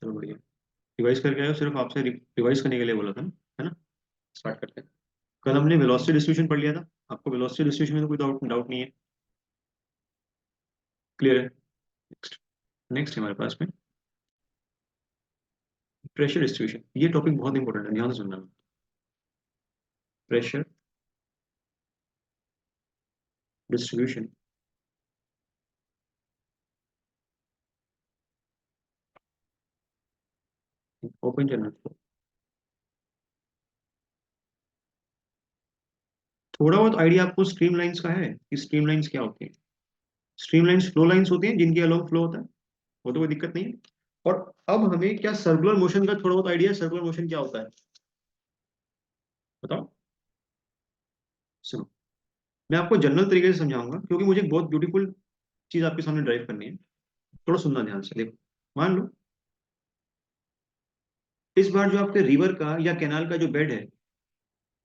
चलो बढ़िया। रिवाइज करके आए हो? सिर्फ आपसे रिवाइज करने के लिए बोला था ना, है ना? स्टार्ट करते हैं। कल हमने वेलोसिटी डिस्ट्रीब्यूशन पढ़ लिया था। आपको वेलोसिटी डिस्ट्रीब्यूशन में तो कोई डाउट डाउट नहीं है? क्लियर है? नेक्स्ट। नेक्स्ट हमारे पास में प्रेशर डिस्ट्रीब्यूशन। ये टॉपिक बहुत इंपॉर्टेंट है, ध्यान से सुनना। Pressure distribution. Open journal. थोड़ा बहुत आइडिया आपको स्ट्रीम लाइंस का है कि स्ट्रीम लाइंस क्या होती है? स्ट्रीम लाइंस फ्लो लाइंस होती हैं जिनके अलोंग फ्लो होता है, वो तो कोई दिक्कत नहीं है। और अब हमें क्या सर्कुलर मोशन का थोड़ा बहुत आइडिया है? सर्कुलर मोशन क्या होता है बताओ। सुनो, मैं आपको जनरल तरीके से समझाऊंगा क्योंकि मुझे एक बहुत ब्यूटीफुल चीज आपके सामने ड्राइव करनी है। थोड़ा सुनना ध्यान से, देखो। मान लो इस बार जो आपके रिवर का या कैनाल का जो बेड है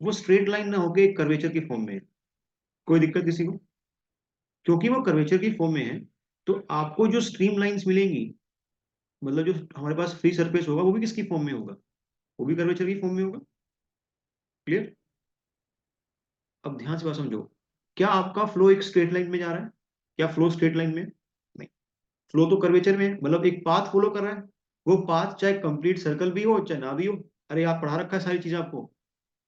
वो स्ट्रेट लाइन ना होके एक कर्वेचर की फॉर्म में है। कोई दिक्कत किसी को? क्योंकि वो कर्वेचर की फॉर्म में है तो आपको जो स्ट्रीम लाइंस मिलेंगी, मतलब जो हमारे पास फ्री सरफेस होगा वो भी किसकी फॉर्म में होगा? वो भी कर्वेचर की फॉर्म में होगा। क्लियर? अब ध्यान से बात समझो। क्या आपका फ्लो एक स्ट्रेट लाइन में जा रहा है? क्या फ्लो स्ट्रेट लाइन में? नहीं। फ्लो तो कर्वेचर में है, मतलब एक पाथ फॉलो कर रहा है। वो पाथ चाहे कंप्लीट सर्कल भी हो चाहे ना भी हो। अरे आप पढ़ा रखा है सारी चीज आपको।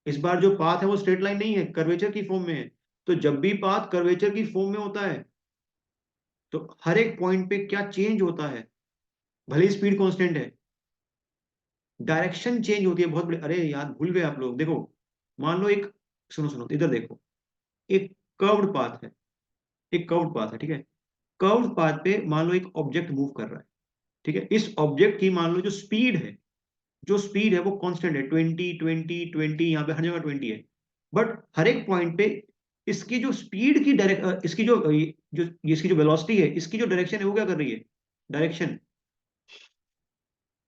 इस बार जो पाथ है वो स्ट्रेट लाइन नहीं है, कर्वेचर की फॉर्म में है। तो जब भी पाथ कर्वेचर की फॉर्म में होता है तो हर एक पॉइंट पे क्या चेंज होता है? भले ही स्पीड कांस्टेंट है, डायरेक्शन चेंज होती है। बहुत बड़ी, अरे यार भूल गए आप लोग, देखो। मान लो एक, सुनो सुनो इधर देखो। एक कर्व्ड पाथ है। एक कर्व्ड पाथ है, ठीक है। कर्व्ड पाथ पे मान लो एक ऑब्जेक्ट मूव कर रहा है। ठीक है, इस ऑब्जेक्ट की मान लो जो स्पीड है, जो स्पीड है वो कांस्टेंट है, 20 20 20, यहाँ पे हर जगह 20 है। बट हर एक पॉइंट पे इसकी जो स्पीड की डायरेक्ट, इसकी जो इसकी जो वेलोसिटी है, इसकी जो डायरेक्शन है वो क्या कर रही है? डायरेक्शन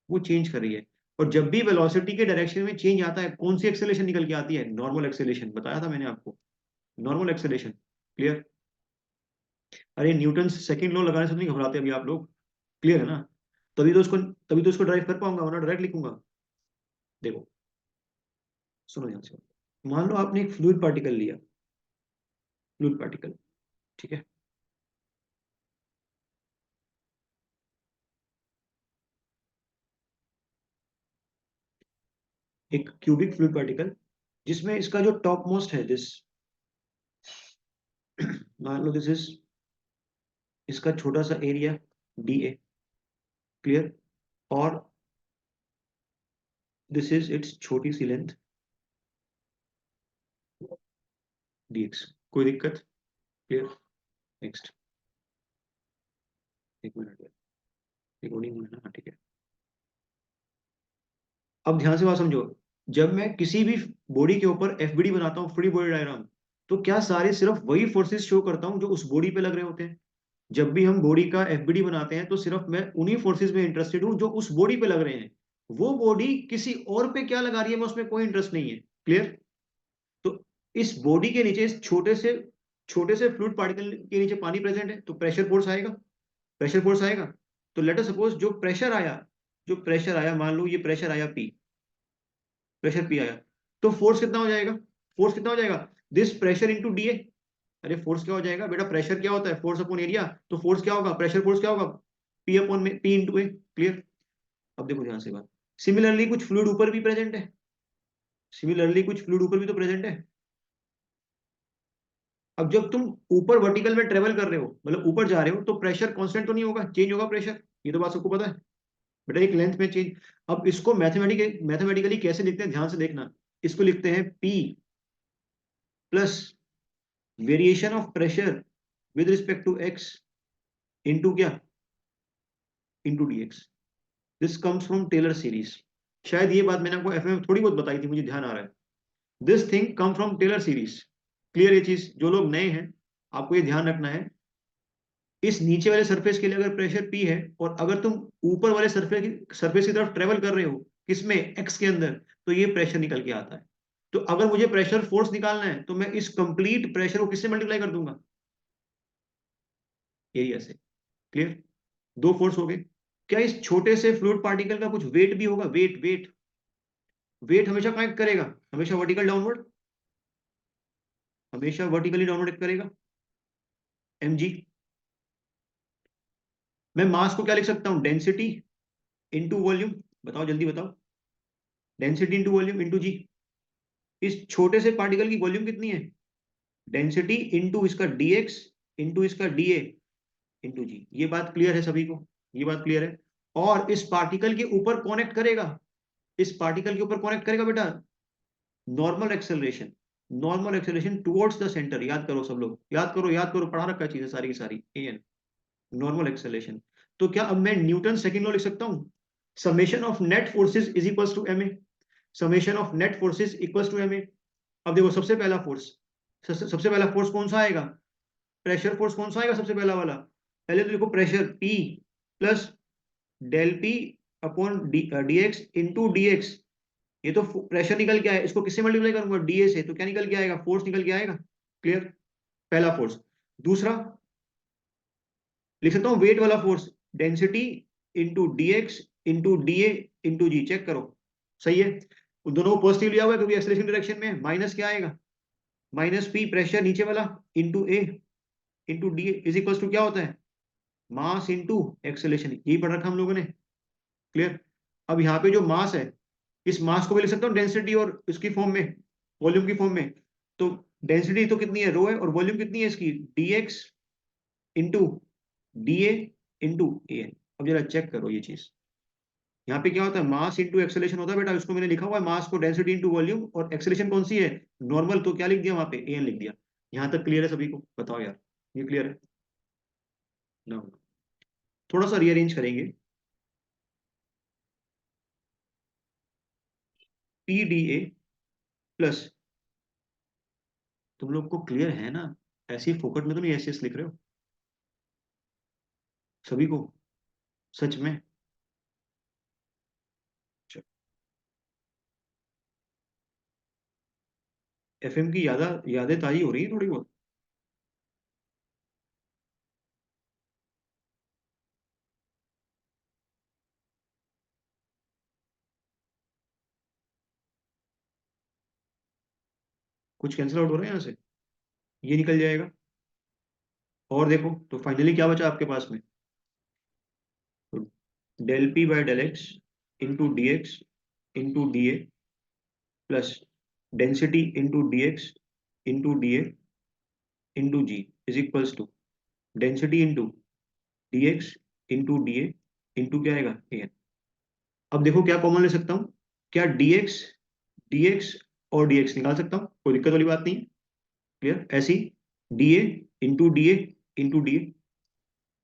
वो चेंज कर रही है। और जब भी वेलोसिटी के डायरेक्शन में चेंज आता है कौन सी एक्सेलेरेशन निकल के आती है? नॉर्मल एक्सेलेरेशन, बताया था मैंने आपको। Normal acceleration. क्लियर? अरे न्यूटन सेकंड लॉ लगाने से नहीं घबराते अभी आप लोग? क्लियर है ना? तभी तो इसको ड्राइव कर पाऊंगा, वरना डायरेक्ट लिखूंगा। देखो, सुनो ध्यान से। मान लो आपने एक फ्लूइड पार्टिकल लिया। फ्लूइड पार्टिकल, ठीक है। एक क्यूबिक फ्लूइड पार्टिकल जिसमें इसका जो टॉप मोस्ट है दिस, मान लो दिस इज इसका छोटा सा एरिया डी ए। क्लियर? और दिस इज इट्स छोटी सी लेंथ डी एक्स। कोई दिक्कत? क्लियर? नेक्स्ट। एक मिनट, रिकॉर्डिंग में है ना? हाँ, ठीक है। अब ध्यान से बात समझो। जब मैं किसी भी बॉडी के ऊपर एफबीडी बनाता हूँ, फ्री बॉडी डायग्राम, तो क्या सारे सिर्फ वही फोर्सेस शो करता हूँ जो उस बॉडी पे लग रहे होते हैं? जब भी हम बॉडी का एफबीडी बनाते हैं तो सिर्फ मैं उन्हीं फोर्सेस में इंटरेस्टेड हूं जो उस बॉडी पे लग रहे हैं। वो बॉडी किसी और पे क्या लगा रही है मैं उसमें कोई इंटरेस्ट नहीं है। क्लियर? तो इस बॉडी के नीचे, इस छोटे से फ्लूइड पार्टिकल के नीचे पानी प्रेजेंट है तो प्रेशर फोर्स आएगा। प्रेशर फोर्स आएगा। तो लेट अस सपोज जो प्रेशर आया मान लो ये प्रेशर आया पी। प्रेशर पी आया तो फोर्स कितना हो जाएगा? फोर्स कितना हो जाएगा? This pressure into D A. अरे फोर्स क्या हो जाएगा बेटा? प्रेशर क्या होता है? Force upon area. तो फोर्स क्या होगा? प्रेशर फोर्स क्या होगा? पी अपॉन में पी इंटू ए। क्लियर? अब देखो ध्यान से बात। सिमिलरली कुछ फ्लूइड ऊपर भी प्रेजेंट है। सिमिलरली कुछ फ्लूइड ऊपर भी तो प्रेजेंट है। अब जब तुम ऊपर वर्टिकल में ट्रेवल कर रहे हो, मतलब ऊपर जा रहे हो, तो प्रेशर कांस्टेंट तो नहीं होगा, चेंज होगा प्रेशर। ये तो बात सबको पता है। बेटा एक लेंथ में चेंज। अब इसको मैथमेटिकली कैसे लिखते हैं ध्यान से देखना। इसको लिखते हैं P plus variation of pressure with respect to x into क्या? Into D x. This comes from Taylor series. शायद ये बात मैंने आपको एफ में थोड़ी बहुत बताई थी, मुझे ध्यान आ रहा है। This thing come from Taylor series. Clear? ये चीज जो लोग नए हैं आपको ये ध्यान रखना है। इस नीचे वाले सरफेस के लिए अगर प्रेशर पी है और अगर तुम ऊपर वाले सरफेस की तरफ ट्रेवल कर रहे हो, किसमें? एक्स के अंदर, तो ये प्रेशर निकल के आता है। तो अगर मुझे प्रेशर फोर्स निकालना है तो मैं इस कंप्लीट प्रेशर को किससे मल्टीप्लाई कर दूंगा? एरिया से। क्लियर? दो फोर्स हो गए। क्या इस छोटे से फ्लूइड पार्टिकल का कुछ वेट भी होगा? वेट वेट वेट हमेशा कनेक्ट करेगा, हमेशा वर्टिकल डाउनवर्ड, हमेशा वर्टिकली डाउनवर्ड करेगा, mg। मैं मास को क्या लिख सकता हूं? Density into volume. बताओ जल्दी बताओ, डेंसिटी इंटू वॉल्यूम इंटू जी। इस छोटे से पार्टिकल की वॉल्यूम कितनी है? डेंसिटी इंटू इसका dx इंटू इसका dA इंटू जी। ये बात क्लियर है सभी को? ये बात क्लियर है। और इस पार्टिकल के ऊपर कनेक्ट करेगा, इस पार्टिकल के ऊपर कनेक्ट करेगा बेटा normal acceleration, normal acceleration towards the centre. याद करो सब लोग, याद करो, याद करो, पढ़ा रखा चीजें सारी की सारी। an normal acceleration. तो क्या अब मैं न्यूटन सेकंड लॉ लिख सकता हूं? Summation of net forces is equals to ma। Summation of net forces equals to ma। अब देखो सबसे पहला फोर्स, सबसे पहला फोर्स कौन सा आएगा? प्रेशर फोर्स कौन सा आएगा सबसे पहला वाला? पहले तो देखो pressure P plus del P upon dx into dx। ये तो प्रेशर निकल के आया, इसको किससे मल्टीप्लाई करूंगा? डीए से, तो क्या निकल के आएगा? फोर्स निकल के आएगा। क्लियर? पहला फोर्स। दूसरा लिख सकता हूँ वेट वाला force, density into dx into dA into g. Check करो सही है। उन दोनों को पॉजिटिव लिया हुआ है क्योंकि एक्सेलरेशन डायरेक्शन में। माइनस क्या आएगा? माइनस पी प्रेशर नीचे वाला into A into D is equal to क्या होता है? Mass into acceleration. यही पढ़ रखा हम लोगों ने। क्लियर? अब यहाँ पे जो मास है, इस मास को भी लिख सकता हूँ डेंसिटी और इसकी फॉर्म में, वॉल्यूम की फॉर्म में। तो डेंसिटी तो कितनी है? रो है। और वॉल्यूम कितनी है इसकी? dx into D A into A. अब जरा चेक करो ये चीज। यहाँ पे क्या होता है? मास इंटू एक्सेलेरेशन होता है बेटा। इसको मैंने लिखा हुआ है मास को डेंसिटी इंटू वॉल्यूम, और एक्सेलेरेशन कौन सी है? नॉर्मल। तो क्या लिख दिया वहां पे? एन लिख दिया। यहाँ तक क्लियर है सभी को? बताओ यार, ये क्लियर है ना? थोड़ा सा रीअरेंज करेंगे। पी डी ए प्लस, तुम लोग को क्लियर है ना? ऐसी फोकट में तो नहीं ऐसे लिख रहे हो सभी को? सच में? एफएम की यादें ताजी हो रही है थोड़ी बहुत। कुछ कैंसिल आउट हो रहा है यहाँ से, ये निकल जाएगा। और देखो तो फाइनली क्या बचा आपके पास में? तो del P by del X into D X into D A plus density into D X into D A into G is equals to density into D X into D A into क्या आएगा? ए। अब देखो क्या common ले सकता हूँ? क्या dx और डीएक्स निकाल सकता हूँ, कोई दिक्कत वाली बात नहीं है। क्लियर? ऐसी D A into D A into D A.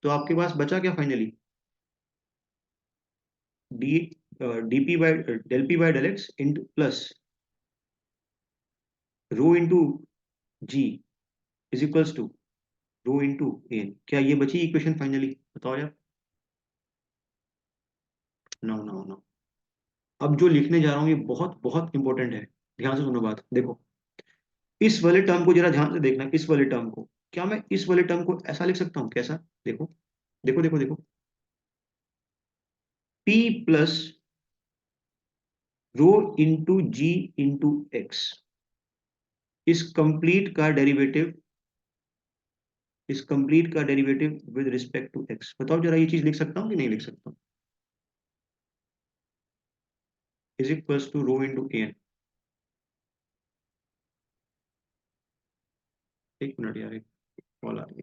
तो आपके पास बचा क्या finally? D D P by del P by del X into plus rho into G is equals to rho into N. क्या ये बची इक्वेशन फाइनली? बताओ यार। No no no. अब जो लिखने जा रहा हूँ ये बहुत बहुत इंपॉर्टेंट है। ध्यान से सुनो बात। देखो इस वाले टर्म को जरा ध्यान से देखना। इस वाले टर्म को, क्या मैं इस वाले टर्म को ऐसा लिख सकता हूँ? कैसा? देखो देखो देखो देखो, P प्लस रो इंटू जी इंटू एक्स, इस कंप्लीट का डेरिवेटिव, इस कंप्लीट का derivative with respect to X. बताओ जरा ये चीज लिख सकता हूँ कि नहीं लिख सकता हूँ? Is equals to rho into N. एक मिनट यार, एक कॉल आ रही है।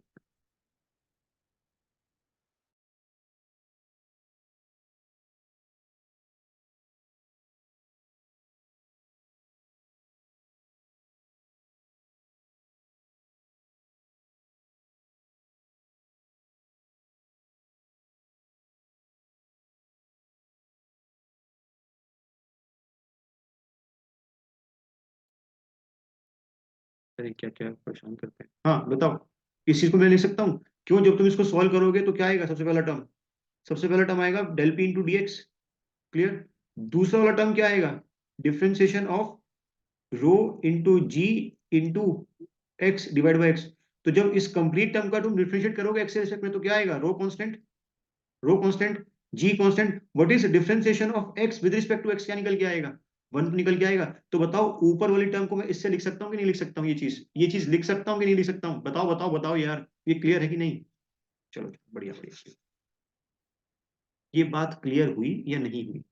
अरे क्या क्या परेशान करते हैं। हाँ बताओ, इस चीज को मैं लिख सकता हूँ? क्यों? जब तुम इसको सॉल्व करोगे तो क्या आएगा? सबसे पहला टर्म, सबसे पहला टर्म आएगा del P into D X. Clear? दूसरा वाला टर्म क्या आएगा? Differentiation of rho into ji into x divide by X. तो जब इस कंप्लीट टर्म का तुम डिफ्रेंशिएट करोगे एक्स के रिस्पेक्ट में तो क्या आएगा? Rho constant, rho constant g constant, what is differentiation of x with respect to x, क्या निकल के आएगा? 1 तो निकल के आएगा। तो बताओ ऊपर वाली टर्म को मैं इससे लिख सकता हूँ कि नहीं लिख सकता हूँ? ये चीज लिख सकता हूँ कि नहीं लिख सकता हूँ? बताओ बताओ बताओ यार, ये क्लियर है कि नहीं? चलो बढ़िया बढ़िया, ये बात क्लियर हुई या नहीं हुई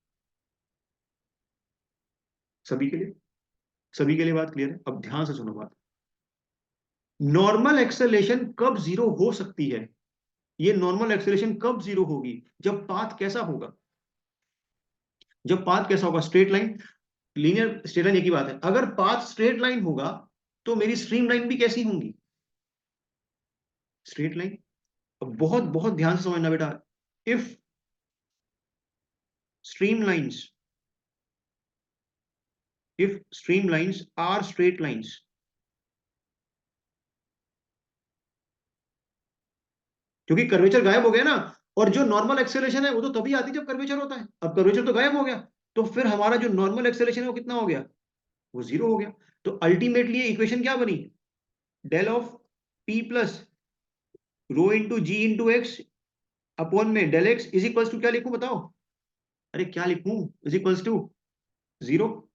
सभी के लिए? सभी के लिए बात क्लियर है? अब ध्यान से सुनो बात। नॉर्मल एक्सेलरेशन कब जीरो हो सकती है? ये नॉर्मल एक्सेलरेशन कब जीरो होगी? जब पाथ कैसा होगा? जब पाथ कैसा होगा? Straight line. Linear straight line एक ही बात है। अगर पाथ स्ट्रेट लाइन होगा तो मेरी स्ट्रीम लाइन भी कैसी होंगी? Straight line. अब बहुत बहुत ध्यान से समझना बेटा। If stream lines, if stream lines are straight lines, क्योंकि कर्वेचर गायब हो गया ना, और जो नॉर्मल एक्सेलरेशन है वो तो तभी आती है जब कर्वेचर होता है। अब कर्वेचर तो गायब हो गया, तो फिर हमारा जो नॉर्मल एक्सेलरेशन है वो कितना हो गया? वो जीरो हो गया। तो अल्टीमेटली इक्वेशन क्या बनी? Del of P plus rho into ji into x upon में del x is equals to क्या लिखूं बताओ? अरे क्या लिखूं? Is equals to zero.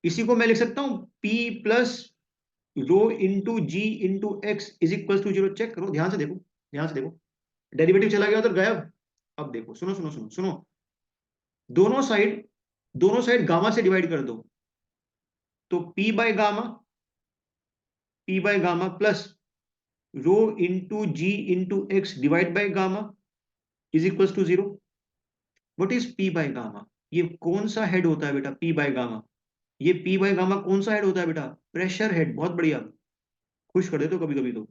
इसी को मैं लिख सकता हूं P plus rho into ji into x is equals to zero. Check करो, ध्यान से देखो, ध्यान से देखो। डेरिवेटिव चला गया उधर, गायब। अब देखो, सुनो सुनो सुनो सुनो। दोनों साइड, दोनों साइड गामा से डिवाइड कर दो। तो P by gamma plus rho into ji into x divide by gamma is equals to zero. What is P by gamma? ये कौन सा हेड होता है बेटा पी बाय गामा? ये पी बाय गामा कौन सा हेड होता है बेटा? Pressure head. बहुत बढ़िया, खुश कर दे तो कभी कभी तो।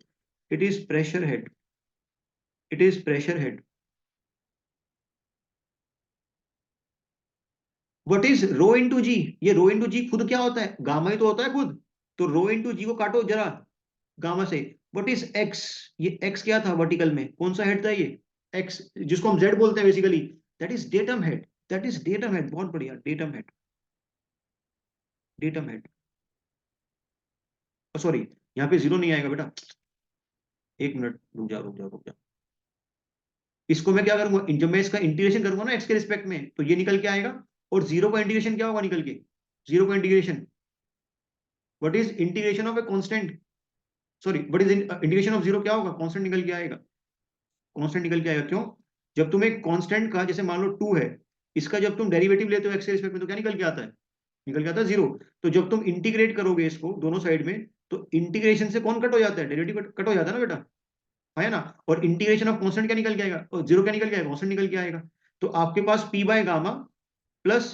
It is pressure head, it is pressure head. What is rho into g? ये रो इंटू जी खुद क्या होता है? गामा ही तो होता है खुद। तो रो इंटू जी को काटो जरा गामा से। What is x? ये एक्स क्या था वर्टिकल में? कौन सा हेड था ये? एक्स, जिसको हम जेड बोलते हैं basically. That is datum head, that is datum head. बहुत बढ़िया, datum head, datum head. Sorry, यहाँ पे जीरो नहीं आएगा बेटा। एक मिनट, रुक जा रुक जा रुक जा। इसको मैं क्या करूंगा, जब मैं इसका इंटीग्रेशन करूंगा ना एक्स के रिस्पेक्ट में, तो ये निकल के आएगा। और जीरो का इंटीग्रेशन क्या होगा निकल के? जीरो का integration, what is integration of a constant, sorry what is integration of zero क्या होगा? कांस्टेंट निकल के आएगा। कांस्टेंट निकल के आएगा। क्यों? जब तुम एक कांस्टेंट का, जैसे मान लो टू है, इसका जब तुम डेरिवेटिव लेते हो एक्स के रिस्पेक्ट में, तो क्या निकल के आता है? निकल के आता है जीरो। तो जब तुम इंटीग्रेट करोगे इसको दोनों साइड में, तो इंटीग्रेशन से कौन कट हो जाता है? डेरिवेटिव कट हो जाता है ना बेटा, है ना? और इंटीग्रेशन ऑफ कांस्टेंट क्या निकल के आएगा? और जीरो क्या निकल के आएगा? कांस्टेंट निकल के आएगा। तो आपके पास P by gamma plus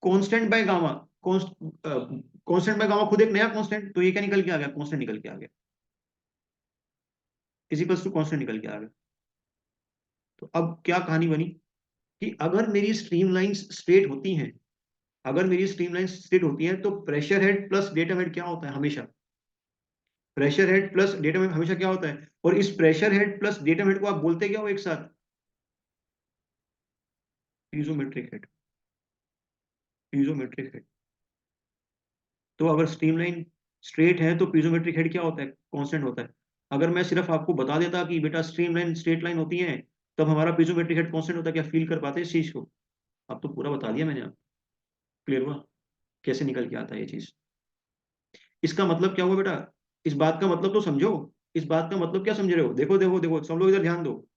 constant by gamma, constant by gamma खुद एक नया कांस्टेंट, तो ये क्या निकल के आ गया? कांस्टेंट निकल के आ गया, इज इक्वल्स टू कांस्टेंट निकल के आ गया। तो अब क्या कहानी बनी कि अगर मेरी स्ट्रीम लाइंस स्ट्रेट होती हैं, अगर मेरी स्ट्रीम लाइंस स्ट्रेट होती हैं, तो pressure head plus data head क्या होता है हमेशा? Pressure head plus data head हमेशा क्या होता है? और इस pressure head plus data head को आप बोलते क्या हो एक साथ? पीजोमेट्रिक हेड, पीजोमेट्रिक हेड। तो अगर स्ट्रीमलाइन स्ट्रेट है तो पीजोमेट्रिक हेड क्या होता है? कांस्टेंट होता है। अगर मैं सिर्फ आपको बता देता कि बेटा स्ट्रीमलाइन स्ट्रेट लाइन होती है, तब हमारा पीजोमेट्रिक हेड कांस्टेंट होता है, क्या फील कर पाते इस चीज को? अब तो पूरा बता दिया मैंने, आप क्लियर हुआ कैसे निकल के आता है ये चीज? इसका मतलब क्या हुआ बेटा? इस बात का मतलब तो समझो। इस बात का मतलब क्या समझ रहे हो? देखो देखो देखो, सब लोग इधर ध्यान दो।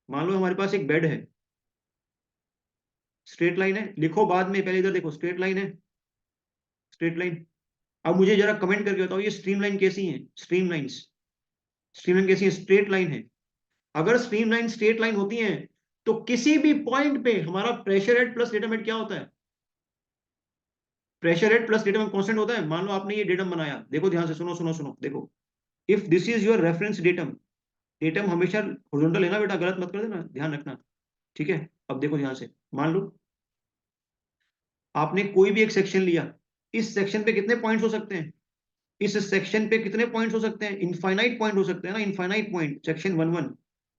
मान लो हमारे पास एक बेड है, स्ट्रेट लाइन है, लिखो बाद में, पहले इधर देखो, स्ट्रेट लाइन है, स्ट्रेट लाइन। अब मुझे जरा कमेंट करके बताओ ये स्ट्रीम लाइन कैसी है? स्ट्रीम लाइंस, स्ट्रीम लाइन कैसी है? स्ट्रेट लाइन है। अगर स्ट्रीम लाइन स्ट्रेट लाइन होती है, तो किसी भी पॉइंट पे हमारा pressure head plus datum head क्या होता है? Pressure head plus datum head constant होता है। मान लो आपने ये डेटम बनाया, देखो ध्यान से, सुनो सुनो सुनो, देखो। If this is your reference datum, datum हमेशा हॉरिजॉन्टल है ना बेटा, गलत मत कर देना, ध्यान रखना। ठीक है? अब देखो ध्यान से, मान लो आपने कोई भी एक सेक्शन लिया। इस सेक्शन पे कितने पॉइंट्स हो सकते हैं? इस सेक्शन पे कितने पॉइंट्स हो सकते हैं? इनफाइनाइट पॉइंट हो सकते हैं ना, infinite point. Section 1 1,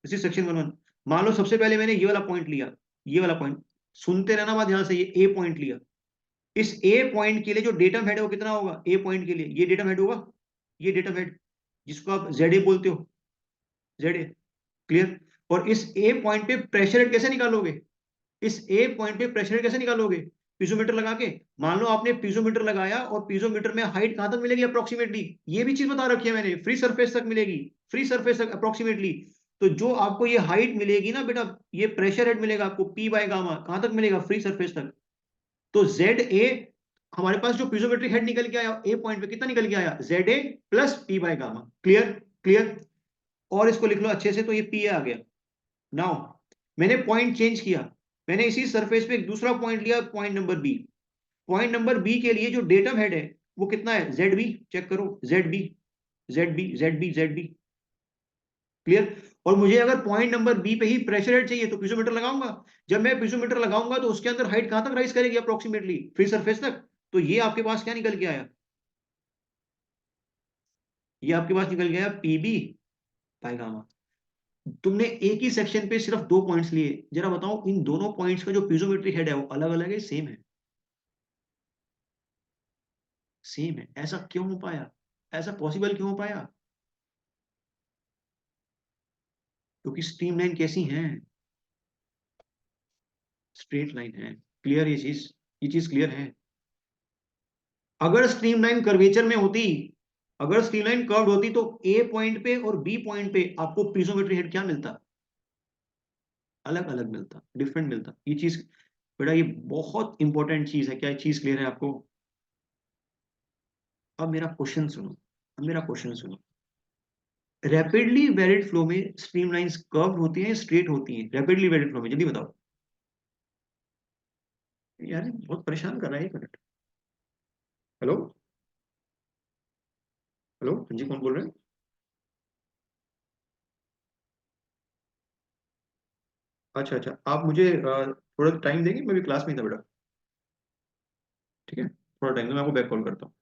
this is section 1 1। मान लो सबसे पहले मैंने ये वाला पॉइंट लिया, ये वाला पॉइंट, सुनते रहना बात ध्यान से, ये ए पॉइंट लिया। इस ए पॉइंट के लिए जो डेटम हेड है वो कितना होगा? ए पॉइंट के लिए ये डेटम हेड होगा, ये डेटम हेड, जिसको आप जेड ए बोलते हो, जेड ए। क्लियर? और इस ए पॉइंट पे प्रेशर हेड कैसे निकालोगे? इस ए पॉइंट पे प्रेशर कैसे निकालोगे? पीजोमीटर लगा के। मान लो आपने पीजोमीटर लगाया और पीजोमीटर में हाइट कहां तक मिलेगी अप्रोक्सीमेटली? ये भी चीज बता रखी है मैंने, फ्री सरफेस तक मिलेगी, फ्री सरफेस तक अप्रोक्सीमेटली। तो जो आपको ये हाइट मिलेगी ना बेटा, ये प्रेशर हेड मिलेगा आपको पी बाय गामा, कहां तक मिलेगा? फ्री सरफेस तक। तो जेड ए, हमारे पास जो पीजोमेट्रिक हेड निकल के आया ए पॉइंट पे कितना निकल के आया? Z A plus P by gamma. Clear? Clear? और इसको लिख लो अच्छे से, तो ये पी आ गया। नाउ मैंने पॉइंट चेंज किया, मैंने इसी सरफेस पे एक दूसरा पॉइंट लिया, point number B. Point number B के लिए जो डेटम हेड है वो कितना है? Z B. चेक करो, Z B, Z B, Z B, Z B. Clear? और मुझे अगर पॉइंट नंबर बी पे ही प्रेशर हेड चाहिए तो पीजोमीटर लगाऊंगा। जब मैं पीजोमीटर लगाऊंगा तो उसके अंदर हाइट कहां तक राइज करेगी अप्रोक्सीमेटली? फ्री सरफेस तक। तो ये आपके पास क्या निकल के आया? ये आपके पास निकल गया पीबी बाय गामा। तुमने एक ही सेक्शन पे सिर्फ दो पॉइंट्स लिए, जरा बताओ इन दोनों पॉइंट्स का जो पीजोमेट्रिक हेड है वो अलग अलग है, सेम है? सेम है। ऐसा क्यों हो पाया? ऐसा पॉसिबल क्यों हो पाया? क्योंकि स्ट्रीमलाइन कैसी है? स्ट्रेट लाइन है। क्लियर? ये चीज क्लियर है। अगर स्ट्रीमलाइन कर्वेचर में होती, अगर स्ट्रीमलाइन कर्व्ड होती तो ए पॉइंट पे और बी पॉइंट पे आपको पीजोमेट्रिक हेड क्या मिलता? अलग अलग मिलता, डिफरेंट मिलता। ये चीज बेटा, ये बहुत इंपॉर्टेंट चीज है। क्या ये चीज क्लियर है आपको? अब मेरा क्वेश्चन सुनो, अब मेरा क्वेश्चन सुनो। रैपिडली वेरिड फ्लो में स्ट्रीमलाइंस कर्व्ड होती हैं, स्ट्रेट होती हैं? रैपिडली वेरिड फ्लो में जल्दी बताओ यार, बहुत परेशान कर रहा है। एक मिनट। हेलो? हेलो, हाँ जी, कौन बोल रहे हैं? अच्छा अच्छा, आप मुझे थोड़ा टाइम देंगे? मैं भी क्लास में ही था बेटा। ठीक है, थोड़ा टाइम दो, मैं आपको बैक कॉल करता हूँ।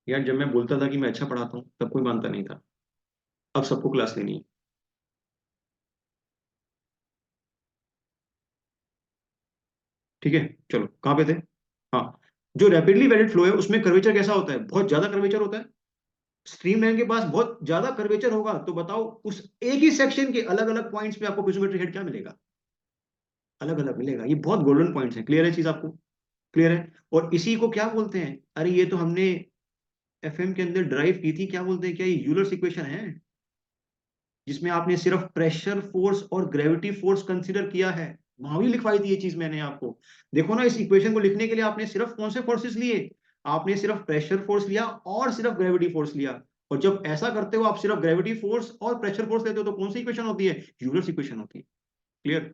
यार, जब मैं बोलता था कि मैं अच्छा पढ़ाता हूँ तब कोई मानता नहीं था। अब सबको क्लास लेनी है। ठीक है, चलो कहाँ पे थे? हाँ, जो रैपिडली वेरिड फ्लो है उसमें कर्वेचर कैसा होता है? बहुत ज्यादा कर्वेचर होता है। स्ट्रीमलाइन के पास बहुत ज्यादा कर्वेचर होगा, तो बताओ उस एक ही सेक्शन के अलग अलग पॉइंट्स पे आपको पिसोमेट्रिक हेड क्या मिलेगा? अलग अलग मिलेगा। ये बहुत गोल्डन पॉइंट्स हैं। क्लियर है चीज आपको? क्लियर है? और इसी को क्या बोलते हैं? अरे ये तो हमने एफएम के अंदर ड्राइव की थी। क्या बोलते हैं? क्या ये यूलर्स इक्वेशन है, जिसमें आपने सिर्फ प्रेशर फोर्स और ग्रेविटी फोर्स कंसीडर किया है? वहां भी लिखवाई थी ये चीज मैंने आपको। देखो ना, इस इक्वेशन को लिखने के लिए आपने सिर्फ कौन से फोर्सेस लिए? आपने सिर्फ प्रेशर फोर्स लिया और सिर्फ ग्रेविटी फोर्स लिया। और जब ऐसा करते हो, आप सिर्फ ग्रेविटी फोर्स और प्रेशर फोर्स लेते हो, तो कौन सी इक्वेशन होती है? यूलर्स इक्वेशन होती है। क्लियर?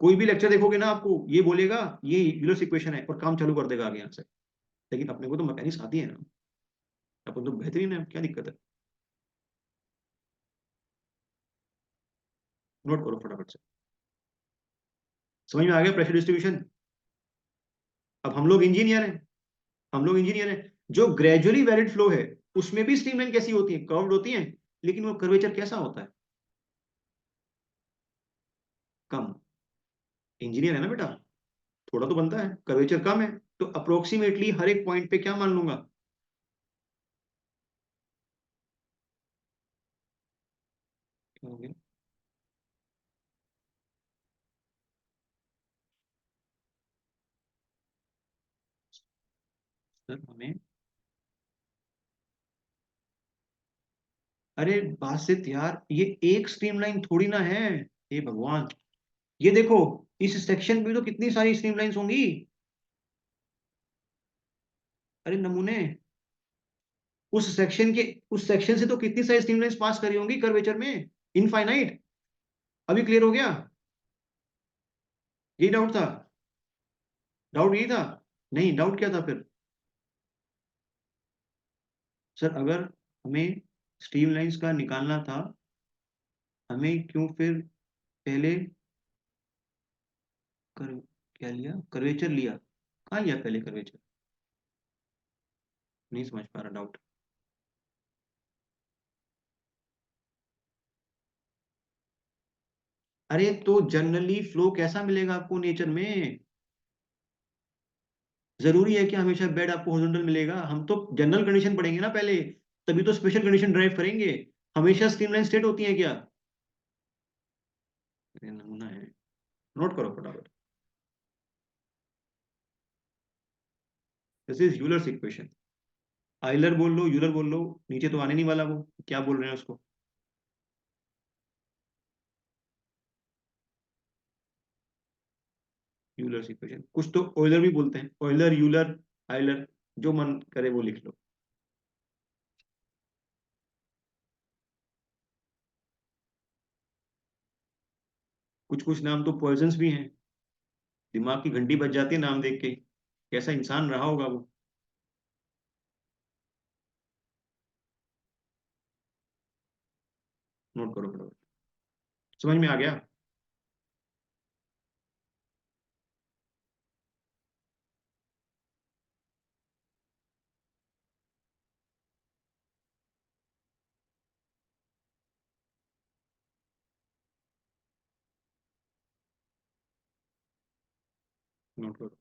कोई भी लेक्चर देखोगे ना, आपको ये बोलेगा ये यूलर्स इक्वेशन है, और काम चालू कर देगा आगे यहाँ से। लेकिन अपने को तो मैकेनिक्स आती है ना, अपन तो बेहतरीन है, क्या दिक्कत है? नोट करो फटाफट से। समझ में आ गया प्रेशर डिस्ट्रीब्यूशन? अब हम लोग इंजीनियर हैं, हम लोग इंजीनियर हैं। जो ग्रेजुअली वैलिड फ्लो है उसमें भी स्ट्रीमलाइन कैसी होती है? कर्व्ड होती है। लेकिन वो कर्वेचर कैसा होता है? कम। इंजीनियर है ना बेटा, थोड़ा तो बनता है। कर्वेचर कम है, तो अप्रोक्सीमेटली हर एक पॉइंट पे क्या मान लूंगा? क्या हो गया? सर हमें, अरे बासित यार, ये एक स्ट्रीमलाइन थोड़ी ना है। हे भगवान, ये देखो, इस सेक्शन में तो कितनी सारी स्ट्रीमलाइंस होंगी। अरे नमूने, उस सेक्शन से तो कितनी सारी स्ट्रीमलाइंस पास करी होंगी कर्वेचर में, इनफाइनाइट। अभी क्लियर हो गया? यही डाउट था? डाउट यही था? नहीं, डाउट क्या था फिर? सर अगर हमें स्ट्रीमलाइंस का निकालना था, हमें क्यों फिर पहले कर क्या लिया? कर्वेचर लिया? कहाँ लिया पहले कर्वेचर? नहीं समझ पा रहा, डाउट। अरे तो जनरली फ्लो कैसा मिलेगा आपको नेचर में? जरूरी है कि हमेशा बेड आपको हॉरिजॉन्टल मिलेगा? हम तो जनरल कंडीशन पढ़ेंगे ना पहले, तभी तो स्पेशल कंडीशन ड्राइव करेंगे। हमेशा स्ट्रीमलाइन स्टेट होती है क्या? ये नमूना है, नोट करो फटाफट। This is Euler's equation. Euler बोल लो, यूलर बोल लो, नीचे तो आने नहीं वाला वो, क्या बोल रहे हैं उसको। यूलर्स इक्वेशन, कुछ तो ऑयलर भी बोलते हैं, ऑयलर, यूलर, आइलर, जो मन करे वो लिख लो। कुछ कुछ नाम तो पॉइजन्स भी हैं, दिमाग की घंटी बज जाती है नाम देख के, कैसा इंसान रहा होगा वो। नोट करो फटाफट। समझ में आ गया? नोट करो।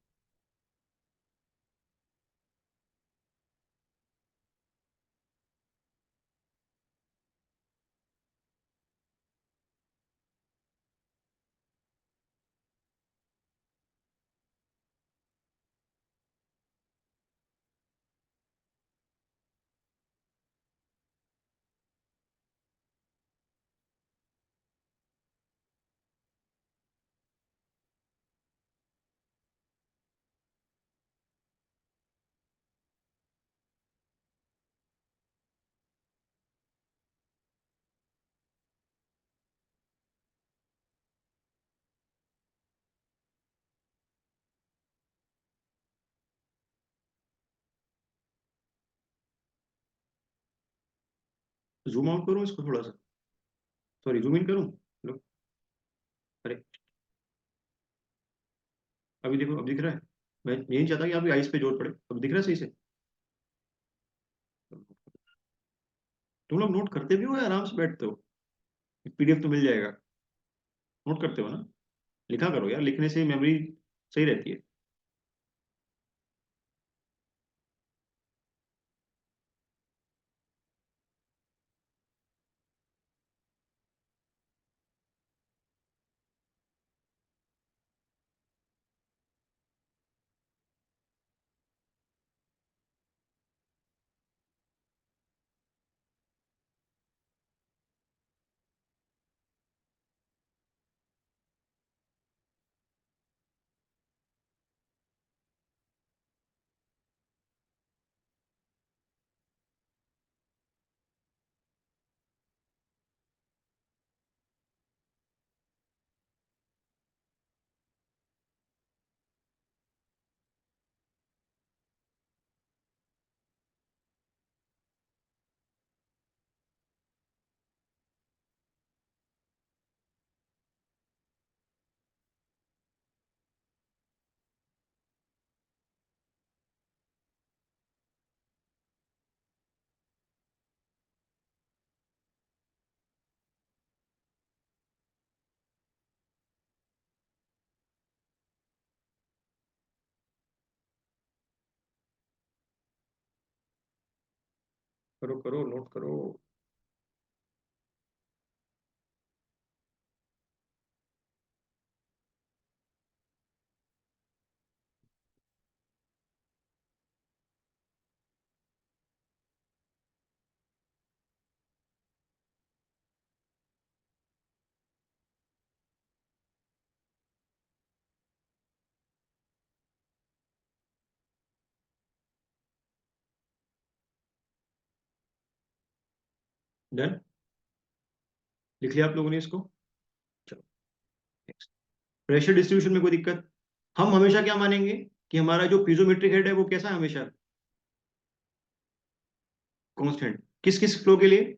जूम आउट करूँ इसको थोड़ा सा, सॉरी जूम इन करूँ। लो, अरे अभी देखो, अब दिख रहा है? मैं ये नहीं चाहता कि आपकी आइज पे जोर पड़े, अब दिख रहा है सही से? तुम लोग नोट करते भी हो या आराम से बैठते हो? पीडीएफ तो मिल जाएगा। नोट करते हो ना? लिखा करो यार, लिखने से मेमोरी सही रहती है। करो करो, नोट करो। डन। लिख लिया आप लोगों ने इसको? चलो नेक्स्ट। प्रेशर डिस्ट्रीब्यूशन में कोई दिक्कत? हम हमेशा क्या मानेंगे कि हमारा जो पीजोमेट्रिक हेड है वो कैसा है हमेशा? कांस्टेंट। किस किस फ्लो के लिए?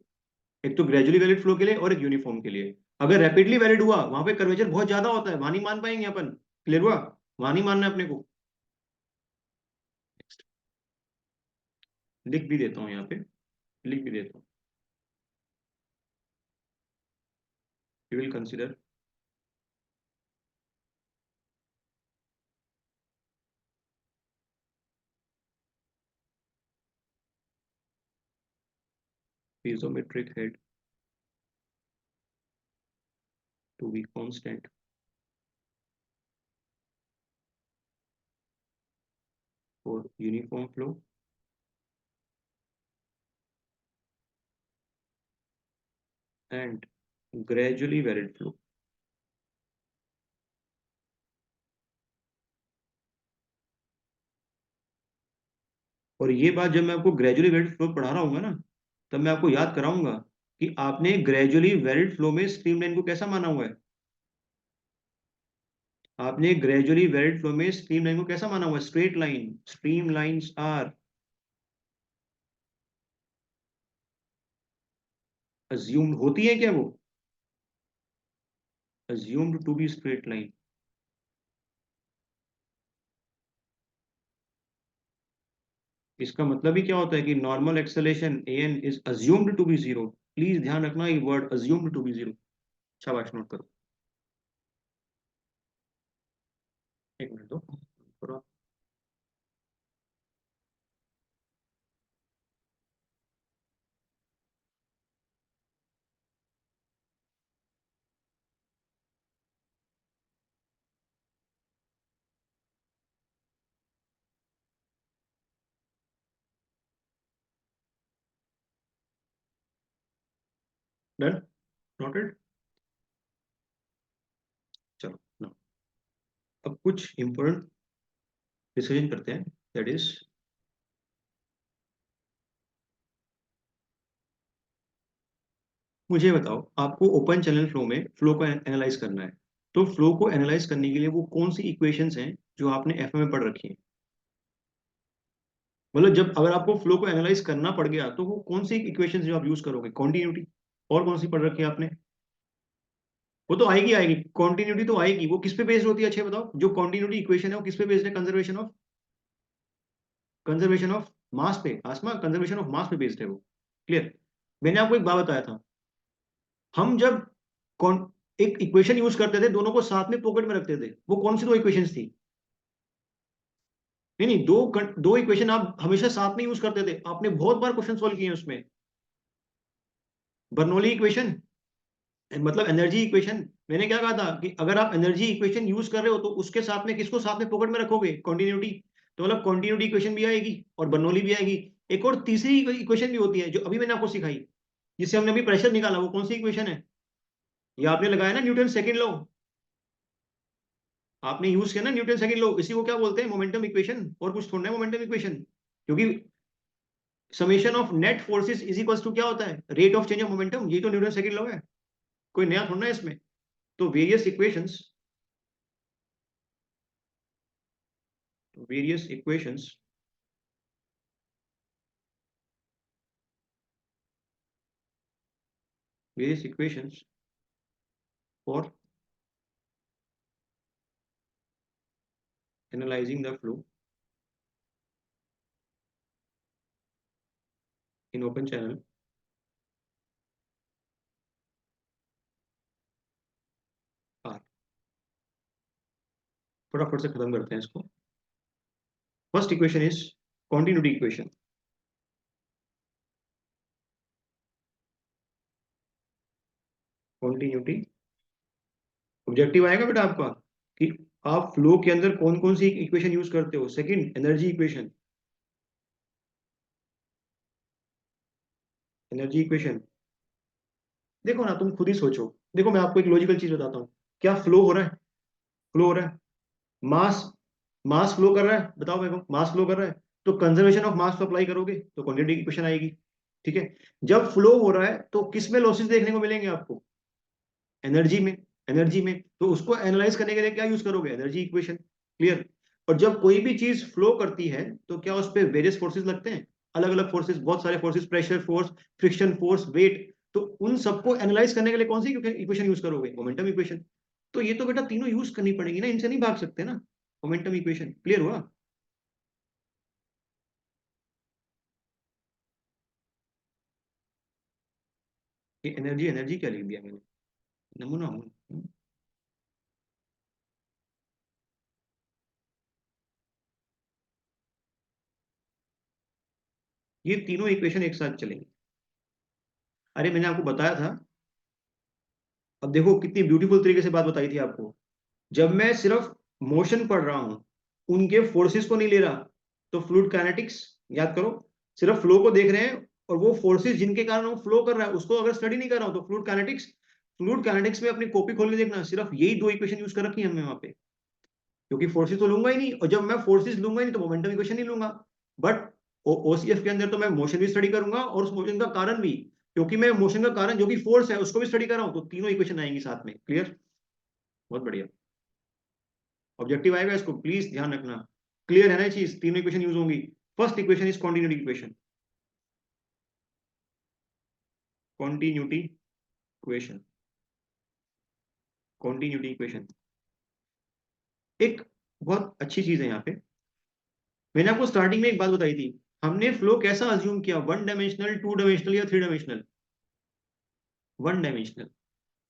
एक तो ग्रेजुअली वैलिड फ्लो के लिए और एक यूनिफॉर्म के लिए। अगर रैपिडली वैलिड हुआ, वहां पे कर्वेचर बहुत ज्यादा होता है, वहां नहीं मान पाएंगे अपन। क्लियर हुआ? वहां नहीं मानना है अपने को। लिख भी देता हूँ यहाँ पे, लिख भी देता हूँ। You will consider piezometric head to be constant for uniform flow and gradually varied flow. और ये बात जब मैं आपको ग्रेजुअली वेरिड फ्लो पढ़ा रहा हूँ ना, तब मैं आपको याद कराऊंगा कि आपने ग्रेजुअली वेरिड फ्लो में स्ट्रीमलाइन को कैसा माना हुआ है। आपने ग्रेजुअली वेरिड फ्लो में स्ट्रीमलाइन को कैसा माना हुआ है? Straight line. Stream lines are assumed होती है क्या वो? Assumed to be straight line. इसका मतलब ही क्या होता है कि normal acceleration an is assumed to be zero. Please ध्यान रखना ये word assumed to be zero. शाबाश, नोट करो। एक मिनट दो थोड़ा। Done, noted. चलो ना, अब कुछ इंपॉर्टेंट डिसीजन करते हैं। दैट इज, मुझे बताओ, आपको ओपन चैनल फ्लो में फ्लो को एनालाइज करना है। तो फ्लो को एनालाइज करने के लिए वो कौन सी इक्वेशंस हैं जो आपने एफ में पढ़ रखी है? मतलब जब अगर आपको फ्लो को एनालाइज करना पड़ गया तो वो कौन सी इक्वेशंस जो आप यूज करोगे? कॉन्टिन्यूटी। और कौन सी पढ़ रखी है आपने? वो तो आएगी आएगी, कॉन्टिन्यूटी तो आएगी। वो किस पे बेस्ड होती है? अच्छा बताओ, जो कॉन्टिन्यूटी इक्वेशन है वो किस पे बेस्ड है? कंजर्वेशन ऑफ मास पे। आसमा, कंजर्वेशन ऑफ मास पे बेस्ड है वो। क्लियर? मैंने आपको एक बात बताया था, हम जब एक इक्वेशन यूज करते थे, दोनों को साथ में पॉकेट में रखते थे, वो कौन सी दो इक्वेशंस थी? नहीं नहीं, दो इक्वेशन आप हमेशा साथ में यूज करते थे। आपने बहुत बार क्वेश्चन सॉल्व किए हैं उसमें। बर्नौली इक्वेशन, मतलब एनर्जी इक्वेशन। मैंने क्या कहा था कि अगर आप एनर्जी इक्वेशन यूज कर रहे हो तो उसके साथ में किसको साथ में पॉकेट में रखोगे? कॉन्टिन्यूटी। तो मतलब कॉन्टिन्यूटी इक्वेशन भी आएगी और बर्नौली भी आएगी। एक और तीसरी इक्वेशन भी होती है जो अभी मैंने आपको सिखाई, जिससे हमने अभी प्रेशर निकाला। वो कौन सी इक्वेशन है? ये आपने लगाया ना, न्यूटन सेकंड लॉ। आपने यूज किया ना न्यूटन सेकंड लॉ। इसी को क्या बोलते हैं? Momentum equation. और कुछ थोड़ा है मोमेंटम इक्वेशन। क्योंकि summation of net forces is equal to क्या होता है? Rate of change of momentum. ये तो न्यूटन सेकंड लॉ है, कोई नया थोड़ा है इसमें। तो various equations various equations for analysing the flow in open channel are. फटाफट से खत्म करते हैं इसको। First equation is continuity equation. Continuity objective आएगा बेटा आपका कि आप फ्लो के अंदर कौन कौन सी इक्वेशन यूज करते हो। Second, energy equation. Energy equation, देखो ना, तुम खुद ही सोचो। देखो मैं आपको एक लॉजिकल चीज बताता हूँ। क्या फ्लो हो रहा है? फ्लो हो रहा है। मास, मास फ्लो कर रहा है। बताओ मेरे को, मास फ्लो कर रहा है। तो कंजर्वेशन ऑफ मास तो अप्लाई करोगे तो क्वांटिटी की क्वेश्चन आएगी। ठीक है? जब फ्लो हो रहा है तो किस में लॉसेस देखने को मिलेंगे आपको? एनर्जी में। एनर्जी में, तो उसको एनालाइज करने के लिए क्या यूज करोगे? Energy equation. क्लियर? और जब कोई भी चीज फ्लो करती है तो क्या उस पर वेरियस फोर्सेस लगते हैं? अलग अलग फोर्सेस, बहुत सारे forces, pressure force, friction force, weight. तो उन सबको एनालाइज करने के लिए कौन सी इक्वेशन यूज करोगे? Momentum equation. तो ये तो बेटा तीनों यूज करनी पड़ेगी ना, इनसे नहीं भाग सकते ना। Momentum equation. क्लियर हुआ? ये एनर्जी, एनर्जी क्या लिख दिया मैंने? नमूना हूँ। ये तीनों इक्वेशन एक साथ चलेंगे। अरे मैंने आपको बताया था। अब देखो कितनी ब्यूटीफुल तरीके से बात बताई थी आपको। जब मैं सिर्फ मोशन पढ़ रहा हूं, उनके फोर्सेस को नहीं ले रहा, तो फ्लूइड काइनेटिक्स याद करो, सिर्फ फ्लो को देख रहे हैं, और वो फोर्सेस जिनके कारण वो फ्लो कर रहा है उसको अगर स्टडी नहीं कर रहा हूं, तो फ्लूइड काइनेटिक्स। फ्लूइड काइनेटिक्स में अपनी कॉपी खोल के देखना, सिर्फ यही दो इक्वेशन यूज कर रखी है हमने वहां पे, क्योंकि फोर्सेस तो लूंगा ही नहीं, और जब मैं फोर्सेस लूंगा ही नहीं तो मोमेंटम इक्वेशन नहीं लूंगा। बट ओसीएफ के अंदर तो मैं मोशन भी स्टडी करूंगा और उस मोशन का कारण भी, क्योंकि मैं मोशन का कारण जो कि फोर्स है उसको भी स्टडी कर रहा हूं, तो तीनों इक्वेशन आएंगी साथ में। क्लियर? बहुत बढ़िया। ऑब्जेक्टिव आएगा, इसको प्लीज ध्यान रखना। क्लियर है ना ये चीज? तीनों इक्वेशन यूज होंगी। First equation is continuity equation. Continuity equation. Continuity equation एक बहुत अच्छी चीज है यहाँ पे। मैंने आपको स्टार्टिंग में एक बात बताई थी, हमने फ्लो कैसा अज्यूम किया, वन डायमेंशनल, टू डायमेंशनल या three dimensional? One dimensional.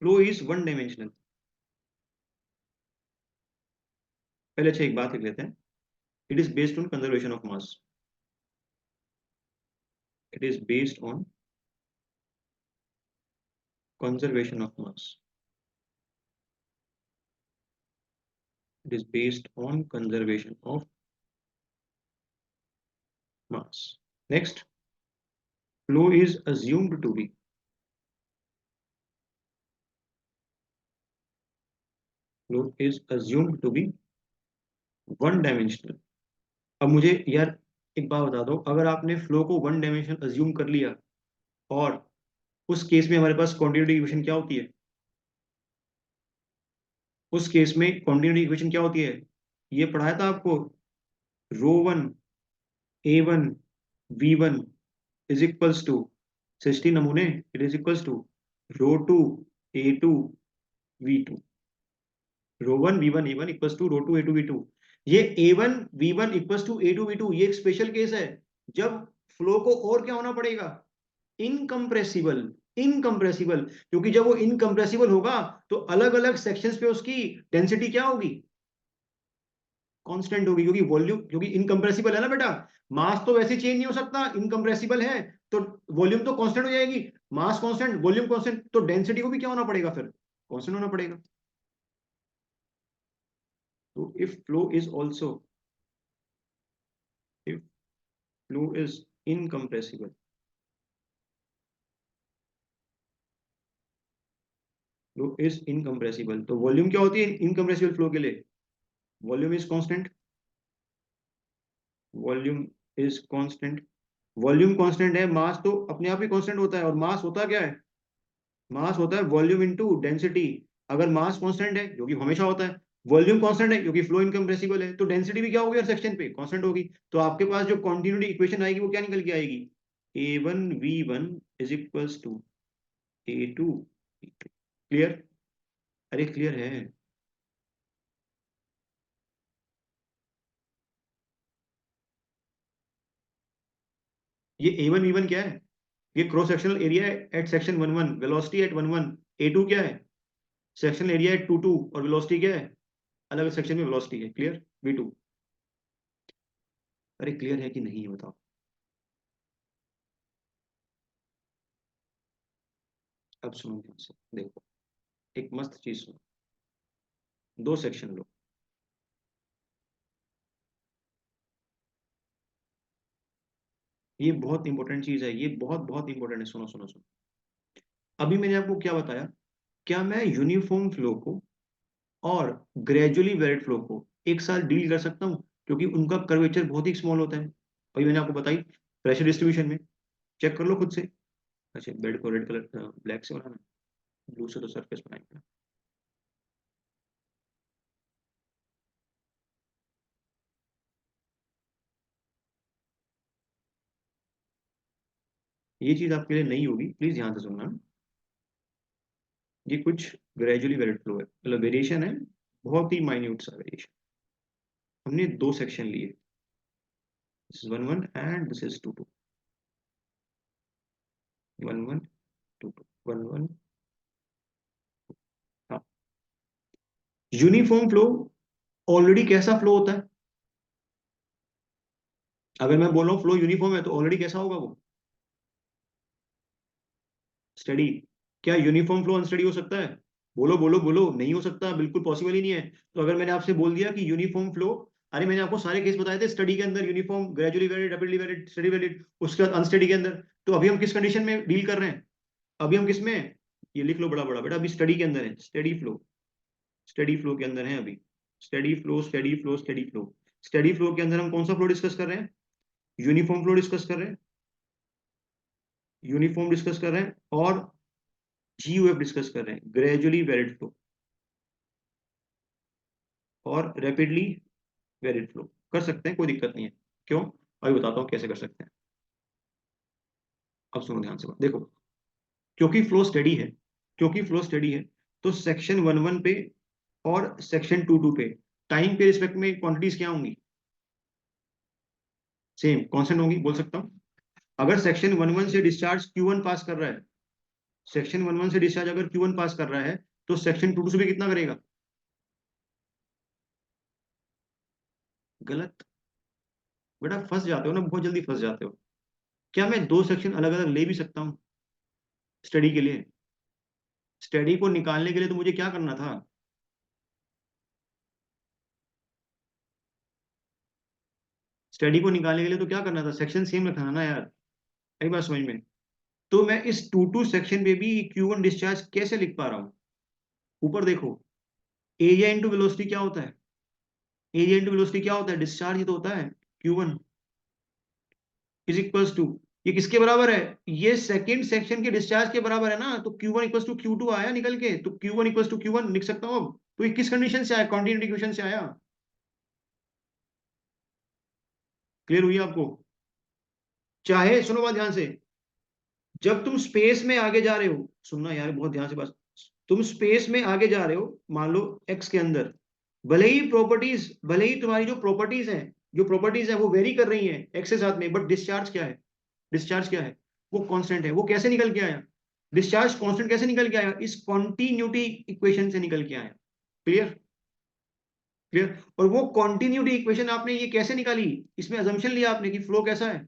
Flow is one dimensional. पहले अच्छा एक बात लिख लेते हैं। It is based on conservation of mass. It is based on conservation of mass. It is based on conservation of mass. Next, flow is assumed to be, flow is assumed to be one dimensional. अब मुझे यार एक बात बता दो, अगर आपने flow को वन डायमेंशनल अज्यूम कर लिया, और उस केस में हमारे पास कॉन्टिन्यूटी इक्वेशन क्या होती है? उस केस में कॉन्टिन्यूटी इक्वेशन क्या होती है? ये पढ़ाया था आपको। Rho one A one V one is equals to 60 नमूने, it is equals to rho two A two V two. Rho one V one A one equals to rho two A two V two. ये A one V one equals to A two V two, ये एक special case है, जब flow को और क्या होना पड़ेगा? इनकम्प्रेसिबल। इनकम्प्रेसिबल, क्योंकि जब वो इनकम्प्रेसिबल होगा तो अलग अलग सेक्शंस पे उसकी डेंसिटी क्या होगी? कांस्टेंट होगी, क्योंकि वॉल्यूम, क्योंकि इनकम्प्रेसिबल है ना बेटा। मास तो वैसे चेंज नहीं हो सकता, इनकम्प्रेसिबल है, तो वॉल्यूम तो कांस्टेंट हो जाएगी। मास कांस्टेंट, वॉल्यूम कांस्टेंट, तो डेंसिटी को भी क्या होना पड़ेगा फिर? कांस्टेंट होना पड़ेगा। तो if flow is also, if flow is incompressible, flow is incompressible, तो वॉल्यूम क्या होती है इनकम्प्रेसिबल फ्लो के लिए? Volume is constant. Volume is constant. Volume constant है, मास तो अपने आप ही कांस्टेंट होता है, और मास होता क्या है? मास होता है वॉल्यूम इनटू डेंसिटी। अगर मास कांस्टेंट है, जो कि हमेशा होता है, वॉल्यूम कांस्टेंट है क्योंकि फ्लो इनकम्प्रेसिबल है, तो डेंसिटी भी क्या होगी हर सेक्शन पे? कांस्टेंट होगी। तो आपके पास जो कॉन्टिन्यूटी इक्वेशन आएगी वो क्या निकल के आएगी? A one V one is equals to A two. Clear? अरे क्लियर है। ये ए वन वी वन क्या है? ये क्रॉस सेक्शनल एरिया है at section one one, velocity at one one. A two क्या है? Sectional area at two two, और वेलोसिटी क्या है? अलग अलग सेक्शन में वेलोसिटी है। क्लियर? V two. अरे क्लियर है कि नहीं, ये बताओ। अब सुनो ध्यान से, देखो एक मस्त चीज सुनो। दो सेक्शन लो। ये बहुत इंपॉर्टेंट चीज है, ये बहुत बहुत इंपॉर्टेंट है, सुनो सुनो सुनो। अभी मैंने आपको क्या बताया? क्या मैं यूनिफॉर्म फ्लो को और ग्रेजुअली वेरिड फ्लो को एक साथ डील कर सकता हूँ, क्योंकि उनका कर्वेचर बहुत ही स्मॉल होता है? अभी मैंने आपको बताई प्रेशर डिस्ट्रीब्यूशन में, चेक कर लो खुद से। अच्छा, बेड को रेड कलर ब्लैक से बनाना, ब्लू से तो सरफेस बनाएंगे ना। ये चीज आपके लिए नहीं होगी, प्लीज ध्यान से सुनना। ये कुछ ग्रेजुअली वेरिड फ्लो है, मतलब वेरिएशन है, बहुत ही माइन्यूट सा वेरिएशन। हमने दो सेक्शन लिए, this is one one and this is two two. One one two two, one one. हाँ। यूनिफॉर्म फ्लो ऑलरेडी कैसा फ्लो होता है? अगर मैं बोल रहा हूँ फ्लो यूनिफॉर्म है, तो ऑलरेडी कैसा होगा वो? स्टडी। क्या यूनिफॉर्म फ्लो अनस्टडी हो सकता है? बोलो बोलो बोलो, नहीं हो सकता, बिल्कुल पॉसिबल ही नहीं है। तो अगर मैंने आपसे बोल दिया कि यूनिफॉर्म फ्लो, अरे मैंने आपको सारे केस बताए थे स्टडी के अंदर, uniform, gradually varied, rapidly varied, study varied, उसके बाद अनस्टडी के अंदर। तो अभी हम किस कंडीशन में डील कर रहे हैं? अभी हम किस में हैं? ये लिख लो बड़ा बड़ा बेटा, अभी स्टडी के अंदर है, स्टडी फ्लो, स्टडी फ्लो के अंदर है अभी। Steady flow, steady flow, steady flow. Steady flow के अंदर हम कौन सा फ्लो डिस्कस कर रहे हैं? यूनिफॉर्म फ्लो डिस्कस कर रहे हैं, यूनिफॉर्म डिस्कस कर रहे हैं, और जीयूएफ डिस्कस कर रहे हैं, ग्रेजुअली वेरिड फ्लो, और रैपिडली वेरिड फ्लो। कर सकते हैं, कोई दिक्कत नहीं है। क्यों? अभी बताता हूँ कैसे कर सकते हैं। अब सुनो ध्यान से बात, देखो, क्योंकि फ्लो स्टडी है, क्योंकि फ्लो स्टडी है, तो सेक्शन 1.1 पे और सेक्शन 2.2 पे टाइम के रिस्पेक्ट में क्वांटिटीज क्या होंगी? सेम कांस्टेंट होंगी, बोल सकता हूँ। अगर सेक्शन 1.1 से डिस्चार्ज Q1 पास कर रहा है, सेक्शन 1.1 से डिस्चार्ज अगर Q1 पास कर रहा है, तो सेक्शन 2.2 से भी कितना करेगा? गलत। बेटा फंस जाते हो ना, बहुत जल्दी फंस जाते हो। क्या मैं दो सेक्शन अलग अलग ले भी सकता हूँ स्टडी के लिए? स्टडी को निकालने के लिए तो मुझे क्या करना था? स्टडी को निकालने के लिए तो क्या करना था? सेक्शन सेम रखना था ना यार। आई बात समझ में? तो मैं इस 2.2 सेक्शन पे भी Q1 डिस्चार्ज कैसे लिख पा रहा हूँ? ऊपर देखो, एरिया इंटू वेलोसिटी क्या होता है? एरिया इंटू वेलोसिटी क्या होता है? डिस्चार्ज ही तो होता है। Q1 इज इक्वल्स टू, ये किसके बराबर है? ये सेकंड सेक्शन के डिस्चार्ज के बराबर है ना, तो Q1 इक्वल्स टू Q2 आया निकल के, तो Q1 इक्वल्स टू Q1 लिख सकता हूँ अब। तो ये किस कंडीशन से आया? कॉन्टिन्यूटी इक्वेशन से आया। क्लियर हुई आपको? चाहे सुनो बात ध्यान से, जब तुम स्पेस में आगे जा रहे हो, सुनना यार बहुत ध्यान से बस, तुम स्पेस में आगे जा रहे हो, मान लो एक्स के अंदर, भले ही तुम्हारी जो प्रॉपर्टीज है, जो प्रॉपर्टीज है वो वेरी कर रही हैं एक्स के साथ में, बट डिस्चार्ज क्या है? डिस्चार्ज क्या है? वो कांस्टेंट है। वो कैसे निकल के आया? डिस्चार्ज कांस्टेंट कैसे निकल के आया? इस कॉन्टिन्यूटी इक्वेशन से निकल के आया। क्लियर? क्लियर? और वो कॉन्टिन्यूटी इक्वेशन आपने ये कैसे निकाली? इसमें अजम्पशन लिया आपने कि फ्लो कैसा है?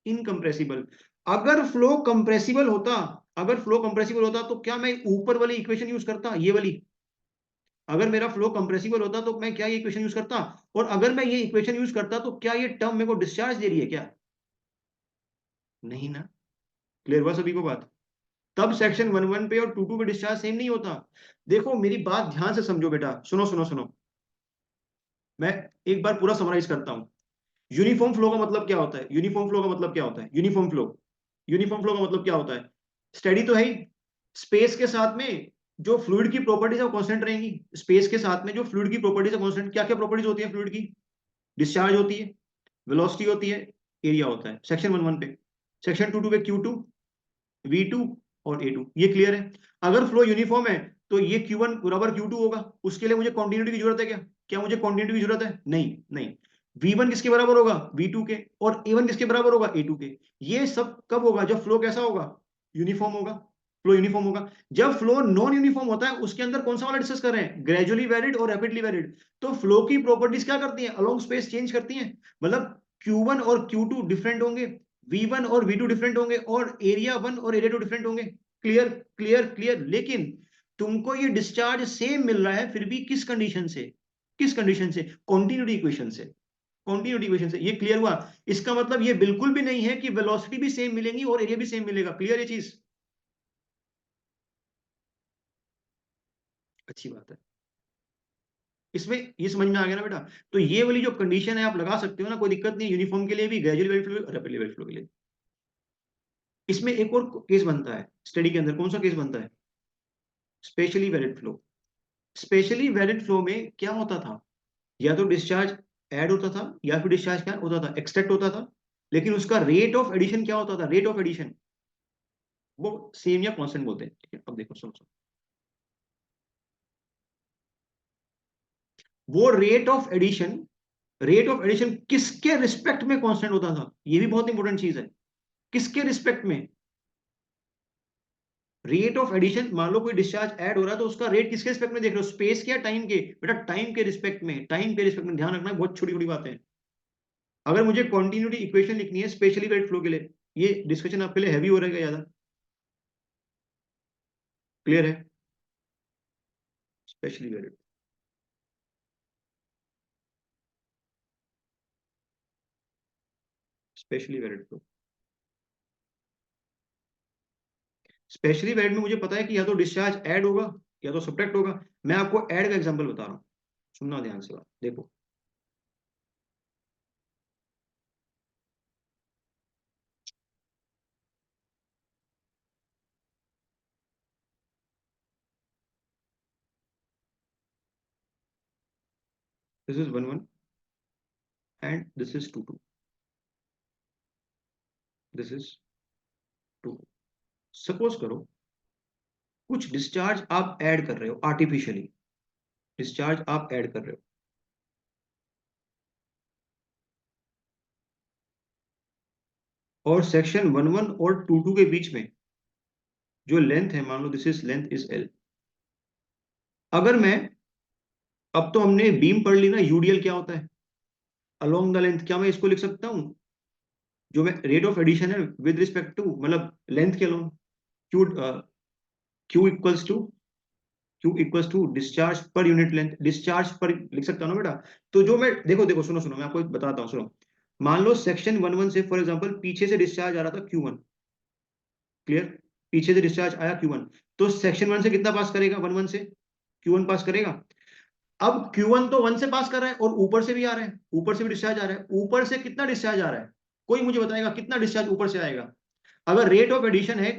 इनकंप्रेसिबल। अगर फ्लो कंप्रेसिबल होता, अगर फ्लो कंप्रेसिबल होता तो क्या मैं ऊपर वाली इक्वेशन यूज करता, ये वाली? अगर मेरा फ्लो कंप्रेसिबल होता तो मैं क्या ये इक्वेशन यूज करता? और अगर मैं ये इक्वेशन यूज करता तो क्या ये टर्म मेरे को डिस्चार्ज दे रही है क्या? नहीं ना। क्लियर हुआ सभी को बात? तब सेक्शन 1.1 पे और 2.2 पे डिस्चार्ज सेम नहीं होता। देखो मेरी बात ध्यान से समझो बेटा, सुनो सुनो सुनो, मैं एक बार पूरा समराइज करता हूं। यूनिफॉर्म फ्लो का मतलब क्या होता है? यूनिफॉर्म फ्लो का मतलब क्या होता है? यूनिफॉर्म फ्लो, यूनिफॉर्म फ्लो का मतलब क्या होता है? स्टडी तो है ही, स्पेस के साथ में जो फ्लूइड की प्रॉपर्टीज है वो कांस्टेंट रहेंगी। स्पेस के साथ में जो फ्लूइड की प्रॉपर्टीज है कांस्टेंट, क्या क्या प्रॉपर्टीज होती है फ्लूइड की? डिस्चार्ज होती है, वेलोसिटी होती है, एरिया होता है, सेक्शन 1.1 पे। सेक्शन 2.2 पे Q2, V2 और A2। ये क्लियर है? अगर फ्लो यूनिफॉर्म है तो ये Q1 बराबर Q2 होगा। उसके लिए मुझे कॉन्टिन्यूटी की जरूरत है क्या? क्या मुझे कॉन्टिन्यूटी की जरूरत है? नहीं नहीं। V1 किसके बराबर होगा? V2 के। और A1 किसके बराबर होगा? A2 के। ये सब कब होगा? जब फ्लो कैसा होगा? यूनिफॉर्म होगा। फ्लो यूनिफॉर्म होगा। जब फ्लो नॉन यूनिफॉर्म होता है उसके अंदर कौन सा वाला डिस्कस कर रहे हैं? ग्रेजुअली वेरिड और रैपिडली वेरिड। तो फ्लो की प्रॉपर्टीज क्या करती हैं? अलोंग स्पेस चेंज करती हैं। मतलब Q1 और Q2 डिफरेंट होंगे, V1 और V2 डिफरेंट होंगे, और एरिया 1 और एरिया 2 डिफरेंट होंगे। Clear clear clear? लेकिन तुमको ये डिस्चार्ज सेम मिल रहा है फिर भी किस कंडीशन से? किस कंडीशन से? कॉन्टिन्यूटी इक्वेशन से। कॉन्टिन्यूटी इक्वेशन से। ये क्लियर हुआ? इसका मतलब ये बिल्कुल भी नहीं है कि वेलोसिटी भी सेम मिलेंगी और एरिया भी सेम मिलेगा। क्लियर ये चीज? अच्छी बात है। इसमें ये समझ में आ गया ना बेटा? तो ये वाली जो कंडीशन है आप लगा सकते हो ना, कोई दिक्कत नहीं, यूनिफॉर्म के लिए भी, gradual variable flow, rapid variable flow के लिए। इसमें एक और केस बनता है स्टडी के अंदर। कौन सा केस बनता है? Specially valid flow. Specially valid flow में क्या होता था? या तो डिस्चार्ज ऐड होता था, या फिर डिस्चार्ज क्या होता था? एक्सट्रैक्ट होता था। लेकिन उसका रेट ऑफ एडिशन क्या होता था? रेट ऑफ एडिशन वो सेम या कांस्टेंट बोलते हैं। ठीक है, अब देखो सुनो सुनो, वो rate of addition, rate of addition किसके रिस्पेक्ट में कांस्टेंट होता था? ये भी बहुत इंपॉर्टेंट चीज है। किसके रिस्पेक्ट में? रेट ऑफ एडिशन, मान लो कोई डिस्चार्ज ऐड हो रहा है तो उसका रेट किसके रिस्पेक्ट में देख रहे हो? स्पेस के या टाइम के? बेटा टाइम के रिस्पेक्ट में, टाइम के रिस्पेक्ट में। ध्यान रखना है, बहुत छोटी छोटी बातें हैं। अगर मुझे कॉन्टिन्यूटी इक्वेशन लिखनी है स्पेशली वेट फ्लो के लिए, ये डिस्कशन आपके लिए हैवी हो रहेगा ज्यादा। क्लियर है? Specially valid, specially valid flow. Specially valid में मुझे पता है कि या तो डिस्चार्ज ऐड होगा या तो सब्ट्रैक्ट होगा। मैं आपको ऐड का एग्जांपल बता रहा हूँ, सुनना ध्यान से बात, देखो। This is 1 1 and this is 2 2, this is 2। Suppose करो कुछ डिस्चार्ज आप ऐड कर रहे हो आर्टिफिशियली, डिस्चार्ज आप ऐड कर रहे हो, और सेक्शन 1 1 और 2 2 के बीच में जो लेंथ है, मान लो this is length is L. अगर मैं, अब तो हमने बीम पढ़ ली ना, यूडीएल क्या होता है, अलोंग द लेंथ। क्या मैं इसको लिख सकता हूँ, जो मैं रेट ऑफ एडिशन है विद रिस्पेक्ट टू, मतलब लेंथ के along, Q, Q equals to, Q equals to discharge पर यूनिट लेंथ, डिस्चार्ज पर लिख सकता हूँ ना बेटा। तो जो मैं, देखो देखो, सुनो सुनो, मैं आपको बताता हूँ, सुनो। मान लो सेक्शन 1 1 से फॉर एग्जांपल पीछे से डिस्चार्ज आ रहा था Q1, क्लियर? पीछे से डिस्चार्ज आया Q1, तो सेक्शन 1 से कितना पास करेगा, 1 1 से Q1 पास करेगा। अब Q1 तो 1 से पास कर रहा है और ऊपर से भी आ रहा है, ऊपर से भी डिस्चार्ज आ रहा है। ऊपर से कितना डिस्चार्ज आ रहा है, कोई मुझे बताएगा कितना डिस्चार्ज ऊपर से आएगा? अगर रेट ऑफ एडिशन है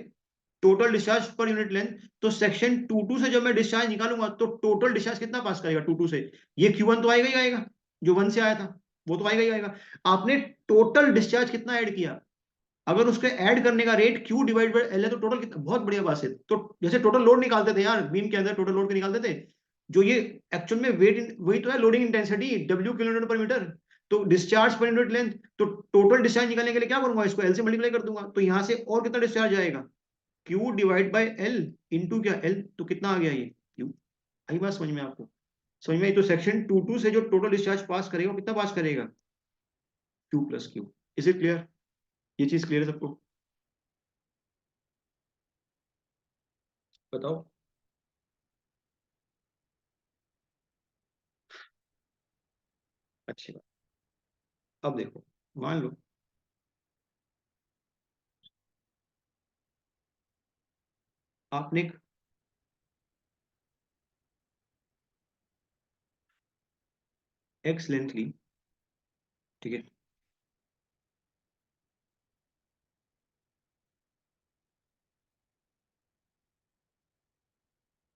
टोटल डिस्चार्ज पर यूनिट लेंथ, तो सेक्शन 2 2 से जब मैं डिस्चार्ज निकालूंगा तो टोटल डिस्चार्ज कितना पास करेगा 2 2 से? ये Q1 तो आएगा ही आएगा, जो 1 से आया था वो तो आएगा ही आएगा। आपने टोटल डिस्चार्ज कितना ऐड किया, अगर उसके ऐड करने का rate Q divide by L है तो टोटल कितना, बहुत बढ़िया बात है। तो जैसे टोटल लोड निकालते थे यार बीम के अंदर, टोटल लोड के निकालते थे, जो ये एक्चुअल में वेट, वही तो है लोडिंग इंटेंसिटी, W किलोमीटर पर मीटर। तो डिस्चार्ज पर यूनिट लेंथ, तो टोटल डिस्चार्ज निकालने के लिए क्या करूंगा, इसको L से मल्टीप्लाई कर दूंगा, तो यहां से और कितना डिस्चार्ज आएगा, Q divide by L into क्या L, तो कितना आ गया ये Q। आई बात समझ में आपको? समझ में आई? तो सेक्शन 2 2 से जो टोटल डिस्चार्ज पास करेगा वो कितना पास करेगा, Q plus Q। Is it clear? ये चीज क्लियर है सबको? बताओ। अच्छी बात। अब देखो, मान लो आपने एक एक्स लेंथ ली, ठीक है?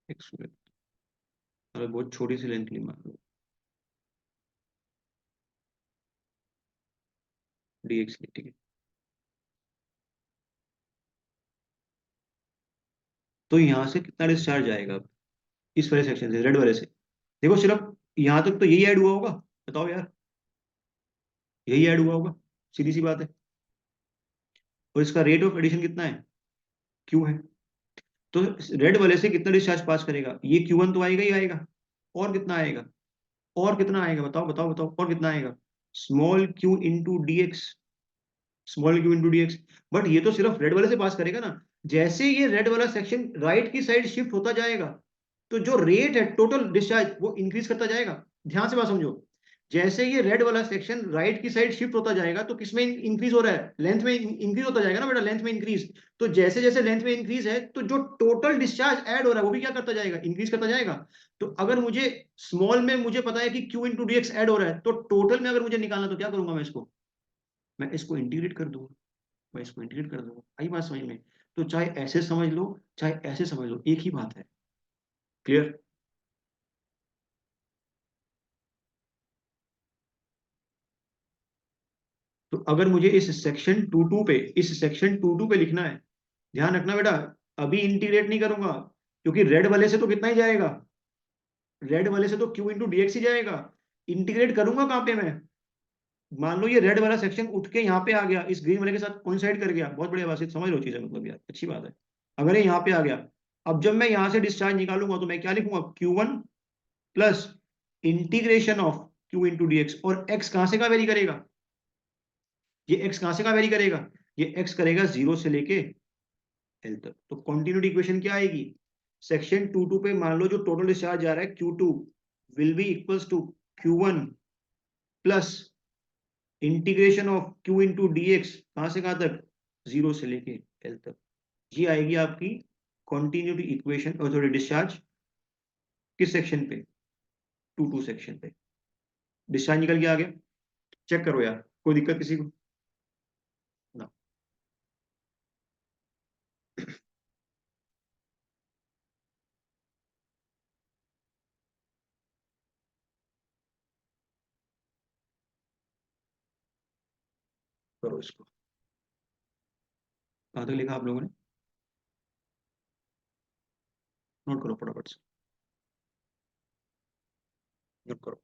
एक्स लेंथ, मतलब बहुत छोटी सी लेंथ ली मान लो, डी एक्स ली, ठीक है? तो यहाँ से कितना डिस्चार्ज आएगा अब, इस वाले सेक्शन से, रेड वाले से? देखो सिर्फ यहाँ तक तो यही ऐड हुआ होगा, बताओ यार, यही ऐड हुआ होगा, सीधी सी बात है। और इसका रेट ऑफ एडिशन कितना है, क्यू है। तो रेड वाले से कितना डिस्चार्ज पास करेगा, ये Q1 तो आएगा ही आएगा, और कितना आएगा, और कितना आएगा, बताओ बताओ बताओ, और कितना आएगा, small Q into D x, small Q into D x. But ये तो सिर्फ रेड वाले से पास करेगा ना। जैसे ये रेड वाला सेक्शन राइट की साइड शिफ्ट होता जाएगा, तो जो रेट है टोटल डिस्चार्ज वो इंक्रीज करता जाएगा। ध्यान से बात समझो, जैसे ये रेड वाला सेक्शन राइट की साइड शिफ्ट होता जाएगा तो किसमें इंक्रीज हो रहा है, लेंथ में इंक्रीज होता जाएगा ना बेटा, लेंथ में इंक्रीज। तो जैसे जैसे लेंथ में इंक्रीज है तो जो टोटल डिस्चार्ज ऐड हो रहा है वो भी क्या करता जाएगा, इंक्रीज करता जाएगा। तो अगर मुझे स्मॉल में मुझे पता है कि Q into D x add हो रहा है, तो टोटल में अगर मुझे निकालना तो क्या करूंगा मैं इसको, मैं इसको इंटीग्रेट कर दूंगा, मैं इसको इंटीग्रेट कर दूंगा। आई बात समझ में? तो चाहे ऐसे समझ लो चाहे ऐसे समझ लो, एक ही बात है। क्लियर? तो अगर मुझे इस सेक्शन टू टू पे लिखना है, ध्यान रखना बेटा, अभी इंटीग्रेट नहीं करूंगा, क्योंकि रेड वाले से तो कितना ही जाएगा, रेड वाले से तो क्यू इंटू डीएक्स ही जाएगा। इंटीग्रेट करूंगा कहां पे मैं, मान लो ये रेड वाला सेक्शन उठ के यहाँ पे आ गया, इस ग्रीन वाले के साथ कोइंसाइड कर गया, बहुत बढ़िया बात है, समझ लो चीजें, मतलब यार अच्छी बात है। अगर ये यहाँ पे आ गया, अब जब मैं यहाँ से डिस्चार्ज निकालूंगा तो मैं क्या लिखूंगा, Q1 plus integration of Q into D x. और एक्स कहां से कहां वेरी करेगा, ये एक्स कहां से कहां वेरी करेगा, ये एक्स करेगा 0 से लेके एल तक। तो कॉन्टिन्यूटी इक्वेशन क्या आएगी, सेक्शन 22 पे मान लो जो टोटल डिस्चार्ज जा रहा है Q2 will be equals to Q1 plus integration of Q into D X, कहां से कहां तक, जीरो से लेके एल तक। ये आएगी आपकी कॉन्टिन्यूटी इक्वेशन, और सॉरी डिस्चार्ज किस सेक्शन पे, 22 सेक्शन पे। डिस्चार्ज निकल गया आगे, चेक करो यार, कोई दिक्कत किसी को ना। करो इसको, कहां तक लिखा आप लोगों ने, नोट करो फटाफट से, नोट करो।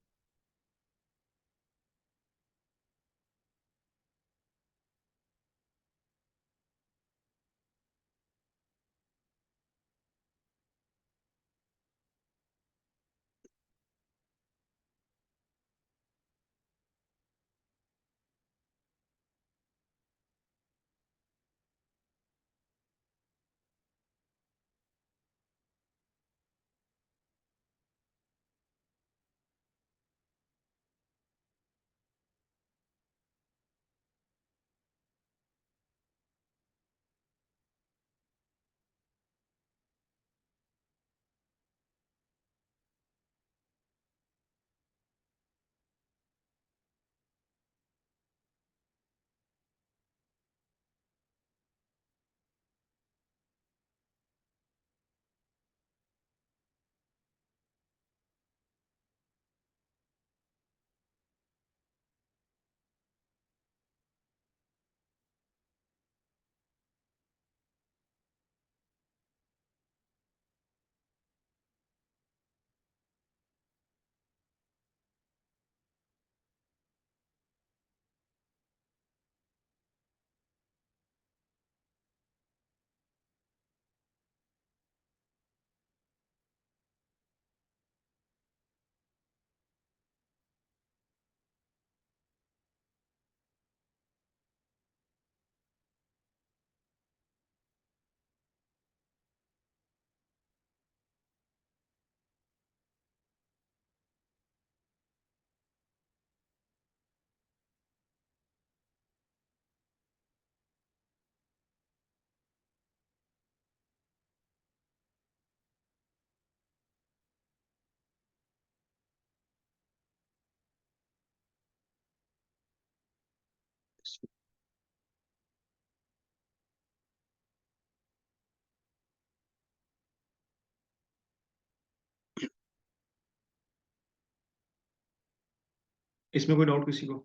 इसमें कोई डाउट किसी को,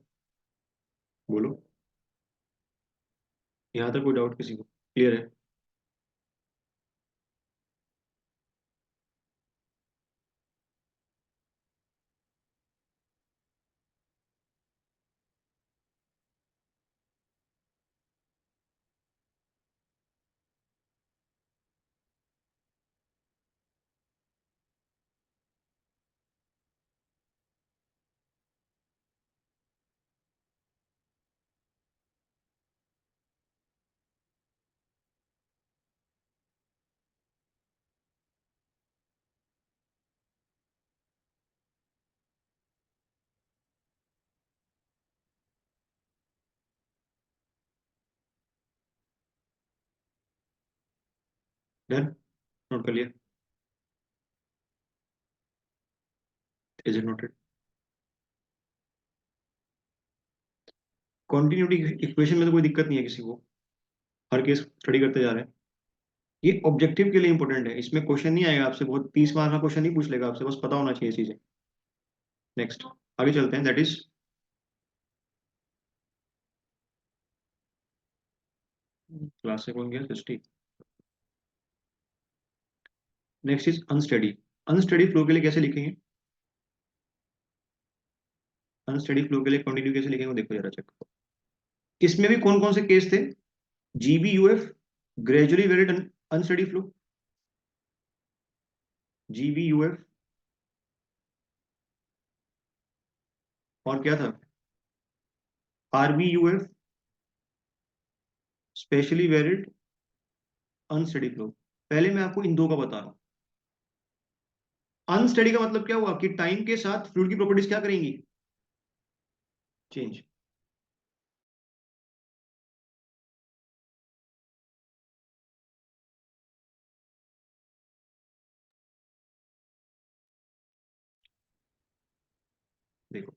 बोलो। यहाँ तक कोई डाउट किसी को, क्लियर है। डन, नोट कर लिया, is it noted. Continuity equation में तो कोई दिक्कत नहीं है किसी को, हर केस स्टडी करते जा रहे हैं। ये ऑब्जेक्टिव के लिए इंपॉर्टेंट है, इसमें क्वेश्चन नहीं आएगा आपसे, बहुत 30 मार्क का क्वेश्चन नहीं पूछ लेगा आपसे, बस पता होना चाहिए चीजें। नेक्स्ट, आगे चलते हैं, दैट इज क्लास से कौन गया, Srishti. Next is unsteady. Unsteady flow के लिए कैसे लिखेंगे, अनस्टडी फ्लो के लिए कंटिन्यू कैसे लिखेंगे वो देखो जरा, चेक करो। इसमें भी कौन कौन से केस थे, जीबीयूएफ, ग्रेजुअली वेरिड अनस्टडी फ्लो, जीबीयूएफ, और क्या था, आरबीयूएफ, स्पेशली वेरिड अनस्टडी फ्लो। पहले मैं आपको इन दो का बता रहा हूँ, अनस्टेडी का मतलब क्या हुआ कि टाइम के साथ फ्लूइड की प्रॉपर्टीज क्या करेंगी, चेंज। देखो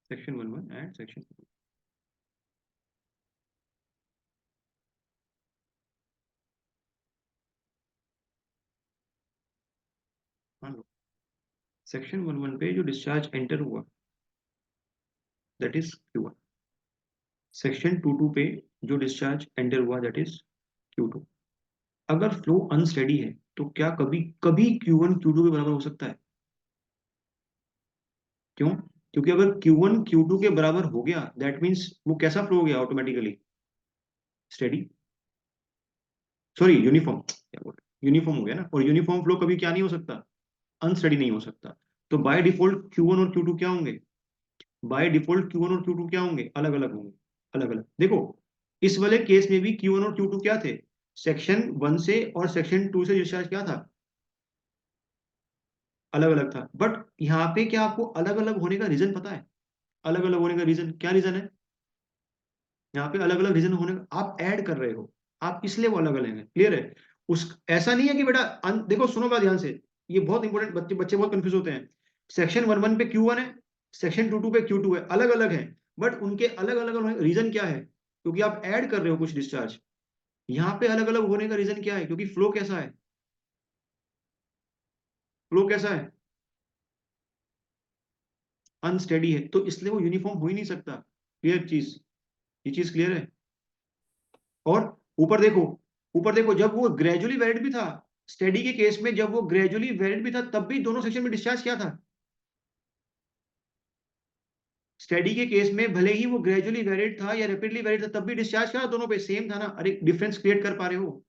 सेक्शन 1 एंड सेक्शन, मान लो सेक्शन 1 पे जो डिस्चार्ज एंटर हुआ दैट इज Q1, सेक्शन 2 पे जो डिस्चार्ज एंटर हुआ दैट इज Q2। अगर फ्लो अनस्टेडी है तो क्या कभी कभी Q1 Q2 के बराबर हो सकता है? क्यों? क्योंकि अगर Q1 Q2 के बराबर हो गया दैट मीन्स वो कैसा फ्लो हो गया ऑटोमेटिकली, स्टेडी, सॉरी यूनिफॉर्म, क्या बोल, यूनिफॉर्म हो गया ना, और यूनिफॉर्म फ्लो कभी क्या नहीं हो सकता, अनस्टेडी नहीं हो सकता। तो बाय डिफॉल्ट Q1 और Q2 क्या होंगे, बाय डिफॉल्ट Q1 और Q2 क्या होंगे, अलग अलग होंगे, अलग अलग। देखो इस वाले केस में भी Q1 और Q2 क्या थे, सेक्शन 1 से और सेक्शन 2 से डिस्चार्ज क्या था, अलग अलग था। बट यहाँ पे क्या आपको अलग अलग होने का रीजन पता है, अलग अलग होने का रीजन क्या रीजन है, यहाँ पे अलग अलग रीजन होने का, आप ऐड कर रहे हो, आप इसलिए वो अलग अलग है, क्लियर है। उस ऐसा नहीं है कि बेटा देखो सुनो बात ध्यान से, ये बहुत इंपॉर्टेंट, बच्चे बच्चे बहुत कंफ्यूज होते हैं। सेक्शन 1 पे Q1 है, सेक्शन 2 पे Q2 है, अलग अलग है, बट उनके अलग अलग रीजन क्या है, क्योंकि आप ऐड कर रहे हो कुछ डिस्चार्ज। यहाँ पे अलग अलग होने का रीजन क्या है, क्योंकि फ्लो कैसा है, फ्लो कैसा है, अनस्टेडी है, तो इसलिए वो यूनिफॉर्म हो ही नहीं सकता। क्लियर चीज, ये चीज क्लियर है। और ऊपर देखो, ऊपर देखो जब वो ग्रेजुअली वैलिड भी था, स्टडी के केस में जब वो ग्रेजुअली वैलिड भी था तब भी दोनों सेक्शन में डिस्चार्ज क्या था, स्टडी के केस में भले ही वो ग्रेजुअली वैलिड था या रैपिडली वैलिड था तब भी डिस्चार्ज क्या था, दोनों पे सेम था ना। अरे डिफरेंस क्रिएट कर पा रहे हो,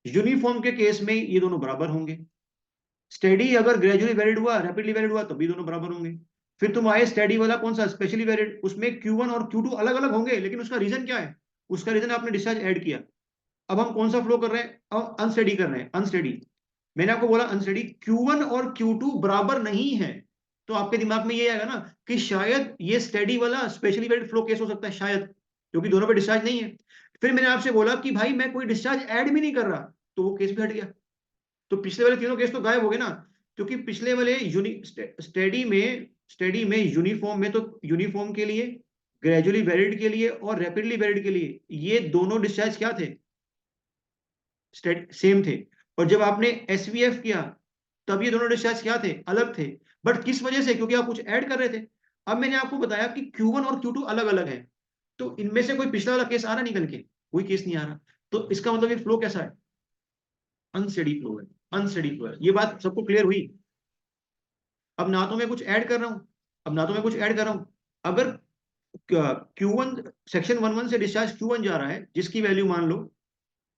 यूनिफॉर्म के केस में ये दोनों बराबर होंगे, स्टडी अगर ग्रेजुअली वैलिड हुआ रैपिडली वैलिड हुआ तब भी दोनों बराबर होंगे। फिर तुम आए स्टडी वाला कौन सा स्पेशली वैलिड, उसमें Q1 और Q2 अलग अलग होंगे, लेकिन उसका रीजन क्या है, उसका रीजन आपने डिस्चार्ज ऐड किया। अब हम कौन सा फ्लो कर रहे हैं, अब अनस्टेडी कर रहे हैं, अनस्टेडी। मैंने आपको बोला अनस्टेडी, Q1 और Q2 बराबर नहीं है, तो आपके दिमाग में ये आएगा ना कि शायद ये स्टेडी वाला स्पेशली वेरिड फ्लो केस हो सकता है, शायद, क्योंकि दोनों पे डिस्चार्ज नहीं है। फिर मैंने आपसे बोला कि भाई मैं कोई डिस्चार्ज ऐड भी नहीं कर रहा, तो वो केस भी हट गया। तो पिछले वाले तीनों केस तो गायब हो गए ना, क्योंकि पिछले वाले स्टेडी में यूनिफॉर्म में, तो यूनिफॉर्म के लिए, ग्रेजुअली वैलिड के लिए और रैपिडली वैलिड के लिए ये दोनों डिस्चार्ज क्या थे, सेम थे। और जब आपने एसवीएफ किया तब ये दोनों डिस्चार्ज क्या थे, अलग थे। बट किस वजह से, क्योंकि आप कुछ ऐड कर रहे थे। अब मैंने आपको बताया कि Q1 और Q2 अलग अलग है, तो इनमें से कोई पिछला वाला केस आ रहा निकल के, कोई केस नहीं आ रहा। तो इसका मतलब ये फ्लो कैसा है, अनस्टेडी फ्लो है, अनस्टेडी फ्लो है। ये बात सबको क्लियर हुई? अब ना तो मैं कुछ ऐड कर रहा हूं, अब ना तो मैं कुछ ऐड कर रहा हूं। अगर Q1 सेक्शन 1 से डिस्चार्ज Q1 जा रहा है जिसकी वैल्यू मान लो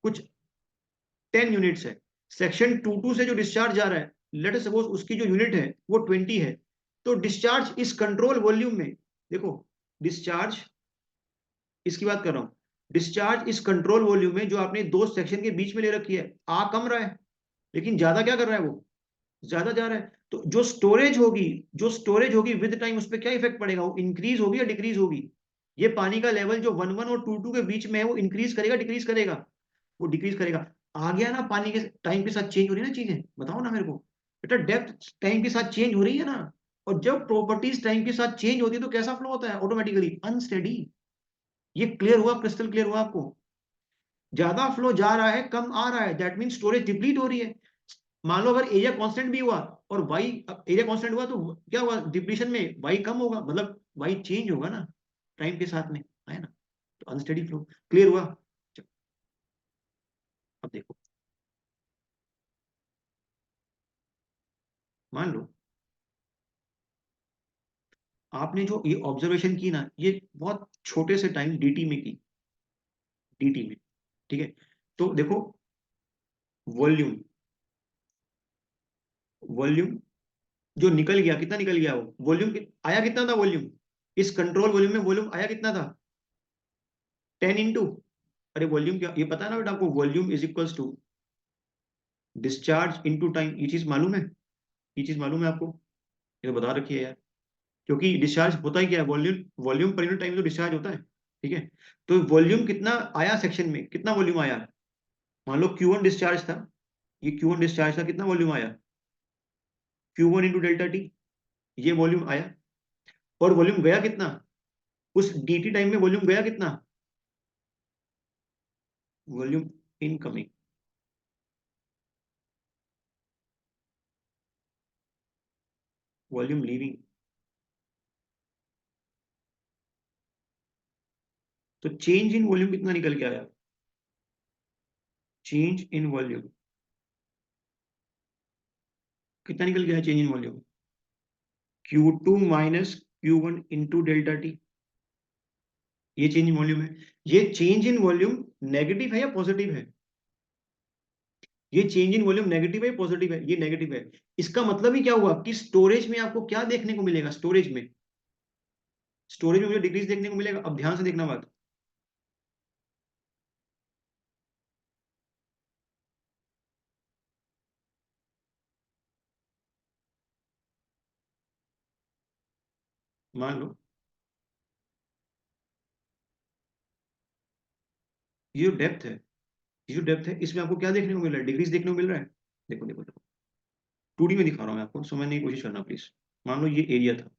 कुछ 10 यूनिट्स है, सेक्शन 2 से जो डिस्चार्ज जा रहा है लेट सपोज उसकी जो यूनिट है वो 20 है, तो डिस्चार्ज इस कंट्रोल वॉल्यूम में, देखो डिस्चार्ज, इसकी बात कर रहा हूं, डिस्चार्ज इस कंट्रोल वॉल्यूम में जो आपने दो सेक्शन के बीच में ले रखी है, आ कम रहा है लेकिन ज्यादा क्या कर रहा है वो, ज्यादा जा रहा है। तो जो स्टोरेज होगी, जो स्टोरेज होगी विद टाइम उस पर क्या इफेक्ट पड़ेगा, वो इंक्रीज होगी या डिक्रीज होगी? ये पानी का लेवल जो 1 1 और 2 2 के बीच में है वो इंक्रीज करेगा डिक्रीज करेगा, वो डिक्रीज करेगा। आ गया ना, पानी के टाइम के साथ चेंज हो रही है ना चीजें, बताओ ना मेरे को बेटा, डेप्थ टाइम के साथ चेंज हो रही है ना। और जब प्रॉपर्टीज टाइम के साथ चेंज होती है तो कैसा फ्लो होता है, ऑटोमेटिकली अनस्टेडी। ये क्लियर हुआ, क्रिस्टल क्लियर हुआ आपको? ज्यादा फ्लो जा रहा है कम आ रहा है दैट मीन स्टोरेज डिप्लीट हो रही है। मान लो अगर एरिया कांस्टेंट भी हुआ और वाई, एरिया कांस्टेंट हुआ तो क्या हुआ, डिप्लीशन में वाई कम होगा, मतलब वाई चेंज होगा ना टाइम के साथ में, है ना। तो अनस्टेडी फ्लो, क्लियर हुआ? चलो, अब देखो, मान लो आपने जो ये ऑब्जर्वेशन की ना, ये बहुत छोटे से टाइम डीटी में की, डीटी में, ठीक है। तो देखो वॉल्यूम, वॉल्यूम जो निकल गया कितना निकल गया, वो वॉल्यूम आया कितना था, वॉल्यूम इस कंट्रोल वॉल्यूम में वॉल्यूम आया कितना था, 10 इंटू, अरे वॉल्यूम क्या, ये पता है ना बेटा आपको, volume is equals to discharge into time, ये चीज मालूम है, ये चीज मालूम है आपको, ये तो बता रखी है यार। क्योंकि डिस्चार्ज होता ही क्या है, volume, volume per unit time तो डिस्चार्ज होता है, ठीक है। तो वॉल्यूम कितना आया सेक्शन में, कितना वॉल्यूम आया, मान लो Q1 डिस्चार्ज था, ये Q1 डिस्चार्ज था, कितना वॉल्यूम आया, Q1 इंटू डेल्टा टी, ये वॉल्यूम आया। और वॉल्यूम गया कितना, उस dt टाइम में वॉल्यूम गया कितना, वॉल्यूम इनकमिंग, वॉल्यूम लीविंग। तो चेंज इन वॉल्यूम कितना निकल के आया, चेंज इन वॉल्यूम कितना निकल गया, change in volume Q2 minus Q1 into delta T, ये चेंज इन वॉल्यूम है। ये चेंज इन वॉल्यूम नेगेटिव है या पॉजिटिव है, ये चेंज इन वॉल्यूम नेगेटिव है पॉजिटिव है, ये नेगेटिव है। इसका मतलब ही क्या हुआ कि स्टोरेज में आपको क्या देखने को मिलेगा, स्टोरेज में, स्टोरेज में मुझे डिक्रीज देखने को मिलेगा। अब ध्यान से देखना बात, मान लो ये जो डेप्थ है, ये जो डेप्थ है, इसमें आपको क्या देखने को मिल रहा है, डिक्रीज देखने को मिल रहा है। देखो देखो देखो, 2D में दिखा रहा हूँ मैं आपको, समझने की कोशिश करना प्लीज। मान लो ये एरिया था,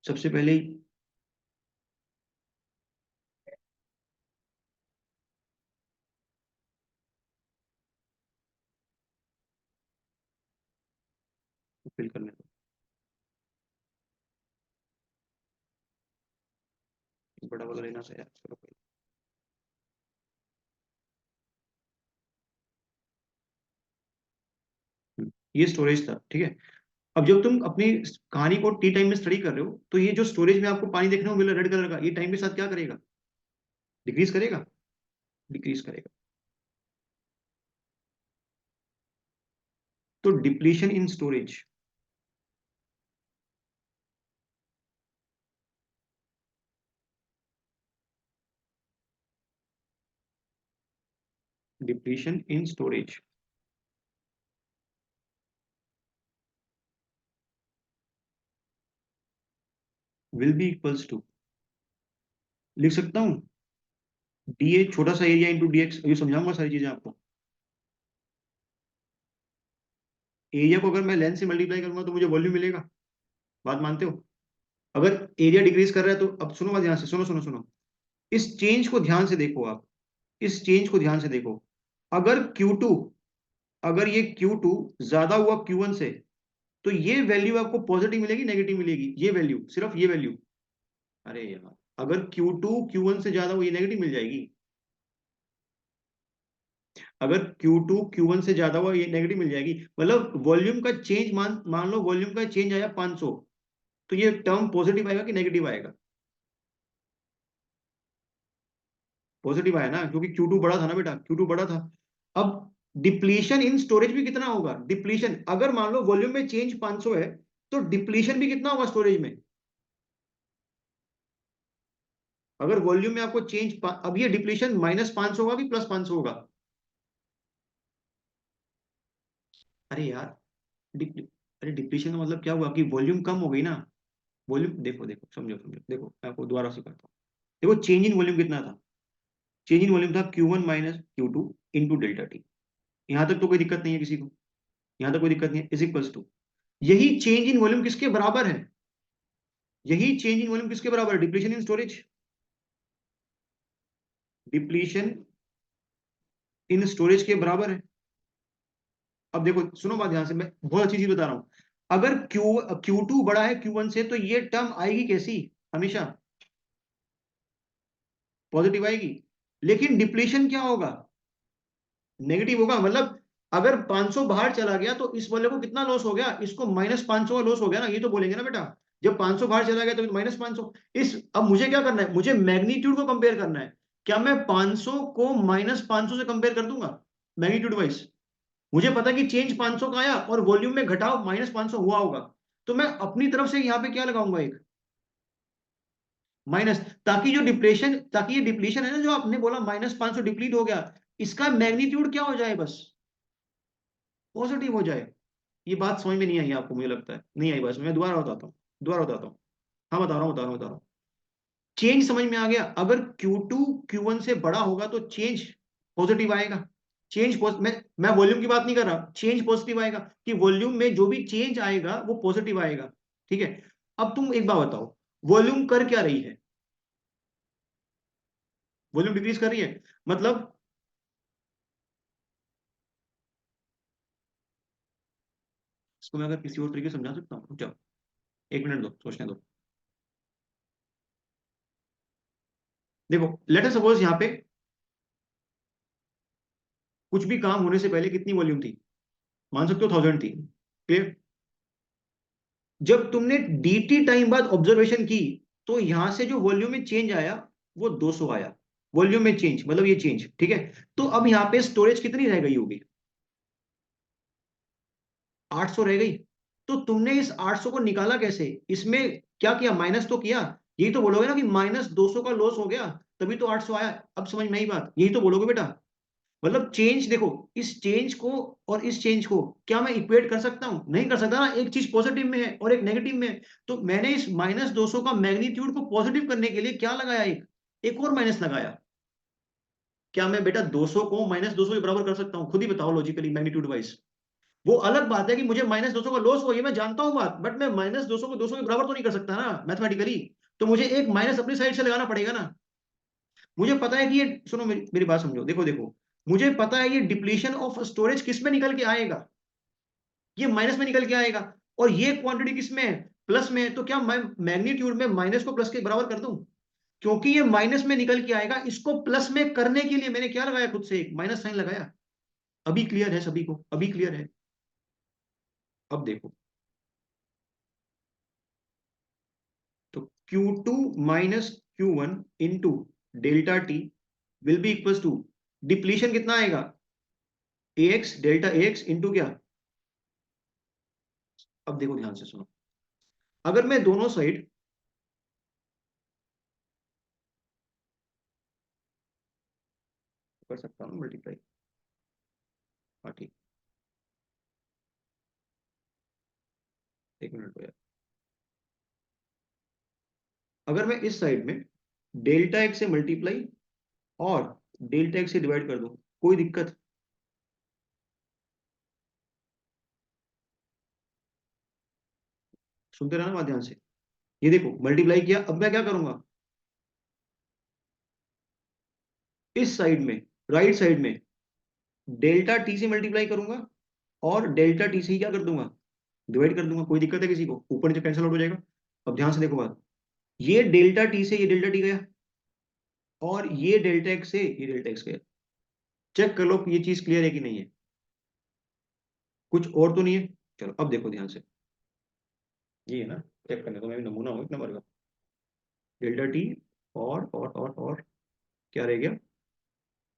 सबसे पहले फिल करने दो, बड़ा वाला लेना था यार, चलो कोई ये स्टोरेज था, ठीक है। अब जब तुम अपनी कहानी को टी टाइम में स्टडी कर रहे हो, तो ये जो स्टोरेज में आपको पानी देखने को मिल रहा है रेड कलर का, ये टाइम के साथ क्या करेगा, डिक्रीज करेगा, डिक्रीज करेगा। तो depletion in storage, depletion in storage will be equals to, लिख सकता हूं डी ए छोटा सा एरिया इंटू डी एक्स, अभी समझाऊंगा सारी चीजें आपको। एरिया को अगर मैं लेंथ से मल्टीप्लाई करूंगा तो मुझे वॉल्यूम मिलेगा, बात मानते हो। अगर एरिया डिक्रीज कर रहा है तो, अब सुनो बात ध्यान से, सुनो सुनो सुनो, इस चेंज को ध्यान से देखो आप, इस चेंज को ध्यान से देखो। अगर Q2, अगर ये Q2 ज्यादा हुआ Q1 से, तो ये वैल्यू आपको पॉजिटिव मिलेगी नेगेटिव मिलेगी, ये वैल्यू, सिर्फ ये वैल्यू, अरे यार, अगर Q2 Q1 से ज्यादा हो, ये नेगेटिव मिल जाएगी। अगर Q2 Q1 से ज्यादा हुआ, ये नेगेटिव मिल जाएगी। मतलब वॉल्यूम का चेंज, मान मान लो वॉल्यूम का चेंज आया 500, तो ये टर्म पॉजिटिव आएगा कि नेगेटिव आएगा, पॉजिटिव आया ना, क्योंकि Q2 बड़ा था ना बेटा, Q2 बड़ा था। अब डिप्लीशन इन स्टोरेज भी कितना होगा, डिप्लीशन, अगर मान लो वॉल्यूम में चेंज 500 है, तो डिप्लीशन भी कितना होगा स्टोरेज में। अगर वॉल्यूम में आपको चेंज, अब ये डिप्लीशन -500 होगा कि +500 होगा, अरे यार, डिप, अरे डिप्लीशन का मतलब क्या हुआ कि वॉल्यूम कम हो गई ना। वॉल्यूम देखो देखो, समझो समझो, देखो मैं आपको दोबारा से करता हूँ। देखो चेंज इन वॉल्यूम कितना था, चेंज इन वॉल्यूम था Q1 minus Q2 into delta T. यहां तक तो कोई दिक्कत नहीं है किसी को, यहां तक कोई दिक्कत नहीं है, इज इक्वल्स टू, यही चेंज इन वॉल्यूम किसके बराबर है, यही चेंज इन वॉल्यूम किसके बराबर है, depletion in storage, depletion in storage के बराबर है। अब देखो सुनो बात ध्यान से, मैं बहुत अच्छी चीज बता रहा हूं। अगर Q2 बड़ा है Q1 से, तो ये टर्म आएगी कैसी, हमेशा पॉजिटिव आएगी। लेकिन डिप्लीशन क्या होगा, नेगेटिव होगा। मतलब अगर 500 बाहर चला गया, तो इस वाले को कितना लॉस हो गया, इसको -500 का लॉस हो गया ना, ये तो बोलेंगे ना बेटा, जब 500 बाहर चला गया तो -500। इस, अब मुझे क्या करना है, मुझे मैग्नीट्यूड को कंपेयर करना है। क्या मैं 500 को -500 से कंपेयर कर दूंगा मैग्नीट्यूड वाइज, मुझे पता कि चेंज 500 का आया और वॉल्यूम में घटाव -500 हुआ होगा। तो मैं अपनी तरफ से यहाँ पे क्या लगाऊंगा, एक माइनस, ताकि ये डिप्लीशन है ना, जो आपने बोला -500 डिप्लीट हो गया, इसका मैग्नीट्यूड क्या हो जाए, बस पॉजिटिव हो जाए। ये बात समझ में नहीं आई आपको, मुझे लगता है नहीं आई। बस मैं दोबारा बताता हूँ, दोबारा बताता हूँ। हाँ बता रहा हूँ, चेंज समझ में आ गया। अगर Q2 Q1 से बड़ा होगा तो चेंज पॉजिटिव आएगा। मैं वॉल्यूम की बात नहीं कर रहा, चेंज पॉजिटिव आएगा, कि वॉल्यूम में जो भी चेंज आएगा वो पॉजिटिव आएगा। ठीक है, अब तुम एक बात बताओ, वॉल्यूम कर क्या रही है, वॉल्यूम डिक्रीज कर रही है, मतलब इसको मैं अगर किसी और तरीके से समझा सकता हूँ, जाओ 1 मिनट दो, सोचने दो। देखो लेट अस सपोज यहाँ पे कुछ भी काम होने से पहले कितनी वॉल्यूम थी, मान सकते हो 1000 थी। क्लियर। जब तुमने dt टाइम बाद ऑब्जर्वेशन की, तो यहां से जो वॉल्यूम में चेंज आया वो 200 आया। वॉल्यूम में चेंज मतलब ये चेंज, ठीक है। तो अब यहां पे स्टोरेज कितनी रह गई होगी, 800 रह गई। तो तुमने इस 800 को निकाला कैसे, इसमें क्या किया, माइनस तो किया। यही तो बोलोगे ना कि -200 का लॉस हो गया, तभी तो 800 आया। अब समझ में आई बात, यही तो बोलोगे बेटा। मतलब चेंज देखो, इस चेंज को और इस चेंज को क्या मैं इक्वेट कर सकता हूं, नहीं कर सकता ना, एक चीज पॉजिटिव में है और एक नेगेटिव में है। तो मैंने इस -200 का मैग्नीट्यूड को पॉजिटिव करने के लिए क्या लगाया, एक एक और माइनस लगाया। क्या मैं बेटा 200 को -200 के बराबर कर सकता हूं, खुद ही बताओ लॉजिकली मैग्नीट्यूड वाइज। वो अलग बात है कि मुझे -200 का लॉस हुआ, ये मैं जानता हूं बात, बट मैं -200 को 200 के बराबर तो नहीं कर सकता ना मैथमेटिकली। तो मुझे एक माइनस अपनी साइड से लगाना पड़ेगा ना। मुझे पता है कि ये, सुनो मेरी बात समझो, देखो देखो, मुझे पता है ये डिप्लीशन ऑफ स्टोरेज किस में निकल के आएगा, ये माइनस में निकल के आएगा। और ये क्वांटिटी किस में है, प्लस में है। तो क्या मैं मैग्नीट्यूड में माइनस को प्लस के बराबर कर दूं, क्योंकि ये माइनस में निकल के आएगा, इसको प्लस में करने के लिए मैंने क्या लगाया, खुद से एक माइनस साइन लगाया। अभी क्लियर है सभी को, अभी क्लियर है। अब देखो, तो Q2 minus Q1 into delta T will be equal to, depletion कितना आएगा, AX डेल्टा AX इंटू क्या। अब देखो ध्यान से सुनो, अगर मैं दोनों साइड कर सकता हूँ मल्टीप्लाई, हाँ ठीक, 1 मिनट हो यार। अगर मैं इस साइड में डेल्टा एक्स से मल्टीप्लाई और डेल्टा एक्स से डिवाइड कर दूं, कोई दिक्कत, सुनते रहना बात ध्यान से। ये देखो मल्टीप्लाई किया, अब मैं क्या करूंगा, इस साइड में, राइट साइड में डेल्टा टी से मल्टीप्लाई करूंगा और डेल्टा टी से ही क्या कर दूंगा, डिवाइड कर दूंगा। कोई दिक्कत है किसी को, ऊपर नीचे कैंसिल आउट हो जाएगा। अब ध्यान से देखो बात, ये डेल्टा टी से ये डेल्टा टी गया, और ये डेल्टा एक्स से ये डेल्टा एक्स गया। चेक कर लो कि ये चीज क्लियर है कि नहीं है, कुछ और तो नहीं है। चलो अब देखो ध्यान से, ये है ना, चेक करने तो मैं भी नमूना हूँ एक नंबर का। डेल्टा टी और क्या रह गया,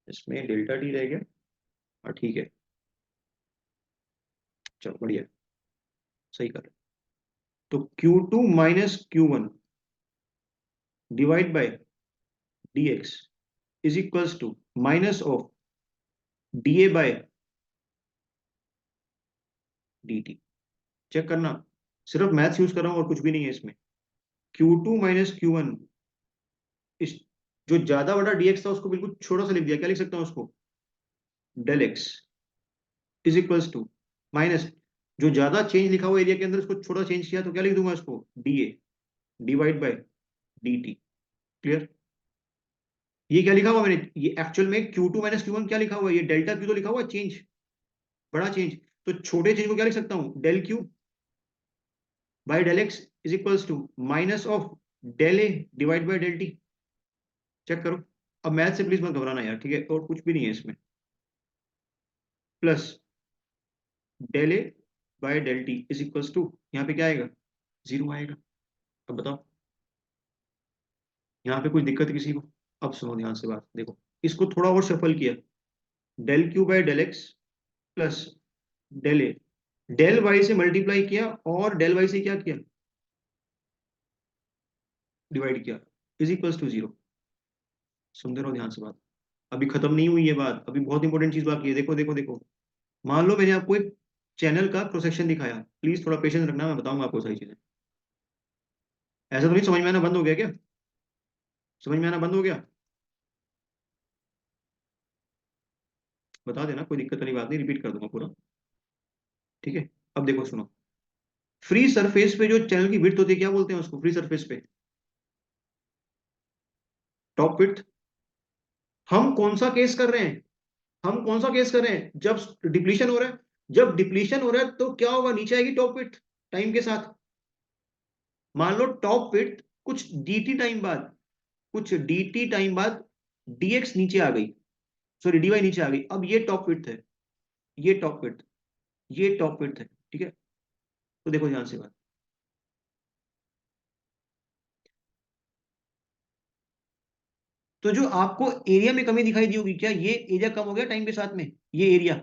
इसमें डेल्टा टी रह गया। हाँ ठीक है, चलो बढ़िया, सही कर रहे हो। तो Q2 minus Q1 divide by dx is equals to minus of dA by dt। चेक करना, सिर्फ मैथ्स यूज कर रहा हूं और कुछ भी नहीं है इसमें। Q2 माइनस Q1, इस जो ज्यादा बड़ा dx था उसको बिल्कुल छोटा सा लिख दिया, क्या लिख सकता हूं उसको, del x is equals to minus, जो ज्यादा चेंज लिखा हुआ एरिया के अंदर उसको छोटा चेंज किया, तो क्या लिख दूंगा उसको, dA divide by dt। Clear. ये क्या लिखा हुआ मैंने, ये एक्चुअल में Q2 माइनस Q1 क्या लिखा हुआ है, ये डेल्टा Q तो लिखा हुआ है, चेंज, बड़ा चेंज। तो छोटे चेंज को क्या लिख सकता हूँ, del Q by del x is equals to minus of del A divide by del T. Check करो। अब मैथ से प्लीज मत घबराना यार, ठीक है, और कुछ भी नहीं है इसमें। Plus del A by del T is equals to, यहाँ पे क्या आएगा, 0 आएगा। अब बताओ, यहाँ पे कोई दिक्कत किसी को। अब सुनो ध्यान से बात, देखो इसको थोड़ा और सफल किया, del Q by del X plus del A del Y से मल्टीप्लाई किया और डेल वाई से क्या किया, डिवाइड किया, इज इक्वल्स टू जीरो। समझ रहे हो ध्यान से बात, अभी खत्म नहीं हुई ये बात, अभी बहुत इंपॉर्टेंट चीज बाकी है। देखो देखो देखो, मान लो मैंने आपको एक चैनल का क्रॉस सेक्शन दिखाया, प्लीज थोड़ा पेशेंस रखना, मैं बताऊंगा आपको सारी चीजें। ऐसा तो नहीं समझ में आना बंद हो गया क्या, समझ में आना बंद हो गया? बता देना, कोई दिक्कत वाली बात नहीं, रिपीट कर दूंगा पूरा। ठीक है, अब देखो सुनो, फ्री सरफेस पे जो चैनल की विड्थ होती है क्या बोलते हैं उसको, फ्री सरफेस पे टॉप विड्थ। हम कौन सा केस कर रहे हैं, हम कौन सा केस कर रहे हैं, जब डिप्लीशन हो रहा है, जब डिप्लीशन हो रहा है तो क्या होगा, नीचे आएगी टॉप विड्थ टाइम के साथ। मान लो टॉप विड्थ कुछ dt टाइम बाद, कुछ dt टाइम बाद dx नीचे आ गई, सॉरी dy नीचे आ गई, अब ये टॉप विड्थ है, ये टॉप विड्थ, ये टॉप विड्थ है। ठीक है, तो देखो ध्यान से बात, तो जो आपको एरिया में कमी दिखाई दी होगी, क्या ये एरिया कम हो गया टाइम के साथ में, ये एरिया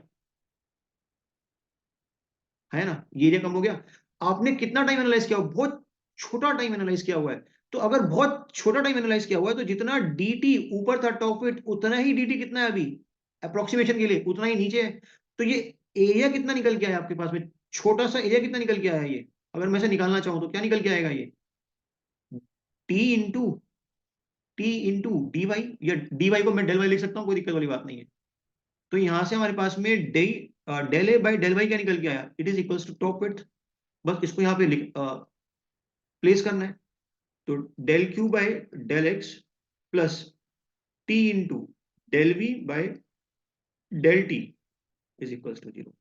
है ना, ये एरिया कम हो गया। आपने कितना टाइम एनालाइज किया हुआ, बहुत छोटा टाइम एनालाइज किया हुआ है। तो अगर बहुत छोटा टाइम एनालाइज किया हुआ है तो जितना dt ऊपर था टॉप वेट, उतना ही dt कितना है अभी, अप्रोक्सीमेशन के लिए उतना ही नीचे है। तो ये एरिया कितना निकल के आया आपके पास में, छोटा सा एरिया कितना निकल के आया ये, अगर मैं इसे निकालना चाहूं तो क्या निकल के आएगा ये, T into T into D Y, या डी वाई को मैं डेल वाई लिख सकता हूँ, कोई दिक्कत वाली बात नहीं है। तो यहां से हमारे पास में del A by del Y क्या निकल के आया, it is equals to top width. बस इसको यहाँ पे प्लेस करना है। तो del Q by del X plus T into del V by del T is equals to zero.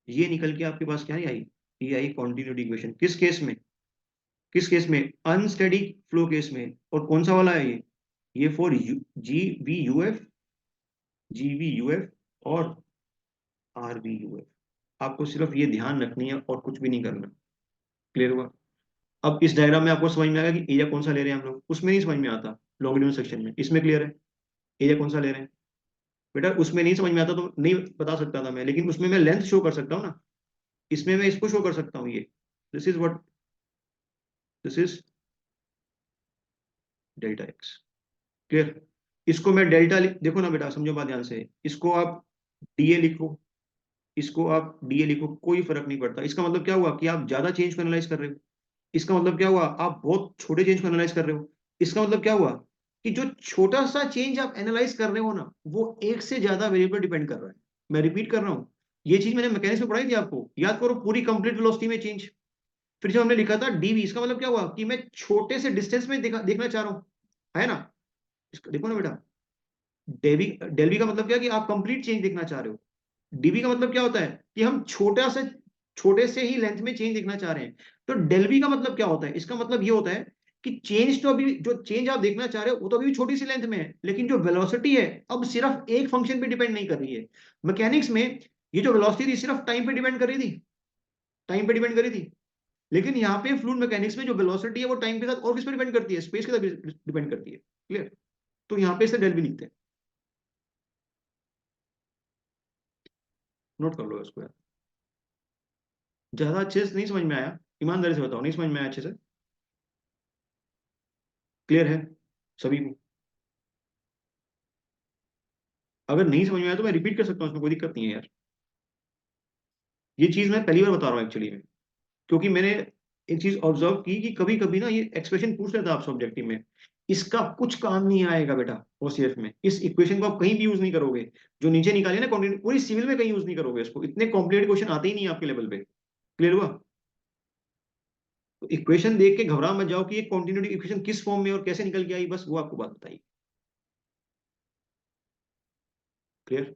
ये निकल के आपके पास क्या आई, ये आई कॉन्टिन्यूटी इक्वेशन। किस केस में, किस केस में, अनस्टेडी फ्लो केस में। और कौन सा वाला है ये for G V U F, G V U F और आर वी यू एफ। आपको सिर्फ ये ध्यान रखनी है और कुछ भी नहीं करना। क्लियर हुआ? अब इस डायग्राम में आपको समझ में आएगा कि एरिया कौन सा ले रहे हैं हम लोग, उसमें नहीं समझ में आता, लॉन्गिट्यूडनल सेक्शन में, इसमें क्लियर है एरिया कौन सा ले रहे हैं। बेटा उसमें नहीं समझ में आता तो नहीं बता सकता था मैं, लेकिन उसमें मैं लेंथ शो कर सकता हूँ ना, इसमें मैं इसको शो कर सकता हूँ, ये this is what, this is delta x. Clear? इसको मैं डेल्टा देखो ना बेटा, समझो बात ध्यान से, इसको आप डीए लिखो, इसको आप डीए लिखो, कोई फर्क नहीं पड़ता। इसका मतलब क्या हुआ कि आप ज्यादा चेंज को एनालाइज कर रहे हो, इसका मतलब क्या हुआ आप बहुत छोटे चेंज को एनालाइज कर रहे हो। इसका मतलब क्या हुआ कि जो छोटा सा चेंज आप एनालाइज कर रहे हो ना, वो एक से ज्यादा वेरिएबल डिपेंड कर रहा है। मैं रिपीट कर रहा हूं, ये चीज मैंने मैकेनिक्स में पढ़ाई थी आपको, याद करो, पूरी कंप्लीट वेलोसिटी में चेंज। फिर जब हमने लिखा था डीवी, इसका मतलब क्या हुआ कि मैं छोटे से डिस्टेंस में देखना चाह रहा हूं, है ना। इसका देखो ना बेटा, डेवी डेलवी का मतलब क्या है कि आप कंप्लीट चेंज देखना चाह रहे हो। डीबी का मतलब क्या होता है कि हम छोटे से ही लेंथ में चेंज देखना चाह रहे हैं। तो डेल्वी का मतलब क्या होता है, इसका मतलब ये होता है कि चेंज तो अभी, जो चेंज आप देखना चाह रहे हो वो तो अभी छोटी सी लेंथ में है, लेकिन जो वेलोसिटी है अब सिर्फ एक फंक्शन पे डिपेंड नहीं कर रही है। मैकेनिक्स में ये जो वेलोसिटी थी सिर्फ टाइम पे डिपेंड कर रही थी, टाइम पे डिपेंड कर रही थी। लेकिन यहाँ पे फ्लूइड मैकेनिक्स में जो वेलोसिटी है वो टाइम के साथ और किस पे डिपेंड करती है, स्पेस के साथ डिपेंड करती है। क्लियर? तो यहाँ पे इसे डेल भी लिखते हैं, नोट कर लो इसको यार। ज्यादा अच्छे से नहीं समझ में आया, ईमानदारी से बताओ, नहीं समझ में आया अच्छे से? क्लियर है सभी को? अगर नहीं समझ में आया तो मैं रिपीट कर सकता हूँ, इसमें कोई दिक्कत नहीं है यार। ये चीज मैं पहली बार बता रहा हूँ एक्चुअली में, क्योंकि मैंने एक चीज ऑब्जर्व की कि कभी कभी ना ये एक्सप्रेशन पूछ लेता है आपसे ऑब्जेक्टिव में, इसका कुछ काम नहीं आएगा बेटा ओसीएफ में, इस इक्वेशन को आप कहीं भी यूज नहीं करोगे। जो नीचे निकाले ना क्वांटिटी, पूरी सिविल में कहीं यूज नहीं करोगे इसको, इतने कॉम्प्लिकेटेड क्वेश्चन आते ही नहीं आपके लेवल पे। क्लियर हुआ? तो इक्वेशन देख के घबरा मत जाओ कि ये कॉन्टिन्यूटी इक्वेशन किस फॉर्म में और कैसे निकल के आई, बस वो आपको बात बताइए। क्लियर?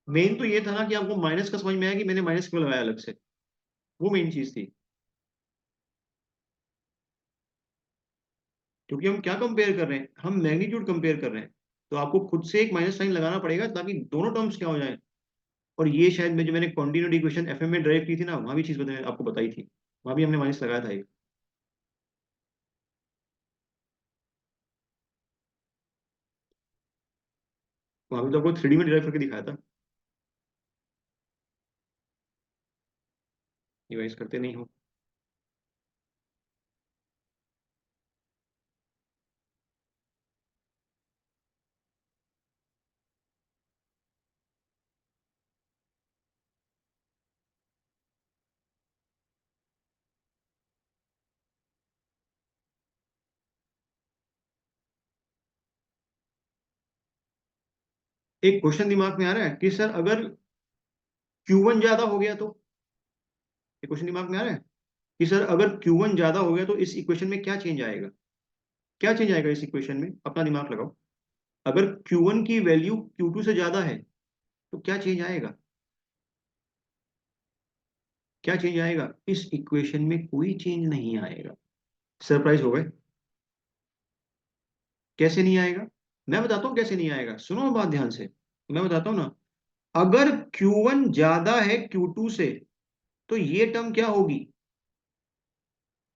मेन तो ये था ना कि आपको माइनस का समझ में आया कि मैंने माइनस क्यों लगाया अलग से, वो मेन चीज थी। क्योंकि हम क्या कंपेयर कर रहे हैं, हम मैग्नीट्यूड कंपेयर कर रहे हैं, तो आपको खुद से एक माइनस साइन लगाना पड़ेगा ताकि दोनों टर्म्स क्या हो जाए। और ये शायद जो मैंने कॉन्टिन्यूटी इक्वेशन एफएम में ड्राइव की थी ना, वहां भी चीज मैंने आपको बताई थी, वहां भी हमने माइनस लगाया था एक। वहां भी तो आपको थ्री डी में ड्राइव करके दिखाया था। रिवाइज करते नहीं हो। एक क्वेश्चन दिमाग में आ रहा है कि सर अगर Q1 ज्यादा हो गया तो, एक क्वेश्चन दिमाग में आ रहा है कि सर अगर Q1 ज्यादा हो गया तो इस इक्वेशन में क्या चेंज आएगा। क्या चेंज आएगा इस इक्वेशन में, अपना दिमाग लगाओ। अगर Q1 की वैल्यू Q2 से ज्यादा है तो क्या चेंज आएगा। क्या चेंज आएगा इस इक्वेशन में, कोई चेंज नहीं आएगा। सरप्राइज हो गए। कैसे नहीं आएगा, मैं बताता हूं कैसे नहीं आएगा, सुनो बात ध्यान से। मैं बताता हूं ना, अगर Q1 ज्यादा है Q2 से तो ये टर्म क्या होगी,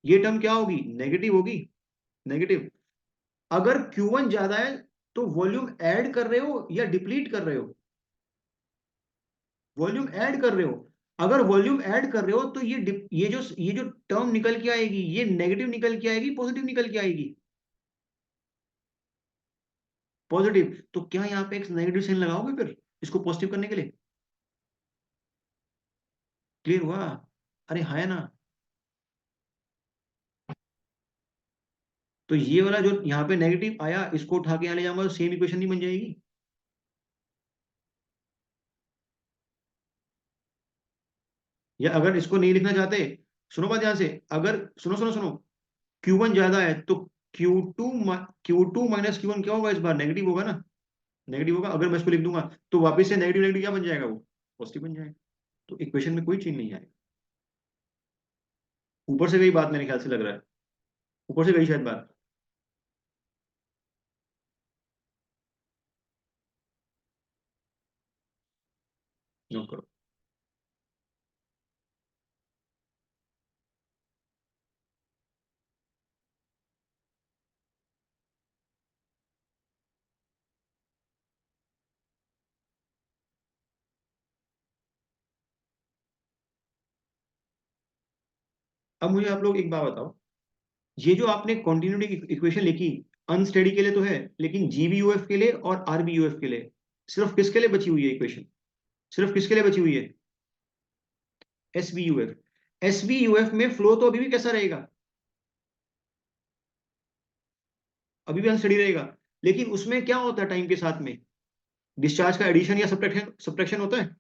ये टर्म क्या होगी, नेगेटिव होगी। नेगेटिव। अगर Q1 ज्यादा है तो वॉल्यूम ऐड कर रहे हो या डिप्लीट कर रहे हो, वॉल्यूम ऐड कर रहे हो। अगर वॉल्यूम ऐड कर रहे हो तो ये जो टर्म निकल के आएगी, ये नेगेटिव निकल के आएगी, पॉजिटिव निकल के आएगी। पॉजिटिव। तो क्या यहाँ पे एक नेगेटिव साइन लगाओगे फिर इसको पॉजिटिव करने के लिए। क्लियर हुआ। अरे है ना। तो ये वाला जो यहाँ पे नेगेटिव आया, इसको उठा के यहाँ ले जाऊंगा तो सेम इक्वेशन नहीं बन जाएगी। या अगर इसको नहीं लिखना चाहते, सुनो बात ध्यान से, अगर सुनो सुनो सुनो, Q1 ज्यादा है तो Q2, Q2 माइनस Q1 क्या होगा इस बार, नेगेटिव होगा ना। नेगेटिव होगा, अगर मैं इसको लिख दूंगा तो वापस से नेगेटिव नेगेटिव क्या बन जाएगा, वो पॉजिटिव बन जाएगा। तो इक्वेशन में कोई चेंज नहीं आएगा। ऊपर से गई बात मेरे ख्याल से लग रहा है, ऊपर से गई शायद बात। नोट करो। अब मुझे आप लोग एक बात बताओ, ये जो आपने कॉन्टिन्यूटी इक्वेशन लिखी, अनस्टेडी के लिए तो है, लेकिन जीबीयूएफ के लिए और आरबीयूएफ के लिए सिर्फ किसके लिए बची हुई है इक्वेशन, सिर्फ किसके लिए बची हुई है, एसबीयूएफ। एसबीयूएफ में फ्लो तो अभी भी कैसा रहेगा, अभी भी अनस्टेडी रहेगा। लेकिन उसमें क्या होता है टाइम के साथ में, डिस्चार्ज का एडिशन या सब्ट्रैक्शन सब्ट्रैक्शन होता है।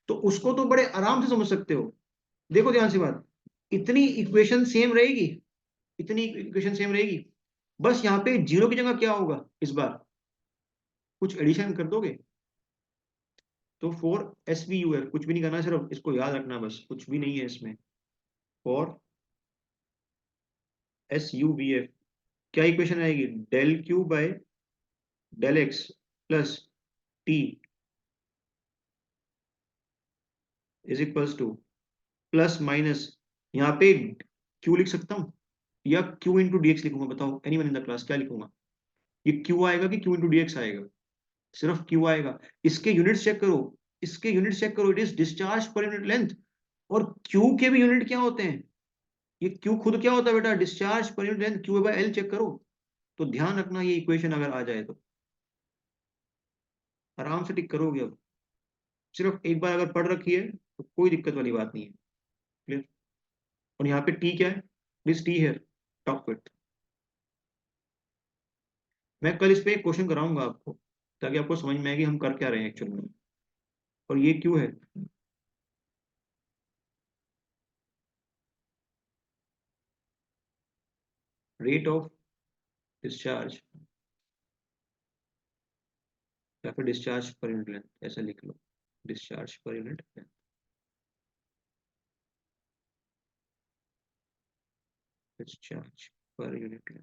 तो उसको तो बड़े आराम से समझ सकते हो। देखो ध्यान से बात, इतनी इक्वेशन सेम रहेगी, इतनी इक्वेशन सेम रहेगी। बस यहाँ पे जीरो की जगह क्या होगा इस बार, कुछ एडिशन कर दोगे। तो for S V U F कुछ भी नहीं करना, सिर्फ इसको याद रखना, बस कुछ भी नहीं है इसमें। For S U V F क्या इक्वेशन आएगी, del Q by del X plus T is equals to plus minus, यहाँ पे क्यू लिख सकता हूँ या क्यू इंटू डी एक्स लिखूंगा, बताओ एनीवन इन द क्लास क्या लिखूंगा। ये क्यू आएगा कि क्यू इंटू डी एक्स आएगा, सिर्फ क्यू आएगा। इसके यूनिट्स चेक करो, इसके यूनिट्स चेक करो, इट इज डिस्चार्ज पर यूनिट लेंथ। और क्यू के भी यूनिट क्या होते हैं, ये क्यू खुद क्या होता है बेटा, डिस्चार्ज पर unit length, Q by L check करो। तो ध्यान रखना ये इक्वेशन अगर आ जाए तो आराम से टिक करोगे। अब सिर्फ एक बार अगर पढ़ रखी है तो कोई दिक्कत वाली बात नहीं है। क्लियर। और यहाँ पे टी क्या है, दिस टी है टॉप विथ। मैं कल इस पे एक क्वेश्चन कराऊंगा आपको, ताकि आपको समझ में आए कि हम कर क्या रहे हैं एक्चुअल में। और ये क्यों है, रेट ऑफ डिस्चार्ज या फिर डिस्चार्ज पर यूनिट लेंथ ऐसा लिख लो। डिस्चार्ज पर यूनिट, डिस्चार्ज पर यूनिट।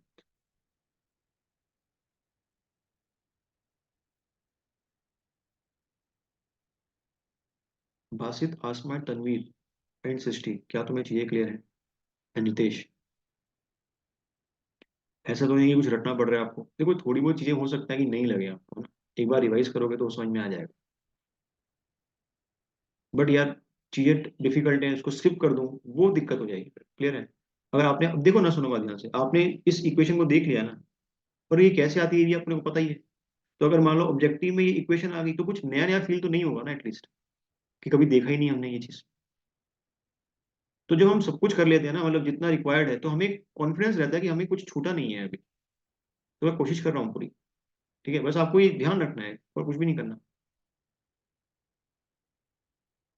बासित, आसमा, तनवीर एंड सृष्टि, क्या तुम्हें चीजें क्लियर है? एंड नितेश, ऐसा तो नहीं है कि कुछ रटना पड़ रहा है आपको। देखो थोड़ी बहुत चीजें हो सकता है कि नहीं लगे आपको ना, एक बार रिवाइज करोगे तो समझ में आ जाएगा। बट यार चीजें डिफिकल्ट है, उसको स्किप कर दूं वो दिक्कत हो जाएगी। क्लियर है? अगर आपने, अब देखो ना, सुनो बात ध्यान से, आपने इस इक्वेशन को देख लिया ना, और ये कैसे आती है ये भी अपने को पता ही है। तो अगर मान लो ऑब्जेक्टिव में ये इक्वेशन आ गई तो कुछ नया नया फील तो नहीं होगा ना एटलीस्ट, कि कभी देखा ही नहीं हमने ये चीज। तो जब हम सब कुछ कर लेते हैं ना, मतलब जितना रिक्वायर्ड है, तो हमें कॉन्फिडेंस रहता है कि हमें कुछ छूटा नहीं है अभी। तो मैं कोशिश कर रहा हूँ पूरी। ठीक है, बस आपको ये ध्यान रखना है और कुछ भी नहीं करना।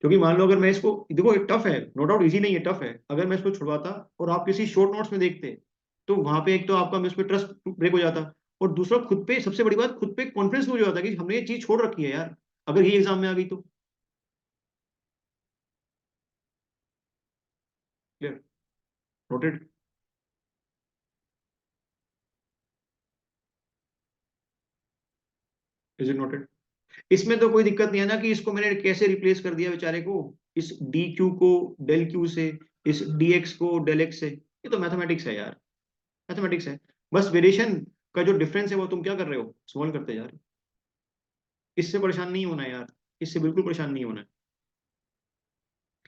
क्योंकि मान लो अगर मैं इसको, देखो टफ है, नो डाउट इजी नहीं है, टफ है। अगर मैं इसको छुड़वाता और आप किसी शॉर्ट नोट्स में देखते, तो वहां पे एक तो आपका मुझ पे ट्रस्ट ब्रेक हो जाता, और दूसरा खुद पे, सबसे बड़ी बात, खुद पे कॉन्फिडेंस लूज हो जाता कि हमने ये चीज छोड़ रखी है यार, अगर ये एग्जाम में आ गई तो। Clear? Noted? Is it noted? इसमें तो कोई दिक्कत नहीं है ना कि इसको मैंने कैसे रिप्लेस कर दिया बेचारे को, इस डी क्यू को डेल क्यू से, इस डी एक्स को डेल एक्स से। ये तो मैथमेटिक्स है यार, मैथमेटिक्स है। बस वेरिएशन का जो डिफरेंस है वो तुम क्या कर रहे हो, सॉल्व करते जा रहे हो। इससे परेशान नहीं होना है यार, इससे बिल्कुल परेशान नहीं होना है।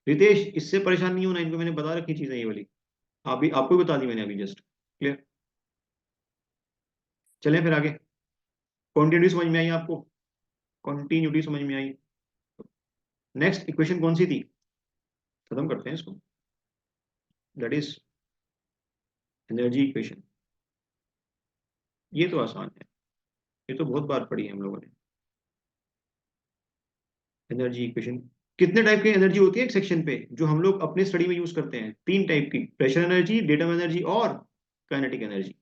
रितेश, इससे परेशान नहीं होना, इनको मैंने बता रखी चीजें ये वाली, आप भी, आपको भी बता दी मैंने अभी जस्ट। क्लियर? चलें फिर आगे। कॉन्टिन्यूटी समझ में आई आपको? कॉन्टिन्यूटी समझ में आई? नेक्स्ट इक्वेशन कौन सी थी? खत्म करते हैं इसको। That is energy equation. ये तो आसान है, ये तो बहुत बार पढ़ी है हम लोगों ने। एनर्जी इक्वेशन, कितने टाइप की एनर्जी होती है एक सेक्शन पे जो हम लोग अपने स्टडी में यूज करते हैं? तीन टाइप की, प्रेशर एनर्जी, डेटम एनर्जी और काइनेटिक एनर्जी।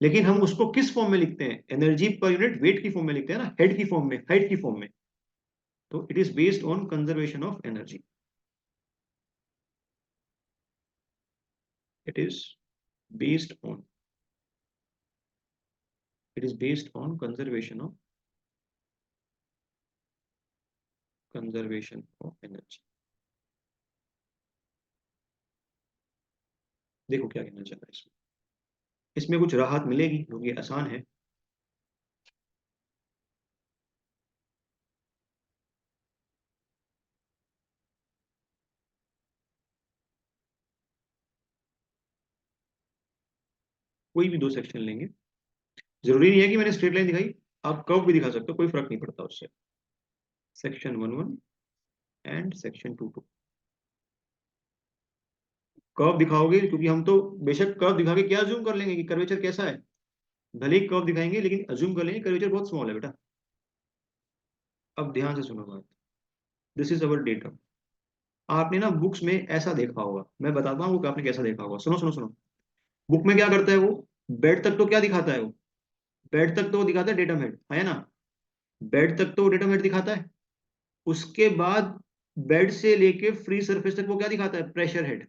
लेकिन हम उसको किस फॉर्म में लिखते हैं? एनर्जी पर यूनिट वेट की फॉर्म में लिखते हैं ना, हेड की फॉर्म में, हाइट की फॉर्म में। तो it is based on conservation of energy. It is based on, it is based on conservation of energy. देखो क्या कहना चाह रहा है इसमें, इसमें कुछ राहत मिलेगी क्योंकि आसान है। कोई भी दो सेक्शन लेंगे, जरूरी नहीं है कि मैंने स्ट्रेट लाइन दिखाई, आप कर्व भी दिखा सकते हो, कोई फर्क नहीं पड़ता उससे। Section 1 1 and section 2 2। कर्व दिखाओगे क्योंकि हम तो बेशक कर्व दिखा के क्या अज्यूम कर लेंगे कि कर्वेचर कैसा है। भले ही कर्व दिखाएंगे लेकिन अज्यूम कर लेंगे कर्वेचर बहुत स्मॉल है बेटा। अब ध्यान से सुनो बात, दिस इज अवर डेटा। आपने ना बुक्स में ऐसा देखा होगा, मैं बताता हूँ कि आपने कैसा देखा होगा। सुनो सुनो सुनो, बुक में क्या करता है वो, बेड तक तो क्या दिखाता है वो, बेड तक तो वो दिखाता है डेटम हेड, है ना? बेड तक तो वो डेटम हेड दिखाता है। उसके बाद बेड से लेके फ्री सरफेस तक वो क्या दिखाता है? Pressure head.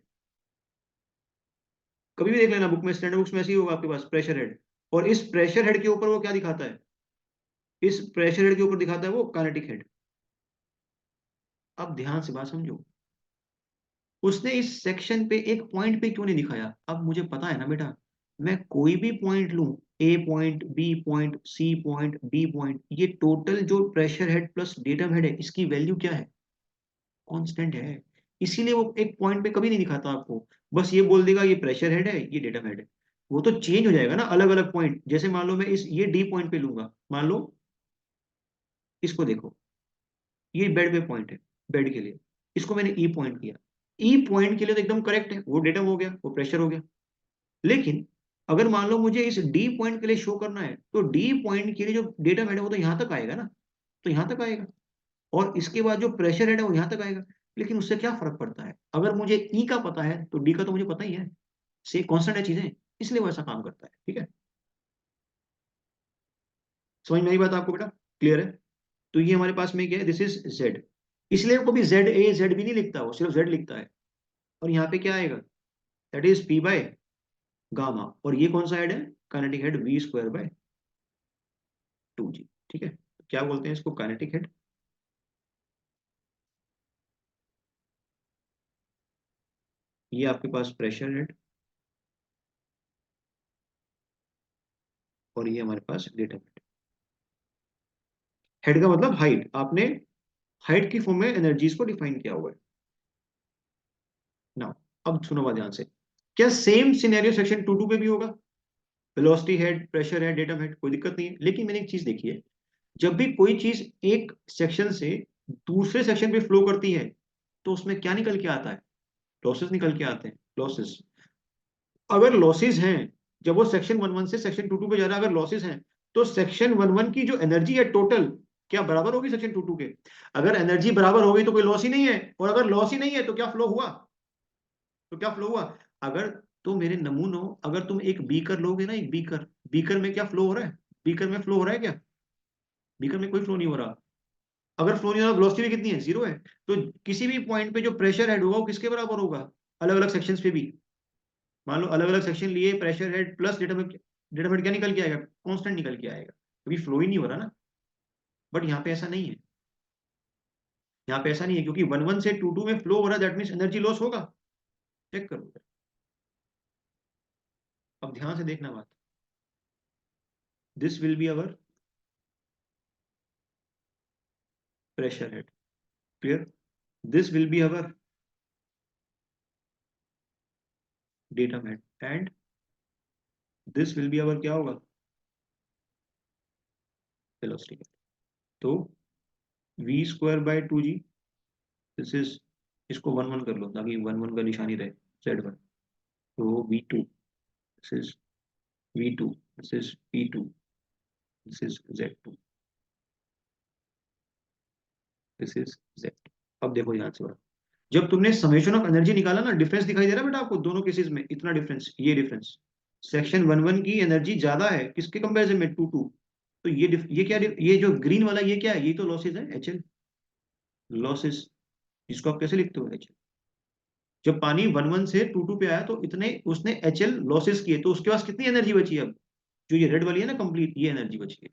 कभी भी देख लेना बुक में, स्टैंडर्ड बुक्स में ऐसे ही होगा आपके पास, प्रेशर हेड। और इस प्रेशर हेड के ऊपर वो क्या दिखाता है? इस प्रेशर हेड के ऊपर दिखाता है वो काइनेटिक हेड। अब ध्यान से बात समझो, उसने इस सेक्शन पे एक पॉइंट पे क्यों नहीं दिखाया? अब मुझे पता है ना बेटा, मैं कोई भी पॉइंट लूं, A point, B point, C point, D point, ये टोटल जो pressure head plus datum head है, इसकी वैल्यू क्या है? कांस्टेंट है। इसीलिए वो एक पॉइंट पे कभी नहीं दिखाता आपको, बस ये बोल देगा ये प्रेशर हेड है, ये डेटम हेड है। वो तो चेंज हो जाएगा ना अलग अलग पॉइंट। जैसे मान लो मैं इस ये डी पॉइंट पे लूंगा, मान लो, इसको देखो, ये बेड पे पॉइंट है, बेड के लिए, इसको मैंने ई पॉइंट किया। ई पॉइंट के लिए तो एकदम करेक्ट है, वो डेटम हो गया, वो प्रेशर हो गया। लेकिन अगर मान लो मुझे इस डी पॉइंट के लिए शो करना है, तो डी पॉइंट के लिए जो डेटम हेड है वो तो यहां तक आएगा ना, तो यहां तक आएगा। और इसके बाद जो प्रेशर हेड है वो यहां तक आएगा। लेकिन उससे क्या फर्क पड़ता है, अगर मुझे ई का पता है तो डी का तो मुझे पता ही है, से कांस्टेंट है चीजें, इसलिए वो ऐसा काम करता है। ठीक है? समझ में आई बात आपको बेटा? क्लियर है? तो ये हमारे पास में क्या है, दिस इज जेड। इसलिए वो कभी जेड ए जेड भी नहीं लिखता, वो सिर्फ जेड लिखता है। और यहाँ पे क्या आएगा, that is P by gamma. और ये कौन सा हेड है, kinetic head V square by 2g। ठीक है, क्या बोलते हैं इसको, काइनेटिक हेड। ये आपके पास प्रेशर हेड, और ये हमारे पास डेटा हेड। हेड का मतलब हाइट, आपने हाइट की फॉर्म में एनर्जीज को डिफाइन किया हुआ है ना। अब सुनो बात ध्यान से, क्या same scenario section two two पे भी होगा। Velocity head, pressure head, data head, कोई दिक्कत नहीं है। लेकिन मैंने एक चीज देखी है, जब भी कोई चीज एक सेक्शन से दूसरे सेक्शन पे फ्लो करती है, तो उसमें क्या निकल के आता है, लॉसेस निकल के आते हैं, लॉसेस। अगर लॉसेस हैं, जब वो सेक्शन वन वन से सेक्शन टू टू पे जा रहा है, अगर लॉसेस हैं, तो सेक्शन वन वन की जो एनर्जी है टोटल, क्या बराबर होगी सेक्शन टू टू के। अगर एनर्जी बराबर हो गई तो कोई लॉस ही नहीं है, और अगर लॉस ही नहीं है तो क्या फ्लो हुआ, तो क्या फ्लो हुआ। अगर तो मेरे नमूनों, अगर तुम एक बीकर लोगे ना, एक बीकर, बीकर में क्या फ्लो हो रहा है, बीकर में फ्लो हो रहा है क्या, बीकर में कोई फ्लो नहीं हो रहा। अगर फ्लो नहीं हो रहा, वेलोसिटी भी कितनी है, जीरो है। तो किसी भी पॉइंट पे जो प्रेशर हेड होगा वो किसके बराबर होगा, अलग अलग सेक्शंस पे भी। मान लो अलग अलग सेक्शन लिए, pressure head plus data head, data head क्या निकल के आएगा, कांस्टेंट निकल के आएगा, क्योंकि फ्लो ही नहीं हो रहा ना। बट यहाँ पे ऐसा नहीं है, यहाँ पे ऐसा नहीं है, क्योंकि वन वन से टू टू में फ्लो हो रहा है, दैट मीन्स एनर्जी लॉस होगा। चेक करो, अब ध्यान से देखना बात। This will be our pressure head, clear. This will be our data head, and this will be our क्या होगा, वेलोसिटी। तो V square by two G, this is, इसको वन वन कर लो ताकि वन वन का निशानी रहे, जेड वन। तो we two, this is we two, this is P two, this is Z two, this is Z. अब देखो ध्यान से बात, जब तुमने समेशन ऑफ एनर्जी निकाला ना, डिफरेंस दिखाई दे रहा है बेटा आपको दोनों केसेस में, इतना डिफरेंस, ये डिफरेंस, सेक्शन वन वन की एनर्जी ज्यादा है किसके कंपैरिजन में, टू टू। तो ये क्या ये जो ग्रीन वाला ये क्या है, ये तो लॉसेस है, एच एल, लॉसेस। जिसको आप कैसे लिखते हो, एच। जब पानी वन वन से टू टू पे आया तो इतने उसने एच एल लॉसेस किए, तो उसके पास कितनी एनर्जी बची है अब, जो ये रेड वाली है ना कंप्लीट, ये एनर्जी बची है।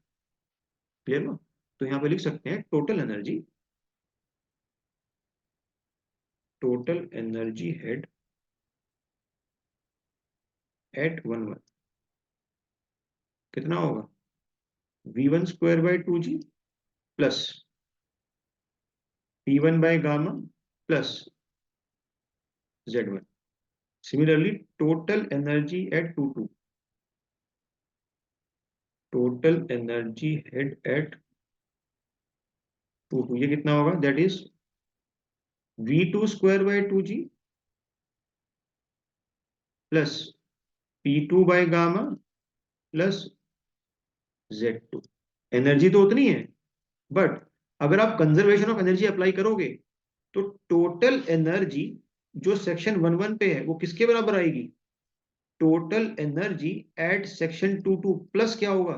क्लियर हुआ। तो यहाँ पे लिख सकते हैं total energy, total energy head at one one कितना होगा, v one square by two g plus p one by gamma plus z one. Similarly total energy at two two, total energy head at two two, ये कितना होगा, that is we two square by two g plus p two by gamma plus z two. Energy तो उतनी है, but अगर आप conservation of energy apply करोगे, तो टोटल एनर्जी जो सेक्शन वन वन पे है वो किसके बराबर आएगी, total energy eight section two two plus क्या होगा,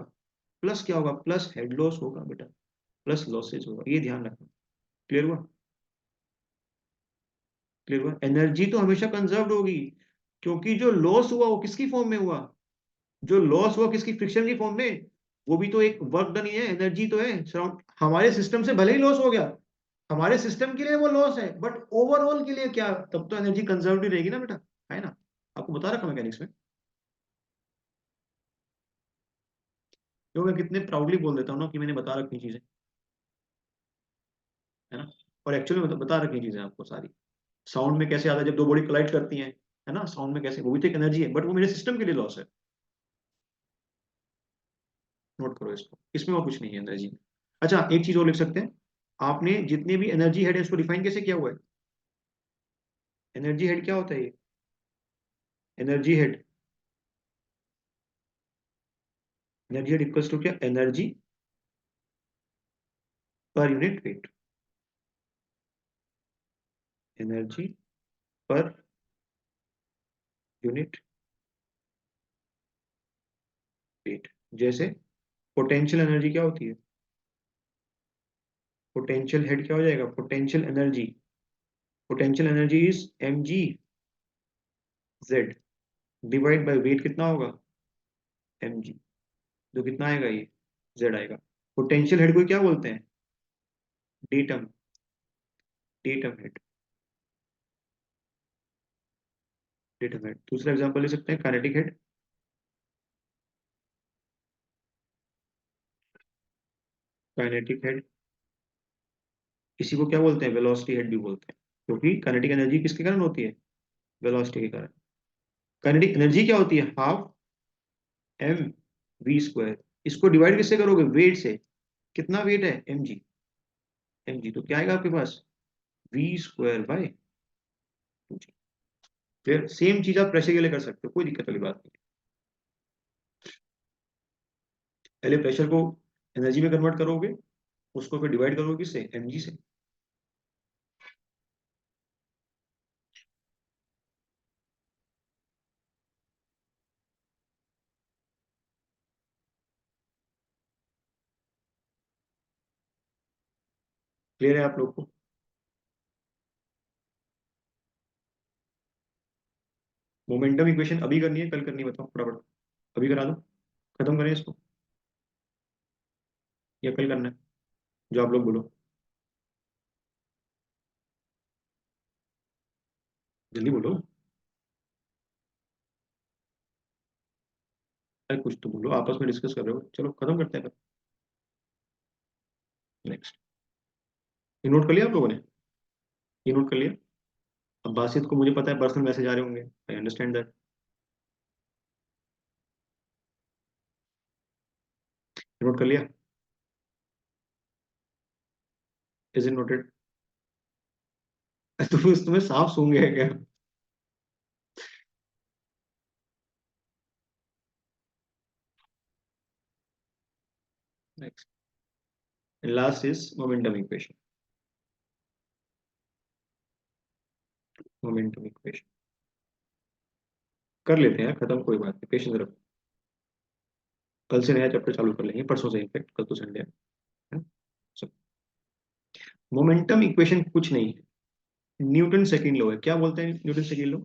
प्लस क्या होगा, प्लस हेड लॉस होगा बेटा, प्लस लॉसेज होगा, ये ध्यान रखना। क्लियर हुआ, क्लियर हुआ। एनर्जी तो हमेशा कंजर्व्ड होगी, क्योंकि जो लॉस हुआ वो किसकी फॉर्म में हुआ, जो लॉस हुआ किसकी, फ्रिक्शन की फॉर्म में। वो भी तो एक वर्क डन ही है, एनर्जी तो है सराउंड, हमारे सिस्टम से भले ही लॉस हो गया, हमारे सिस्टम के लिए वो लॉस है, बट ओवरऑल के लिए क्या, तब तो एनर्जी कंजर्व्ड ही रहेगी ना बेटा, है ना। आपको बता रखा मैकेनिक्स में, क्यों मैं कितने प्राउडली बोल देता हूँ ना कि मैंने बता रखी चीजें, है ना। और एक्चुअली में बता रखी चीजें आपको सारी। साउंड में कैसे आता है जब दो बॉडी कोलाइड करती हैं, है ना, साउंड में कैसे, वो भी तो एक एनर्जी है, बट वो मेरे सिस्टम के लिए लॉस है। नोट करो इसको, इसमें और कुछ नहीं है एनर्जी में। अच्छा एक चीज और लिख सकते हैं, आपने जितने भी एनर्जी हेड है उसको डिफाइन कैसे किया हुआ है। एनर्जी हेड क्या होता है, ये energy head, energy head equals to क्या, energy per unit weight, energy per unit weight. जैसे पोटेंशियल एनर्जी क्या होती है, पोटेंशियल हेड क्या हो जाएगा, potential energy is mgz divide by weight कितना होगा, mg, जो कितना आएगा ये z आएगा। पोटेंशियल हेड को क्या बोलते हैं, डेटम, हेड, डेटम हेड। दूसरा एग्जांपल ले सकते हैं काइनेटिक हेड, काइनेटिक हेड, इसी को क्या बोलते हैं, वेलोसिटी हेड भी बोलते हैं, क्योंकि काइनेटिक एनर्जी किसके कारण होती है, वेलोसिटी के कारण। काइनेटिक एनर्जी क्या होती है, हाफ एम वी स्क्वायर, इसको डिवाइड किससे करोगे, वेट से, कितना वेट है, mg, तो क्या आएगा आपके पास, वी स्क्वायर बाय 2g। फिर सेम चीज आप प्रेशर के लिए कर सकते हो, कोई दिक्कत वाली बात नहीं। पहले प्रेशर को एनर्जी में कन्वर्ट करोगे, उसको फिर डिवाइड करोगे किससे, mg से। क्लियर है आप लोग को। मोमेंटम इक्वेशन अभी करनी है, कल करनी है, बताओ फटाफट, अभी करा दो, खत्म करें इसको, या कल करना है, जो आप लोग बोलो, जल्दी बोलो। अरे कुछ तो बोलो, आपस में डिस्कस कर रहे हो, चलो खत्म करते हैं। नेक्स्ट, ये नोट कर लिया आप लोगों ने, ये नोट कर लिया। अब बासित को मुझे पता है पर्सनल मैसेज आ रहे होंगे, आई अंडरस्टैंड दैट। नोट कर लिया, इज इन नोटेड। तुम्हें साफ सूंघ गया क्या। Next, last is momentum equation, momentum equation कर लेते हैं, खत्म, कोई बात नहीं, पेशेंस रखो। कल से नया चैप्टर चालू कर लेंगे, परसों से, इनफैक्ट कल तो संडे है। मोमेंटम इक्वेशन कुछ नहीं है, न्यूटन सेकंड लॉ है। क्या बोलते हैं Newton second law,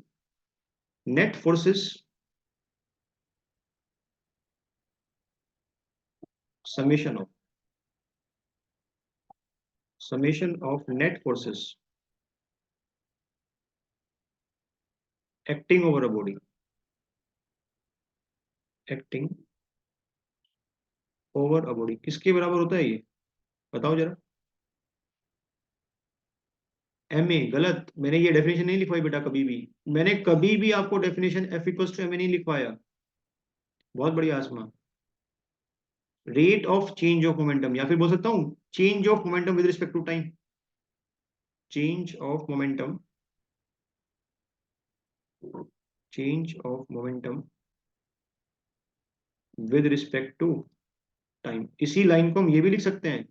net forces summation of, net forces acting over a body, acting over a body किसके बराबर होता है ये, बताओ जरा। एम ए गलत, मैंने ये डेफिनेशन नहीं लिखवाई बेटा कभी भी, मैंने कभी भी आपको definition F equals to M A नहीं लिखवाया। बहुत बढ़िया Asma, rate of change of momentum, या फिर बोल सकता हूँ change of momentum with respect to time, change of momentum, change of momentum with respect to time. इसी लाइन को हम ये भी लिख सकते हैं,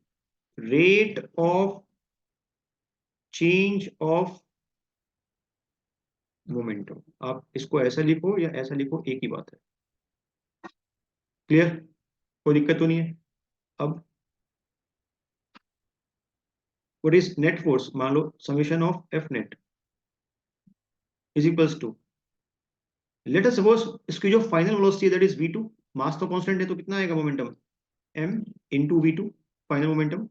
rate of change of momentum. आप इसको ऐसा लिखो या ऐसा लिखो, एक ही बात है। क्लियर, कोई दिक्कत तो नहीं है। अब व्हाट इज नेट फोर्स, मान लो summation of F net is equals to, let us suppose इसकी जो फाइनल वेलोसिटी है दैट इज v2, मास तो कांस्टेंट है, तो कितना आएगा momentum, m into v2 final momentum,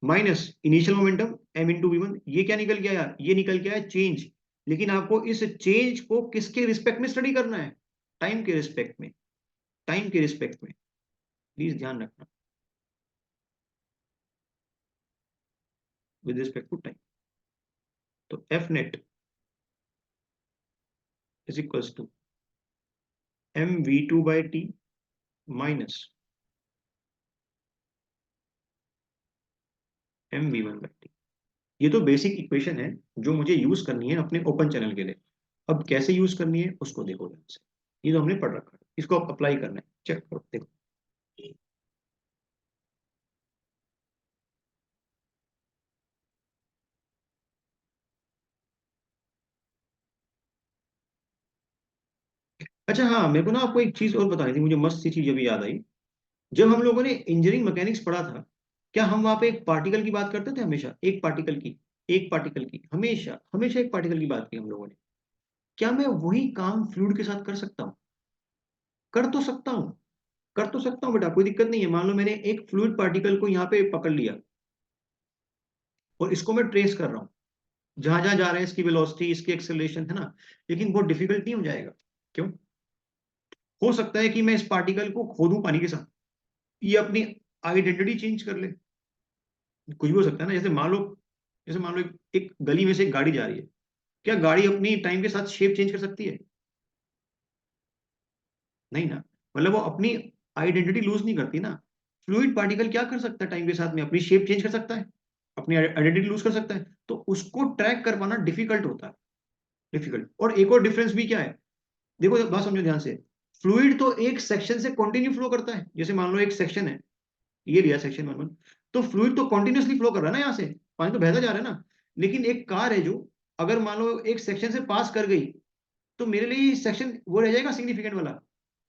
minus initial momentum m into v1। ये क्या निकल गया यार, ये निकल गया है चेंज। लेकिन आपको इस चेंज को किसके रिस्पेक्ट में स्टडी करना है, टाइम के रिस्पेक्ट में, टाइम के रिस्पेक्ट में, प्लीज ध्यान रखना, विद रिस्पेक्ट टू टाइम। तो F net is equals to m v two by t minus m v one by t. ये तो बेसिक इक्वेशन है जो मुझे यूज करनी है अपने ओपन चैनल के लिए। अब कैसे यूज करनी है उसको देखो ध्यान से, ये तो हमने पढ़ रखा है, इसको आप अप्लाई करना है, चेक करो देखो। अच्छा हाँ, मेरे को ना आपको एक चीज और बतानी थी, मुझे मस्त सी चीज अभी याद आई। जब हम लोगों ने इंजीनियरिंग मैकेनिक्स पढ़ा था, क्या हम वहां पे एक पार्टिकल की बात करते थे हमेशा? एक पार्टिकल की हमेशा हमेशा एक पार्टिकल की बात की हम लोगों ने। क्या मैं वही काम फ्लूइड के साथ कर सकता हूँ? कर तो सकता हूँ, कर तो सकता हूँ बेटा, कोई दिक्कत नहीं है। मान लो मैंने एक फ्लूइड पार्टिकल को यहाँ पे पकड़ लिया और इसको मैं ट्रेस कर रहा हूँ, जहां जहां जा रहे हैं, इसकी वेलोसिटी, इसकी एक्सेलरेशन, है ना। लेकिन बहुत डिफिकल्ट नहीं हो जाएगा? क्यों? हो सकता है कि मैं इस पार्टिकल को खो दूं पानी के साथ, ये अपनी आइडेंटिटी चेंज कर ले। कुछ भी हो सकता है ना। जैसे मान लो एक गली में से एक गाड़ी जा रही है, क्या गाड़ी अपनी टाइम के साथ शेप चेंज कर सकती है? नहीं ना। मतलब वो अपनी आइडेंटिटी लूज नहीं करती ना। फ्लूइड पार्टिकल क्या कर सकता है टाइम के साथ में? अपनी शेप चेंज कर सकता है, अपनी आइडेंटिटी लूज कर सकता है। तो उसको ट्रैक कर पाना डिफिकल्ट होता है, डिफिकल्ट। और एक और डिफरेंस भी क्या है, देखो बात समझो ध्यान से। फ्लूइड तो एक सेक्शन से कंटिन्यू फ्लो करता है। जैसे मान लो एक सेक्शन है, ये लिया सेक्शन 1 1, तो फ्लूइड तो कंटिन्यूअसली फ्लो कर रहा है ना, यहाँ से पानी तो बहता जा रहा है ना। लेकिन एक कार है जो, अगर मान लो एक सेक्शन से पास कर गई, तो मेरे लिए सेक्शन वो रह जाएगा सिग्निफिकेंट वाला।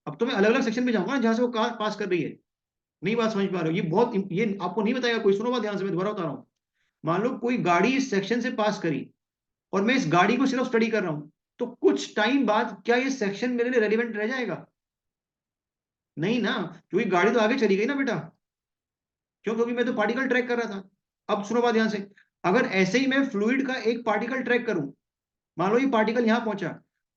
अब तो मैं अलग अलग सेक्शन में जाऊंगा ना जहां से वो कार पास कर रही है। नहीं बात समझ पा रहे हो? ये आपको नहीं बताएगा कोई। सुनो बात ध्यान से, मैं दोबारा बता रहा हूँ। मान लो कोई गाड़ी इस सेक्शन से पास करी, और मैं इस गाड़ी को सिर्फ स्टडी कर रहा हूं, तो कुछ टाइम बाद क्या ये सेक्शन मेरे लिए रेलिवेंट रह जाएगा? नहीं ना, क्योंकि गाड़ी तो आगे चली गई ना बेटा। क्यों? क्योंकि मैं तो पार्टिकल ट्रैक कर रहा था। अब सुनो बात ध्यान से। अगर ऐसे ही मैं फ्लूइड का एक पार्टिकल ट्रैक करूं, मान लो ये पार्टिकल यहां पहुंचा,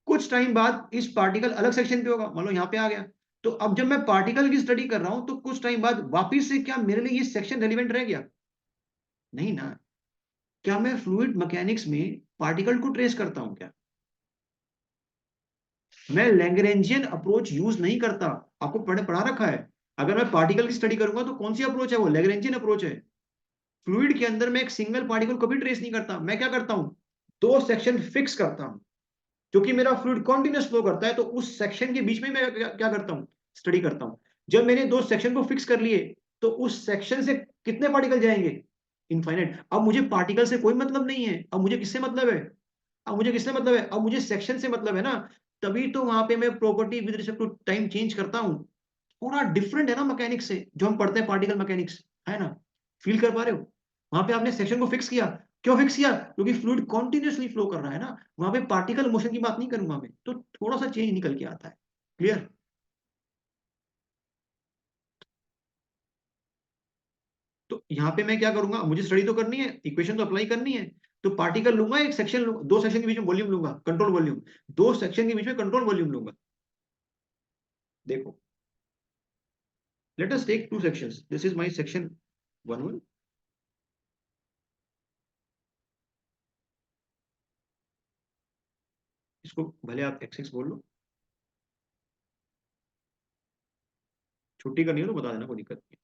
कुछ टाइम बाद इस पार्टिकल अलग सेक्शन पे होगा, मान लो यहां पे आ गया। तो अब जब मैं पार्टिकल की स्टडी कर रहा हूं, तो कुछ टाइम बाद वापिस से क्या मेरे लिए ये सेक्शन रेलिवेंट रह गया? नहीं ना। क्या मैं फ्लूइड मैकेनिक्स में पार्टिकल को ट्रेस करता हूं क्या? मैं लैग्रेंजियन अप्रोच यूज नहीं करता। आपको पढ़ा रखा है। अगर मैं पार्टिकल की स्टडी करूंगा तो कौन सी अप्रोच है? वो लैग्रेंजियन अप्रोच है। फ्लूइड के अंदर मैं एक सिंगल पार्टिकल को भी ट्रेस नहीं करता। मैं क्या करता हूं? दो सेक्शन फिक्स करता हूं। क्योंकि मेरा फ्लूइड कॉन्टिन्यूस फ्लो करता है, तो उस सेक्शन के बीच में मैं क्या करता हूं? स्टडी करता हूं। जब मैंने दो सेक्शन को फिक्स कर लिए, तो उस सेक्शन से कितने पार्टिकल जाएंगे? इनफाइनाइट। अब मुझे पार्टिकल से कोई मतलब नहीं है, अब मुझे किससे मतलब है? अब मुझे सेक्शन से मतलब है ना। तभी तो वहां पे मैं property with respect to time change करता हूं। थोड़ा डिफरेंट है ना मैकेनिक्स से, जो हम पढ़ते हैं पार्टिकल मैकेनिक्स, है ना। फील कर पा रहे हो? वहां पे आपने सेक्शन को फिक्स किया। क्यों फिक्स किया? क्योंकि फ्लूइड कॉन्टिन्यूसली फ्लो कर रहा है ना। वहां पे पार्टिकल मोशन की बात नहीं करूंगा मैं, तो थोड़ा सा चेंज निकल के आता है। क्लियर? तो यहाँ पे मैं क्या करूंगा? मुझे स्टडी तो करनी है, इक्वेशन तो अप्लाई करनी है। तो पार्टिकल लूंगा, एक सेक्शन लूंगा, दो सेक्शन के बीच में वॉल्यूम लूंगा, कंट्रोल वॉल्यूम। दो सेक्शन के बीच में कंट्रोल वॉल्यूम लूंगा। देखो, let us take two sections. This is my section 1 1। इसको भले आप x6 बोल लो। छुट्टी करनी हो तो बता देना, कोई दिक्कत नहीं।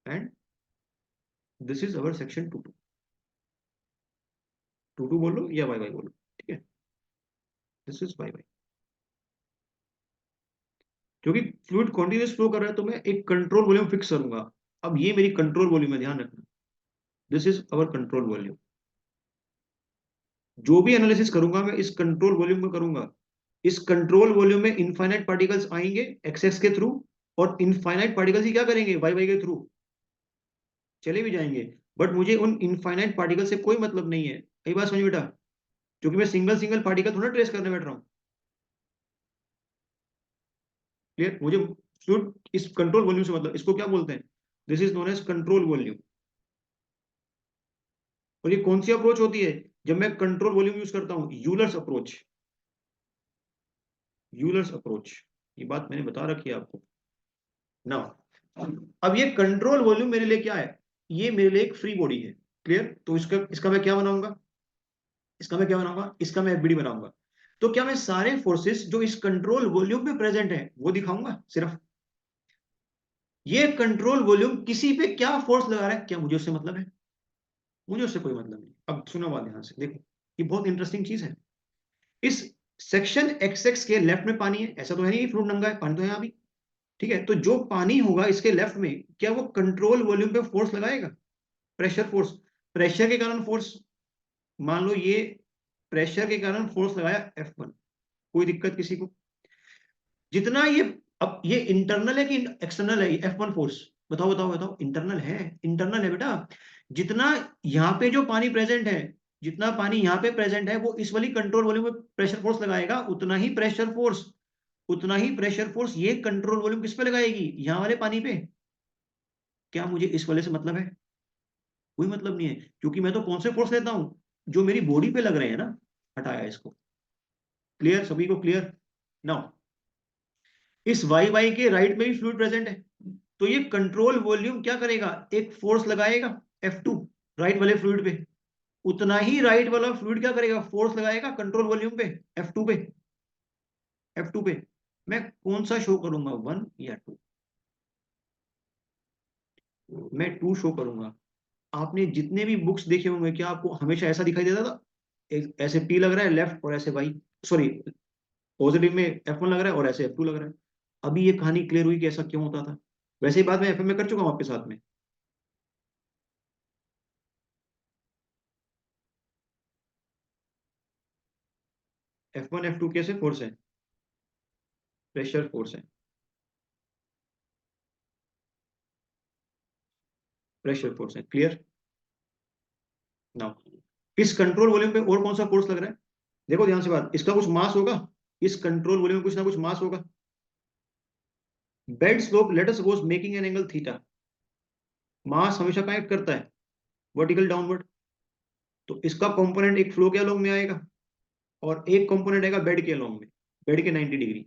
And this is our section 2 2। 2 2 बोलो या वाई वाई बोलो, ठीक है। This is y y. क्योंकि फ्लूइड कॉन्टिन्यूस फ्लो कर रहा है, तो मैं एक कंट्रोल वॉल्यूम फिक्स करूंगा। अब ये मेरी कंट्रोल वॉल्यूम है, ध्यान रखना। This is our control volume. जो भी एनालिसिस करूंगा मैं इस कंट्रोल वॉल्यूम में करूंगा। इस कंट्रोल वॉल्यूम में इनफाइनाइट पार्टिकल्स आएंगे एक्स एक्स के थ्रू, और इनफाइनाइट पार्टिकल्स ही क्या करेंगे? वाई वाई के थ्रू चले भी जाएंगे। बट मुझे उन इनफाइनाइट पार्टिकल से कोई मतलब नहीं है। यही बात समझ बेटा। क्योंकि मैं सिंगल सिंगल पार्टिकल थोड़ा ट्रेस करने बैठ रहा हूँ। क्लियर? मुझे फ्लूइड इस कंट्रोल वॉल्यूम से मतलब, इसको क्या बोलते हैं? This is known as control volume. और ये कौन सी अप्रोच होती है जब मैं कंट्रोल वॉल्यूम यूज करता हूँ? Euler's approach. यूलर्स अप्रोच, ये बात मैंने बता रखी है आपको ना। अब ये कंट्रोल वॉल्यूम मेरे लिए क्या है? ये मेरे लिए एक फ्री बॉडी है। क्लियर? तो इसका इसका मैं क्या बनाऊंगा? इसका मैं एफबीडी बनाऊंगा। तो क्या मैं सारे फोर्सेस जो इस कंट्रोल वॉल्यूम पे प्रेजेंट है वो दिखाऊंगा सिर्फ? ये कंट्रोल वॉल्यूम किसी पे क्या फोर्स लगा रहा है, क्या मुझे उससे मतलब है? मुझे उससे कोई मतलब नहीं। अब सुनो बात ध्यान से, देखो, ये बहुत इंटरेस्टिंग चीज है। इस सेक्शन एक्स एक्स के लेफ्ट में पानी है, ऐसा तो है नहीं फ्लूइड नंगा है, पानी तो है यहाँ भी। ठीक है, तो जो पानी होगा इसके लेफ्ट में, क्या वो कंट्रोल वॉल्यूम पे फोर्स लगाएगा? प्रेशर फोर्स, प्रेशर के कारण फोर्स। मान लो ये प्रेशर के कारण फोर्स लगाया F1, कोई दिक्कत किसी को? जितना ये, अब ये इंटरनल है कि एक्सटर्नल है F1 फोर्स? बताओ बताओ बताओ। इंटरनल है, इंटरनल है बेटा। जितना यहाँ पे जो पानी प्रेजेंट है, जितना पानी यहाँ पे प्रेजेंट है, वो इस वाली कंट्रोल वॉल्यूम में प्रेशर फोर्स लगाएगा, उतना ही प्रेशर फोर्स, उतना ही प्रेशर फोर्स ये कंट्रोल वॉल्यूम किस पे लगाएगी? यहाँ वाले पानी पे। क्या मुझे इस वाले से मतलब है? कोई मतलब नहीं है, क्योंकि मैं तो कौन से फोर्स लेता हूं? जो मेरी बॉडी पे लग रहे हैं ना। हटाया इसको। क्लियर? सभी को क्लियर? नाउ इस वाई वाई के राइट में भी फ्लूइड प्रेजेंट है, तो ये कंट्रोल वॉल्यूम क्या करेगा? एक फोर्स लगाएगा F2 राइट वाले फ्लूइड पे, उतना ही राइट वाला फ्लूइड क्या करेगा? फोर्स लगाएगा कंट्रोल वॉल्यूम पे, F2 पे। F2 पे मैं कौन सा शो करूंगा, 1 या 2? मैं 2 शो करूंगा। आपने जितने भी बुक्स देखे होंगे, क्या आपको हमेशा ऐसा दिखाई देता था? ऐसे P लग रहा है लेफ्ट और ऐसे वाई, सॉरी, पॉजिटिव में F1 लग रहा है और ऐसे F2 लग रहा है। अभी ये कहानी क्लियर हुई कि ऐसा क्यों होता था। वैसे ही बात मैं FM में कर चुका हूं आपके साथ में। F1 F2 कैसे फोर्स है? प्रेशर फोर्स है, प्रेशर फोर्स है। क्लियर? नाउ इस कंट्रोल वॉल्यूम पे और कौन सा फोर्स लग रहा है? देखो ध्यान से बात, इसका कुछ मास होगा, इस कंट्रोल वॉल्यूम में कुछ ना कुछ मास होगा। Bed slope let us suppose making an angle theta, mass हमेशा कनेक्ट करता है वर्टिकल डाउनवर्ड। तो इसका कंपोनेंट एक फ्लो के अलोंग में आएगा और एक कंपोनेंट आएगा बेड के अलोंग में, बेड के 90 डिग्री।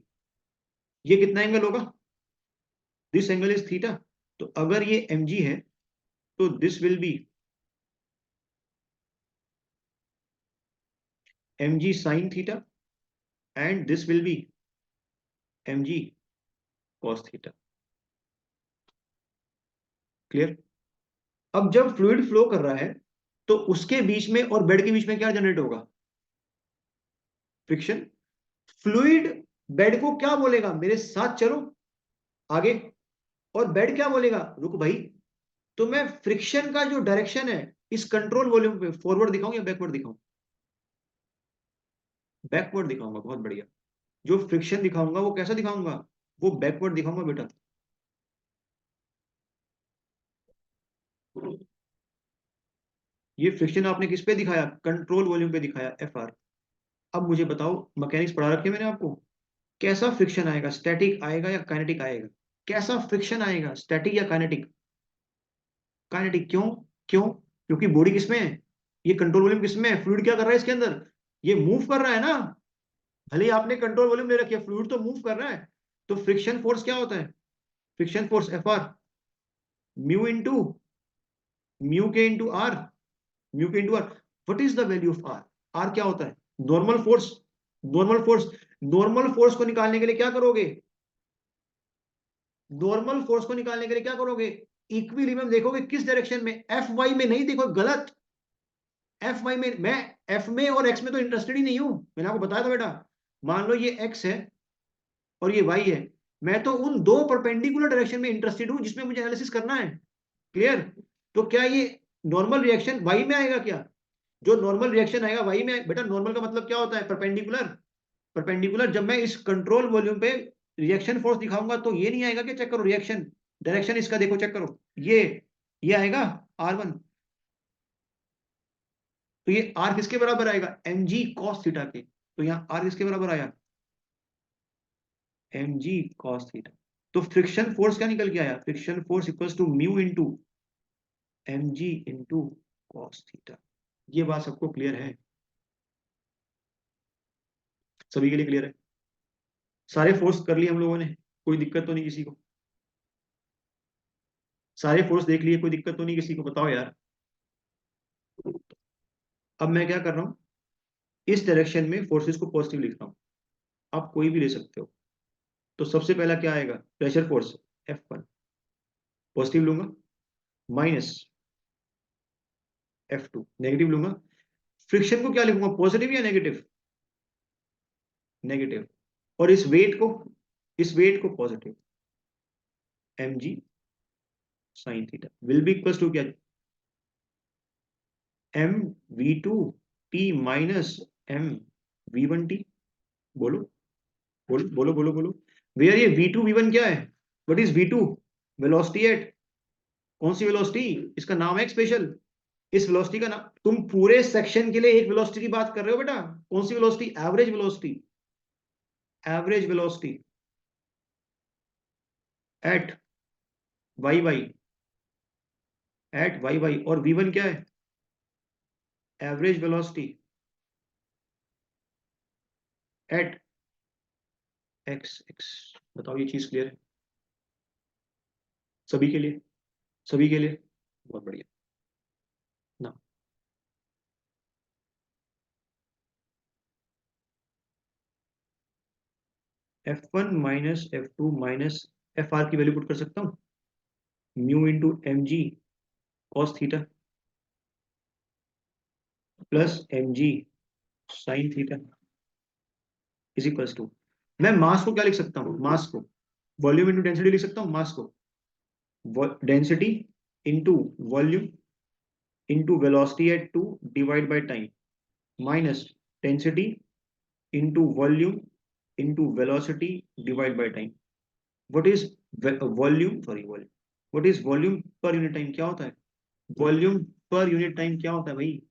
ये कितना एंगल होगा? This angle is theta. तो अगर ये mg है, तो this will B mg sin theta and this will B mg cos theta. Clear? अब जब फ्लूइड फ्लो कर रहा है, तो उसके बीच में और बेड के बीच में क्या जनरेट होगा? फ्रिक्शन। फ्लूइड बेड को क्या बोलेगा? मेरे साथ चलो आगे। और बेड क्या बोलेगा? रुक भाई। तो मैं फ्रिक्शन का जो डायरेक्शन है इस कंट्रोल वॉल्यूम पे, फॉरवर्ड दिखाऊं या बैकवर्ड दिखाऊं? बैकवर्ड दिखाऊंगा, बहुत बढ़िया। जो फ्रिक्शन दिखाऊंगा वो कैसा दिखाऊंगा? वो बैकवर्ड दिखाऊंगा बेटा। ये फ्रिक्शन आपने किस पे दिखाया? कंट्रोल वॉल्यूम पे दिखाया, FR। अब मुझे बताओ, मैकेनिक्स पढ़ा रखी है मैंने आपको, कैसा फ्रिक्शन आएगा? स्टैटिक आएगा या काइनेटिक आएगा? कैसा फ्रिक्शन आएगा, स्टैटिक या काइनेटिक? काइनेटिक। क्यों? क्यों? क्योंकि बॉडी किसमें है? ये कंट्रोल वॉल्यूम किसमें है? फ्लूइड क्या कर रहा है इसके अंदर? ये मूव कर रहा है ना। भले ही आपने कंट्रोल वॉल्यूम ले रखी है, फ्लूइड तो मूव कर रहा है। तो फ्रिक्शन फोर्स क्या होता है? Friction force FR mu into, mu k into R, mu k into R. What is the value of R? R क्या होता है? Normal force. Normal force. Normal force को निकालने के लिए क्या करोगे? नॉर्मल फोर्स को निकालने के लिए क्या करोगे? इक्विलिब्रियम देखोगे किस डायरेक्शन में? एफ वाई में नहीं, देखो गलत। एफ वाई में, मैं एफ में और एक्स में तो इंटरेस्टेड ही नहीं हूं। मैंने आपको बताया था बेटा, मान लो ये एक्स है और ये वाई है, मैं तो उन दो परपेंडिकुलर डायरेक्शन में इंटरेस्टेड हूं जिसमें मुझे एनालिसिस करना है। क्लियर? तो क्या ये नॉर्मल रिएक्शन वाई में आएगा क्या? जो नॉर्मल रिएक्शन आएगा वाई में, बेटा नॉर्मल का मतलब क्या होता है? परपेंडिकुलर। परपेंडिकुलर जब मैं इस कंट्रोल वॉल्यूम पे रिएक्शन फोर्स दिखाऊंगा तो ये नहीं आएगा कि, चेक करो रिएक्शन डायरेक्शन इसका, देखो चेक करो, ये आएगा R1। तो ये R किसके बराबर आएगा? mg cos थीटा के। तो यहाँ R किसके बराबर आया? mg cos theta. तो फ्रिक्शन फोर्स क्या निकल के आया? Friction force equals to mu into mg into cos theta. ये बात सबको क्लियर है? सभी के लिए क्लियर है? सारे फोर्स कर लिए हम लोगों ने, कोई दिक्कत तो नहीं किसी को? सारे फोर्स देख लिए, कोई दिक्कत तो नहीं किसी को? बताओ यार। अब मैं क्या कर रहा हूं, इस डायरेक्शन में फोर्सेस को पॉजिटिव लिख रहा हूं। आप कोई भी ले सकते हो। तो सबसे पहला क्या आएगा? प्रेशर फोर्स F1 पॉजिटिव लूंगा, माइनस F2 नेगेटिव लूंगा। फ्रिक्शन को क्या लिखूंगा? पॉजिटिव या नेगेटिव? नेगेटिव। और इस वेट को positive, mg sin theta will be equal to क्या? mv2 t minus M V1T। बोलो बोलो बोलो बोलो बोलो भैया, ये V2 V1 क्या है? What is V2? Velocity at, कौन सी वेलोसिटी? इसका नाम है स्पेशल। इस वेलोसिटी का नाम, तुम पूरे सेक्शन के लिए एक वेलोसिटी की बात कर रहे हो बेटा। कौन सी velocity? Average velocity. Average velocity at Y, at Y. और V1 क्या है? Average velocity at X. बताओ, ये चीज क्लियर है सभी के लिए? सभी के लिए? बहुत बढ़िया ना। F1 minus F2 minus FR की वैल्यू पुट कर सकता हूँ, mu into mg cos theta plus mg sine theta is equals to, मैं मास को क्या लिख सकता हूँ? मास को वॉल्यूम इंटू डेंसिटी लिख सकता हूँ। मास को density into volume into velocity at 2 divide by time minus density into volume into velocity divide by time. What is volume, sorry volume, what is volume per unit time? क्या होता है volume per unit time? क्या होता है भाई?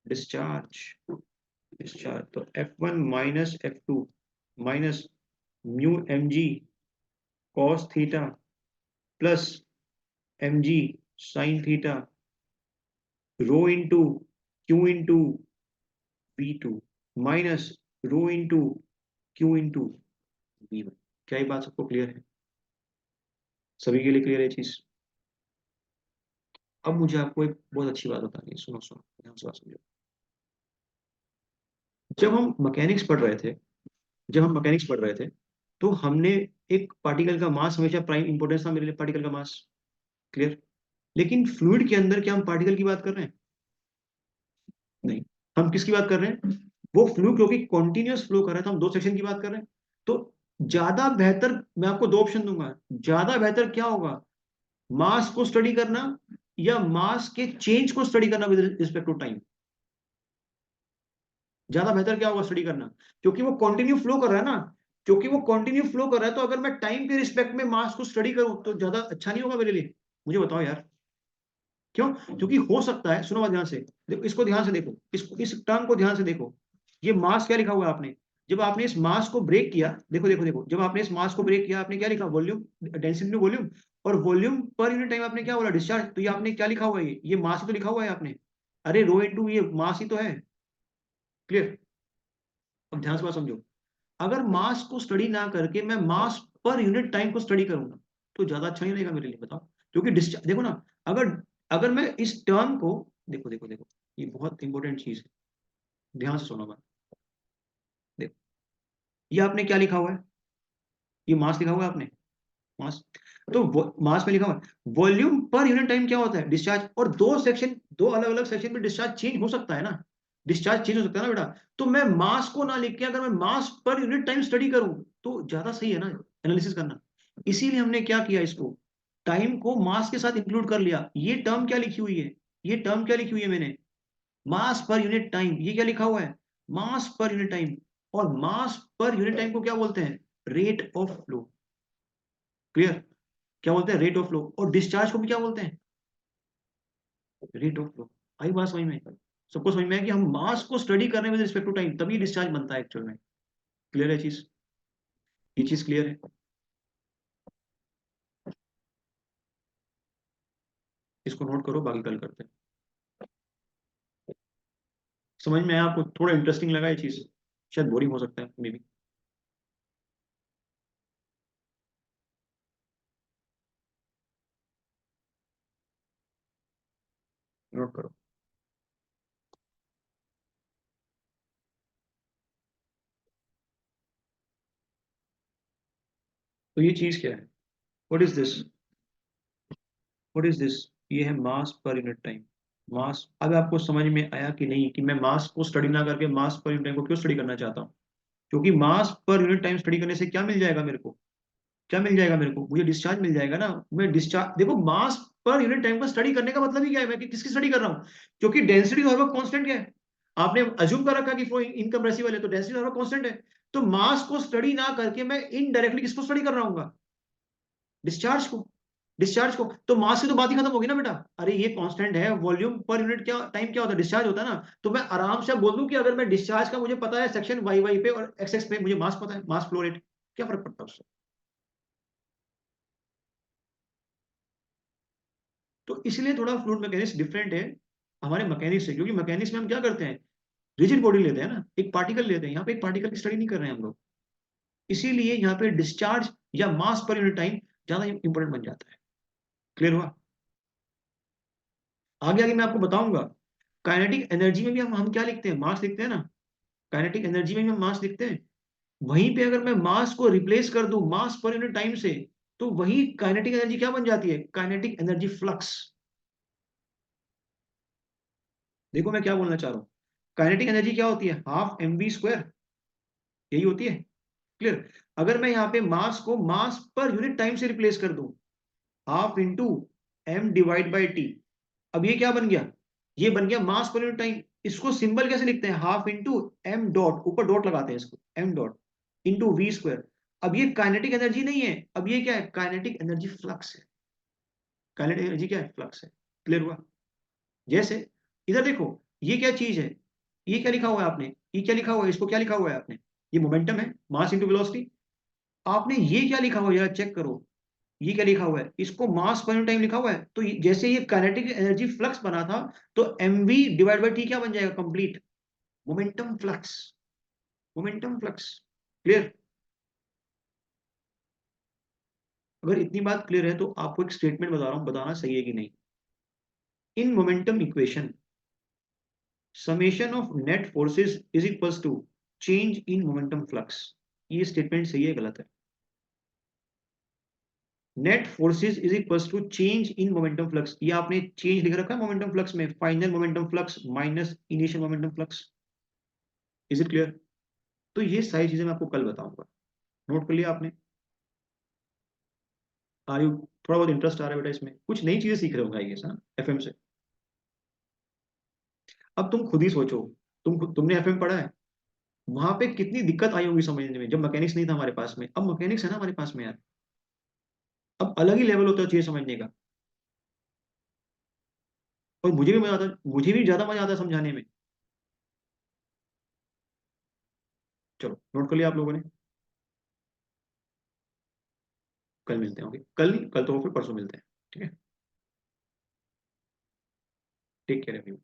Discharge. Discharge तो F1 minus F2 minus mu mg cos theta plus mg sin theta rho into Q into V2 minus rho into Q into V1। क्या ये बात सबको क्लियर है? सभी के लिए क्लियर है चीज? अब मुझे आपको एक बहुत अच्छी बात बतानी है, सुनो सुनो ध्यान से बात समझो। जब हम मैकेनिक्स पढ़ रहे थे, जब हम मैकेनिक्स पढ़ रहे थे तो हमने एक पार्टिकल का मास हमेशा प्राइम इंपॉर्टेंस था मेरे लिए, पार्टिकल का मास। क्लियर? लेकिन फ्लूइड के अंदर क्या हम पार्टिकल की बात कर रहे हैं? नहीं। हम किसकी बात कर रहे हैं? वो फ्लू क्योंकि कॉन्टिन्यूस फ्लो कर रहा था, हम दो सेक्शन की बात कर रहे हैं। तो ज्यादा बेहतर, मैं आपको दो ऑप्शन दूंगा, ज्यादा बेहतर क्या होगा? मास को स्टडी करना या मास के चेंज को स्टडी करना विद रिस्पेक्ट टू टाइम? ज्यादा बेहतर क्या होगा स्टडी करना? क्योंकि वो कंटिन्यू फ्लो कर रहा है ना, क्योंकि वो कंटिन्यू फ्लो कर रहा है, तो अगर मैं टाइम के रिस्पेक्ट में मास को स्टडी करूं तो ज्यादा अच्छा नहीं होगा मेरे लिए? मुझे बताओ यार, क्यों? क्योंकि हो सकता है, सुनो बात ध्यान से, देखो इसको ध्यान से देखो, इस टर्म को ध्यान से देखो। ये मास क्या लिखा हुआ है आपने? जब आपने इस मास को ब्रेक किया, देखो देखो देखो, जब आपने इस मास को ब्रेक किया आपने क्या लिखा? Volume, density volume. और वॉल्यूम पर यूनिट टाइम आपने क्या बोला? डिस्चार्ज। तो ये आपने क्या लिखा हुआ है? ये मास ही तो लिखा हुआ है आपने। अरे रो इनटू ये मास ही तो है। क्लियर? अब ध्यान से बात समझो। अगर मास को स्टडी ना करके मैं मास पर यूनिट टाइम को स्टडी करूंगा तो ज्यादा अच्छा नहीं रहेगा मेरे लिए, बताओ? क्योंकि डिस्चार्ज देखो ना, अगर अगर मैं इस टर्म को, देखो देखो देखो, ये बहुत इंपॉर्टेंट चीज है, ध्यान से सुनो बात। देखो, ये आपने क्या लिखा हुआ है? ये मास लिखा हुआ है आपने, मास। तो मास में लिखा हुआ है वॉल्यूम पर यूनिट टाइम क्या होता है? डिस्चार्ज। और दो सेक्शन, दो अलग अलग सेक्शन में डिस्चार्ज चेंज हो सकता है ना, डिस्चार्ज चेंज हो सकता है ना बेटा। तो मैं मास को ना लिख के अगर मैं मास पर यूनिट टाइम स्टडी करूं तो ज्यादा सही है ना एनालिसिस करना। इसीलिए हमने क्या किया, इसको टाइम को मास के साथ इंक्लूड कर लिया। ये टर्म क्या लिखी हुई है? ये टर्म क्या लिखी हुई है मैंने? मास पर यूनिट टाइम। ये क्या लिखा हुआ है? मास पर यूनिट टाइम। और मास पर यूनिट टाइम को क्या बोलते हैं? Rate of flow. क्लियर? क्या बोलते हैं? Rate of flow. और डिस्चार्ज को भी क्या बोलते हैं? Rate of flow. आई बात समझ में? सबको समझ में है कि हम मास को स्टडी कर रहे हैं विद रिस्पेक्ट टू टाइम, तभी डिस्चार्ज बनता है एक्चुअल में। क्लियर है चीज? ये चीज क्लियर है? इसको नोट करो, बाकी कल करते हैं। समझ में आया आपको? थोड़ा इंटरेस्टिंग लगा ये चीज? शायद बोरिंग हो सकता है मे बी। नोट करो। तो ये चीज क्या है? What is this? What is this? ये है मास पर यूनिट टाइम। मास, अब आपको समझ में आया कि नहीं कि मैं मास को स्टडी ना करके मास पर यूनिट टाइम को क्यों स्टडी करना चाहता हूँ? क्योंकि मास पर यूनिट टाइम स्टडी करने से क्या मिल जाएगा मेरे को? क्या मिल जाएगा मेरे को? मुझे डिस्चार्ज मिल जाएगा ना। मैं डिस्चार्ज, देखो मास पर यूनिट टाइम पर स्टडी करने का मतलब ही क्या है? मैं किसकी स्टडी कर रहा हूँ? क्योंकि डेंसिटी ऑफ कांस्टेंट क्या है? आपने अज्यूम कर रखा कि फ्लो इनकम्प्रेसिबल है, तो डेंसिटी ऑफ कांस्टेंट है। तो मास को स्टडी ना करके मैं इनडायरेक्टली किसको स्टडी कर रहा हूँ? डिस्चार्ज को। डिस्चार्ज को, तो मास की तो बात ही खत्म होगी ना बेटा। अरे ये कांस्टेंट है, वॉल्यूम पर यूनिट क्या टाइम क्या होता है, डिस्चार्ज होता है ना। तो मैं आराम से बोल दूं कि अगर मैं डिस्चार्ज का मुझे पता है सेक्शन वाई वाई पे और एक्स एक्स पे, मुझे मास पता है, मास फ्लो रेट, क्या फर्क पड़ता है उससे? तो इसलिए थोड़ा फ्लूइड मैकेनिक्स डिफरेंट है हमारे मैकेनिक्स से, क्योंकि मैकेनिक्स में हम क्या करते हैं, रिजिड बॉडी लेते हैं ना, एक पार्टिकल लेते हैं। यहाँ पे एक पार्टिकल की स्टडी नहीं कर रहे हैं हम लोग। इसीलिए यहाँ पे डिस्चार्ज या मास पर यूनिट टाइम ज्यादा इंपॉर्टेंट बन जाता है। क्लियर हुआ? आगे आगे मैं आपको बताऊंगा। काइनेटिक एनर्जी में भी हम क्या लिखते हैं, मास लिखते हैं ना। काइनेटिक एनर्जी में भी हम मास लिखते हैं। वहीं पे अगर मैं मास को रिप्लेस कर दूं मास पर यूनिट टाइम से, तो वही काइनेटिक एनर्जी क्या बन जाती है, काइनेटिक एनर्जी फ्लक्स। देखो मैं क्या बोलना चाह रहा हूं। काइनेटिक एनर्जी क्या होती है, हाफ एम वी स्क्वायर, यही होती है। क्लियर? अगर मैं यहाँ पे मास को मास पर यूनिट टाइम से रिप्लेस कर दूं, half into m divide by t, अब ये क्या बन गया, ये बन गया मास पर यूनिट टाइम। इसको सिंबल कैसे लिखते हैं, हाफ इंटू एम डॉट, ऊपर डॉट लगाते हैं इसको, m dot into v square. अब ये काइनेटिक एनर्जी नहीं है, अब ये क्या है, काइनेटिक एनर्जी फ्लक्स है। काइनेटिक एनर्जी क्या है, फ्लक्स है। क्लियर हुआ? जैसे इधर देखो, ये क्या चीज है, ये क्या लिखा हुआ है आपने, ये क्या लिखा हुआ है, इसको क्या लिखा हुआ है आपने, ये मोमेंटम है, मास इंटू वेलोसिटी। आपने ये क्या लिखा हुआ है यार, चेक करो, ये क्या लिखा हुआ है, इसको मास पर टाइम लिखा हुआ है। तो जैसे ये काइनेटिक एनर्जी फ्लक्स बना था, तो mv डिवाइड बाई टी क्या बन जाएगा, complete momentum flux. Momentum flux. Clear? अगर इतनी बात क्लियर है तो आपको एक स्टेटमेंट बता रहा हूं, बताना सही है कि नहीं। In momentum equation, summation of net forces is equals to change in momentum flux. ये स्टेटमेंट सही है गलत है? Net forces is equals to change in momentum flux, ये आपने चेंज लिख रखा है मोमेंटम फ्लक्स में, final momentum flux minus initial momentum flux. Is it clear? तो ये सारी चीजें मैं आपको कल बताऊंगा। नोट कर लिया आपने? आर यू, थोड़ा बहुत इंटरेस्ट आ रहा है बेटा इसमें, कुछ नई चीजें सीख रहे होंगे आई गेस, हाँ, एफएम से। अब तुम खुद ही सोचो, तुमने एफएम पढ़ा है, वहां पे कितनी दिक्कत आई होगी समझने में, जब मैकेनिक्स नहीं था हमारे पास में। अब मैकेनिक्स है ना हमारे पास में यार, अब अलग ही लेवल होता है चीजें समझने का। और मुझे भी मजा आता है, मुझे भी ज्यादा मजा आता है समझाने में। चलो नोट कर लिया आप लोगों ने? कल मिलते हैं, ओके, कल तो फिर परसों मिलते हैं। ठीक है, टेक केयर एवरीवन।